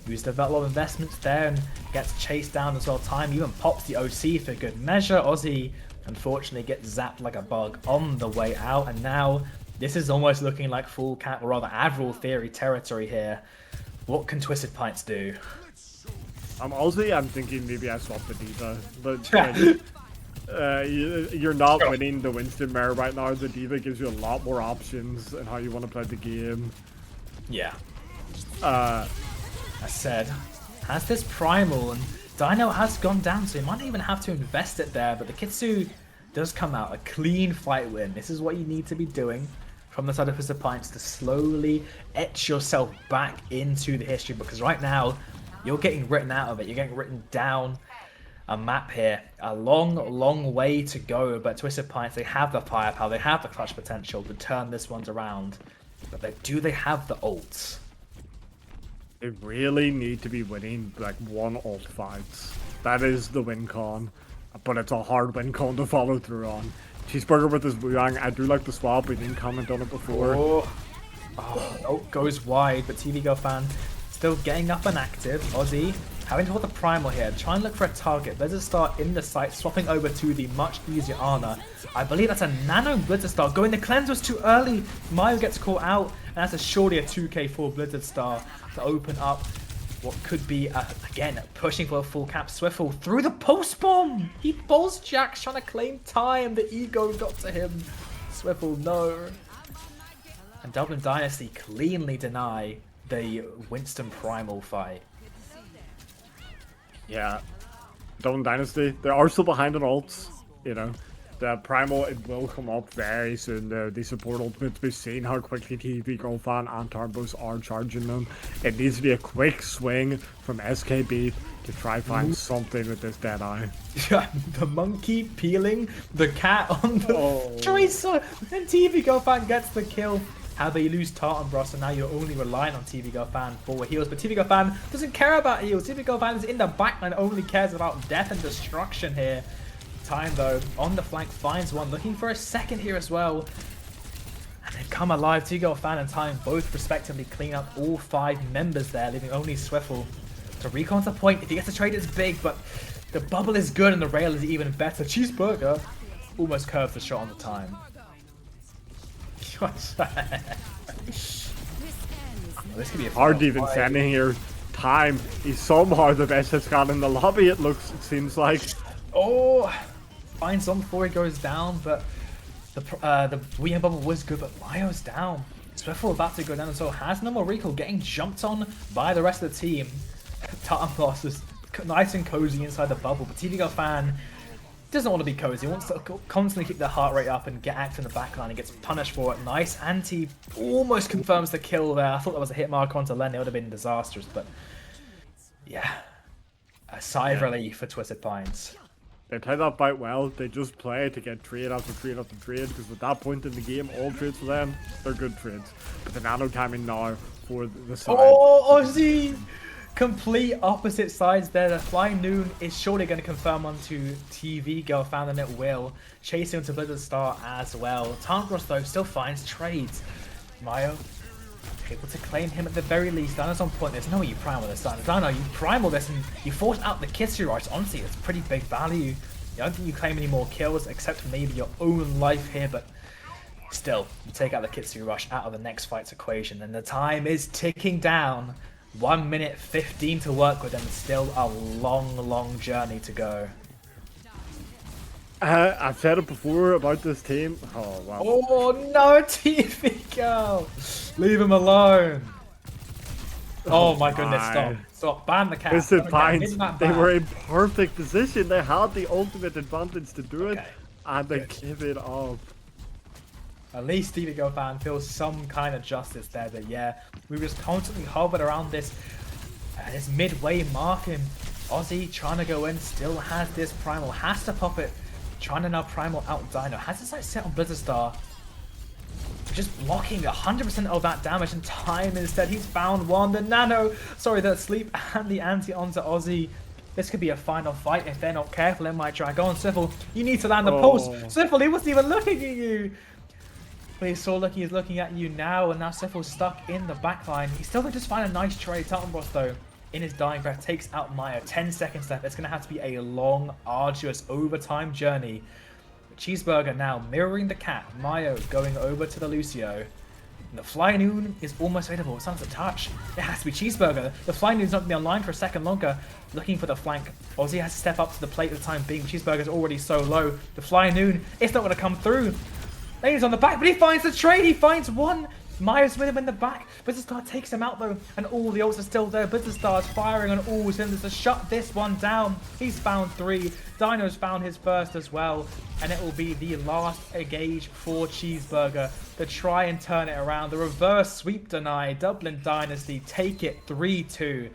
used a lot of investments there and gets chased down as well. Time even pops the OC for good measure. Aussie, unfortunately, gets zapped like a bug on the way out. And now, this is almost looking like full cap, or rather Admiral Theory territory here. What can Twisted Pints do? Aussie, I'm thinking maybe I swap the D.Va. But you're not winning the Winston Mare right now. The D.Va gives you a lot more options in how you want to play the game. Yeah. I said, has this primal, and Dino has gone down, so you might even have to invest it there, but the Kitsu does come out a clean fight win. This is what you need to be doing from the side of Twisted Pints to slowly etch yourself back into the history, because right now, you're getting written out of it. You're getting written down a map here. A long, long way to go, but Twisted Pints, they have the firepower, they have the clutch potential to turn this one around. But do they have the ults? They really need to be winning like one ult fights. That is the win con, but it's a hard win con to follow through on. Cheeseburger with his Wuyang, I do like the swap, we didn't comment on it before. Oh, goes wide, but TV Girl fan still getting up and active. Aussie having to hold the primal here, try and look for a target. Blizzard Star in the site, swapping over to the much easier Ana. I believe that's a nano Blizzard Star going. The cleanse was too early. Mayo gets caught out, and that's surely a 2k for Blizzard Star to open up what could be, again, pushing for a full cap. Swiffle through the post bomb. He balls Jax trying to claim time. The ego got to him. Swiffle, no. And Dublin Dynasty cleanly deny the Winston Primal fight. Yeah, Dublin Dynasty, they are still behind on ults, you know. The Primal, it will come up very soon though. The support ultimates, we've seen how quickly TV Girlfan and Tarbos are charging them. It needs to be a quick swing from SKB to try find something with this Deadeye. Yeah, the monkey peeling the cat on the Tracer, and TV Girlfan gets the kill. How they lose Tartan Bros, and now you're only relying on TV Girlfan for heals, but TV Girlfan doesn't care about heals. TV Girlfan is in the backline, only cares about death and destruction here. Time though, on the flank, finds one, looking for a second here as well. And they've come alive. TV Girlfan and Time both respectively clean up all 5 members there, leaving only Swiffle to recon to point. If he gets a trade, it's big, but the bubble is good and the rail is even better. Cheeseburger almost curves the shot on the Time. This could be a hard even standing here. Time, he's somehow the best it's got in the lobby, it seems like. Oh, finds on before he goes down, but the Wii bubble was good, but Mayo's down. Swiffle about to go down as well, has no more recall, getting jumped on by the rest of the team. Tartan Boss is nice and cozy inside the bubble, but TV Girl fan doesn't want to be cozy. He wants to constantly keep their heart rate up and get active in the backline. He gets punished for it. Nice anti, almost confirms the kill there. I thought that was a hit mark onto Len. It would have been disastrous, but yeah, a sigh of relief for Twisted Pines. They play that fight well. They just play to get trade after trade after trade, because at that point in the game, all trades for them, they're good trades. But the nano timing now for the side. Oh, Ozzy! Complete opposite sides there. The Flying Noon is surely going to confirm onto TV Girl Fan, and it will. Chasing onto Blizzard Star as well. Tarnkross, though, still finds trades. Mayo able to claim him at the very least. Dino's on point. There's no way you primal this, Dino. You primal this and you force out the Kitsu Rush. Honestly, it's pretty big value. I don't think you claim any more kills except for maybe your own life here, but still, you take out the Kitsu Rush out of the next fight's equation, and the time is ticking down. 1 minute 15 to work with, and still a long journey to go. I've said it before about this team. Oh, wow. Oh no, TV Girl! Leave him alone. Oh my goodness, stop. Ban the cat. Twisted Pines, they were in perfect position. They had the ultimate advantage to do it, and they give it up. At least TV Girl Fan feels some kind of justice there, but yeah, we just constantly hovered around this midway mark, and Ozzy trying to go in, still has this primal, has to pop it, trying to now primal out Dino, has his sight set on Blizzard Star, just blocking 100% of that damage, and time instead, he's found one, the nano, sorry, the sleep and the anti onto Ozzy. This could be a final fight if they're not careful. It might drag on. Swiffle, you need to land the pulse. Swiffle, he wasn't even looking at you. But he's so lucky he's looking at you now, and now Swiffle's stuck in the backline. He still could just find a nice trade. Tartanbros, though, in his dying breath, takes out Maya. 10 seconds left. It's going to have to be a long, arduous, overtime journey. Cheeseburger now mirroring the cat. Mayo going over to the Lucio. And the Flying Noon is almost available. It's not a touch. It has to be Cheeseburger. The Flying Noon's not going to be online for a second longer. Looking for the flank. Ozzy has to step up to the plate at the time being. Cheeseburger's already so low. The Flying Noon, it's not going to come through. Lady's on the back, but he finds the trade. He finds one. Maya's with him in the back. Blizzard Star takes him out, though, and all the ults are still there. Blizzard Star's firing on all cylinders to shut this one down. He's found 3. Dino's found his first as well, and it will be the last engage for Cheeseburger to try and turn it around. The reverse sweep denied. Dublin Dynasty take it 3-2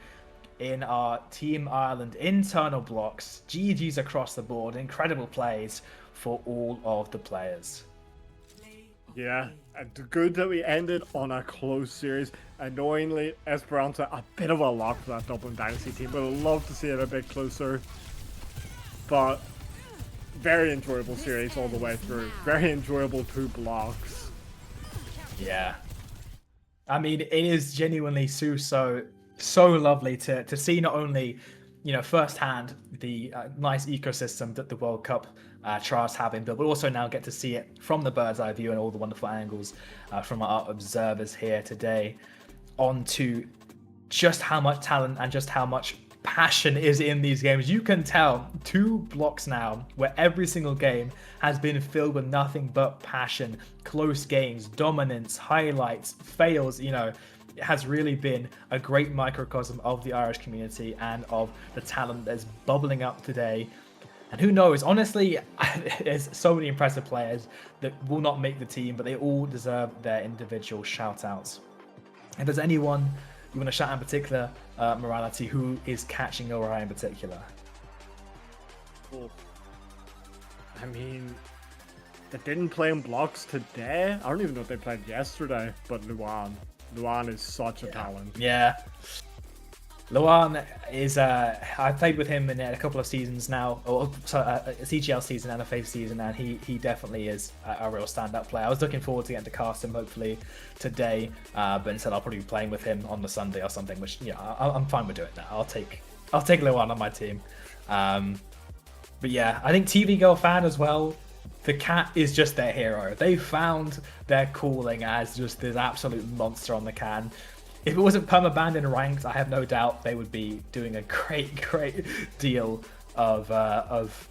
in our Team Ireland internal blocks. GG's across the board. Incredible plays for all of the players. Yeah, and good that we ended on a close series. Annoyingly, Esperanza, a bit of a lock for that Dublin Dynasty team. Would have loved to see it a bit closer. But very enjoyable series all the way through. Very enjoyable 2 blocks. Yeah. I mean, it is genuinely so lovely to see not only, you know, firsthand the nice ecosystem that the World Cup trials have been built, but also now get to see it from the bird's eye view and all the wonderful angles from our observers here today onto just how much talent and just how much passion is in these games. You can tell 2 blocks now where every single game has been filled with nothing but passion, close games, dominance, highlights, fails, you know. It has really been a great microcosm of the Irish community and of the talent that's bubbling up today. And who knows, honestly, there's so many impressive players that will not make the team, but they all deserve their individual shout-outs. If there's anyone you want to shout out in particular, Morality, who is catching your eye in particular? Cool. I mean, they didn't play in blocks today. I don't even know if they played yesterday, but Luan. Luan is such a talent. Yeah. Luan is, I've played with him in a couple of seasons now, or a CGL season and a FaZe season, and he definitely is a real stand-up player. I was looking forward to getting to cast him hopefully today, but instead I'll probably be playing with him on the Sunday or something, which, yeah, I'm fine with doing that. I'll take Luan on my team. But yeah, I think TV Girl Fan as well, the cat is just their hero. They found their calling as just this absolute monster on the can. If it wasn't permabanned in ranked, I have no doubt they would be doing a great deal of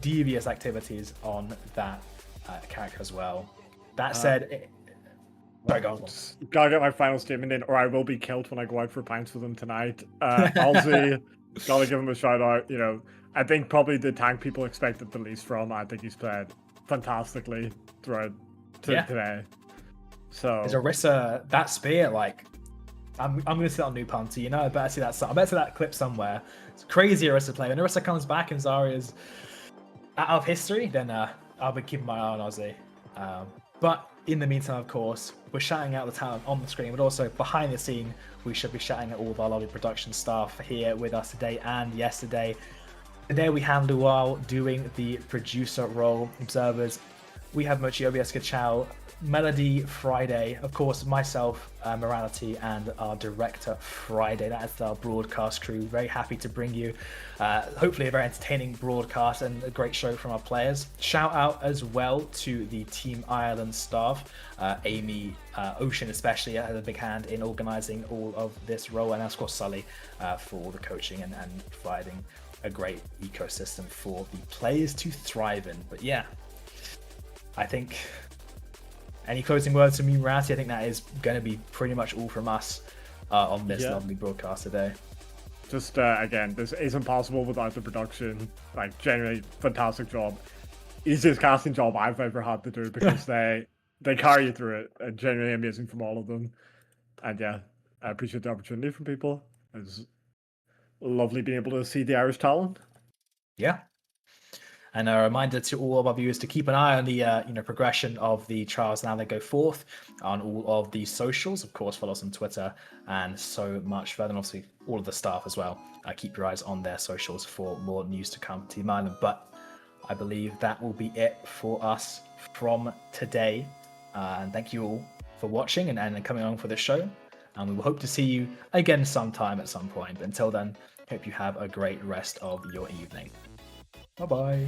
devious activities on that character as well. That said, sorry, go on. Gotta get my final statement in, or I will be killed when I go out for pints with them tonight. Ozzy, Gotta give him a shout out. I think probably the tank people expected the least from. I think he's played fantastically throughout today. So Is Orisa that spear like? I'm gonna sit on New Punty. I better see that. I better see that clip somewhere. It's crazy Orisa play. When Orisa comes back and Zarya's out of history, then I'll be keeping my eye on Ozzy. But in the meantime, of course, we're shouting out the talent on the screen, but also behind the scene, we should be shouting at all of our lovely production staff here with us today and yesterday. Today we have Luau doing the producer role. Observers, we have Mochi OBS Kachao, Melody Friday, of course, myself, Morality, and our director Friday. That is our broadcast crew. Very happy to bring you, hopefully, a very entertaining broadcast and a great show from our players. Shout out as well to the Team Ireland staff, Amy, Ocean especially had a big hand in organising all of this role, and of course Sully for all the coaching and providing a great ecosystem for the players to thrive in. But yeah, I think. Any closing words from you, Morality? I think that is going to be pretty much all from us on this lovely broadcast today. Just, again, this isn't possible without the production. Like, genuinely fantastic job. Easiest casting job I've ever had to do because they carry you through it. And genuinely amazing from all of them. And yeah, I appreciate the opportunity from people. It's lovely being able to see the Irish talent. Yeah. And a reminder to all of our viewers to keep an eye on the progression of the trials now they go forth on all of the socials. Of course, follow us on Twitter and so much further. And obviously, all of the staff as well. Keep your eyes on their socials for more news to come, Team Island. But I believe that will be it for us from today. And thank you all for watching and coming along for this show. And we will hope to see you again sometime at some point. But until then, hope you have a great rest of your evening. Bye-bye.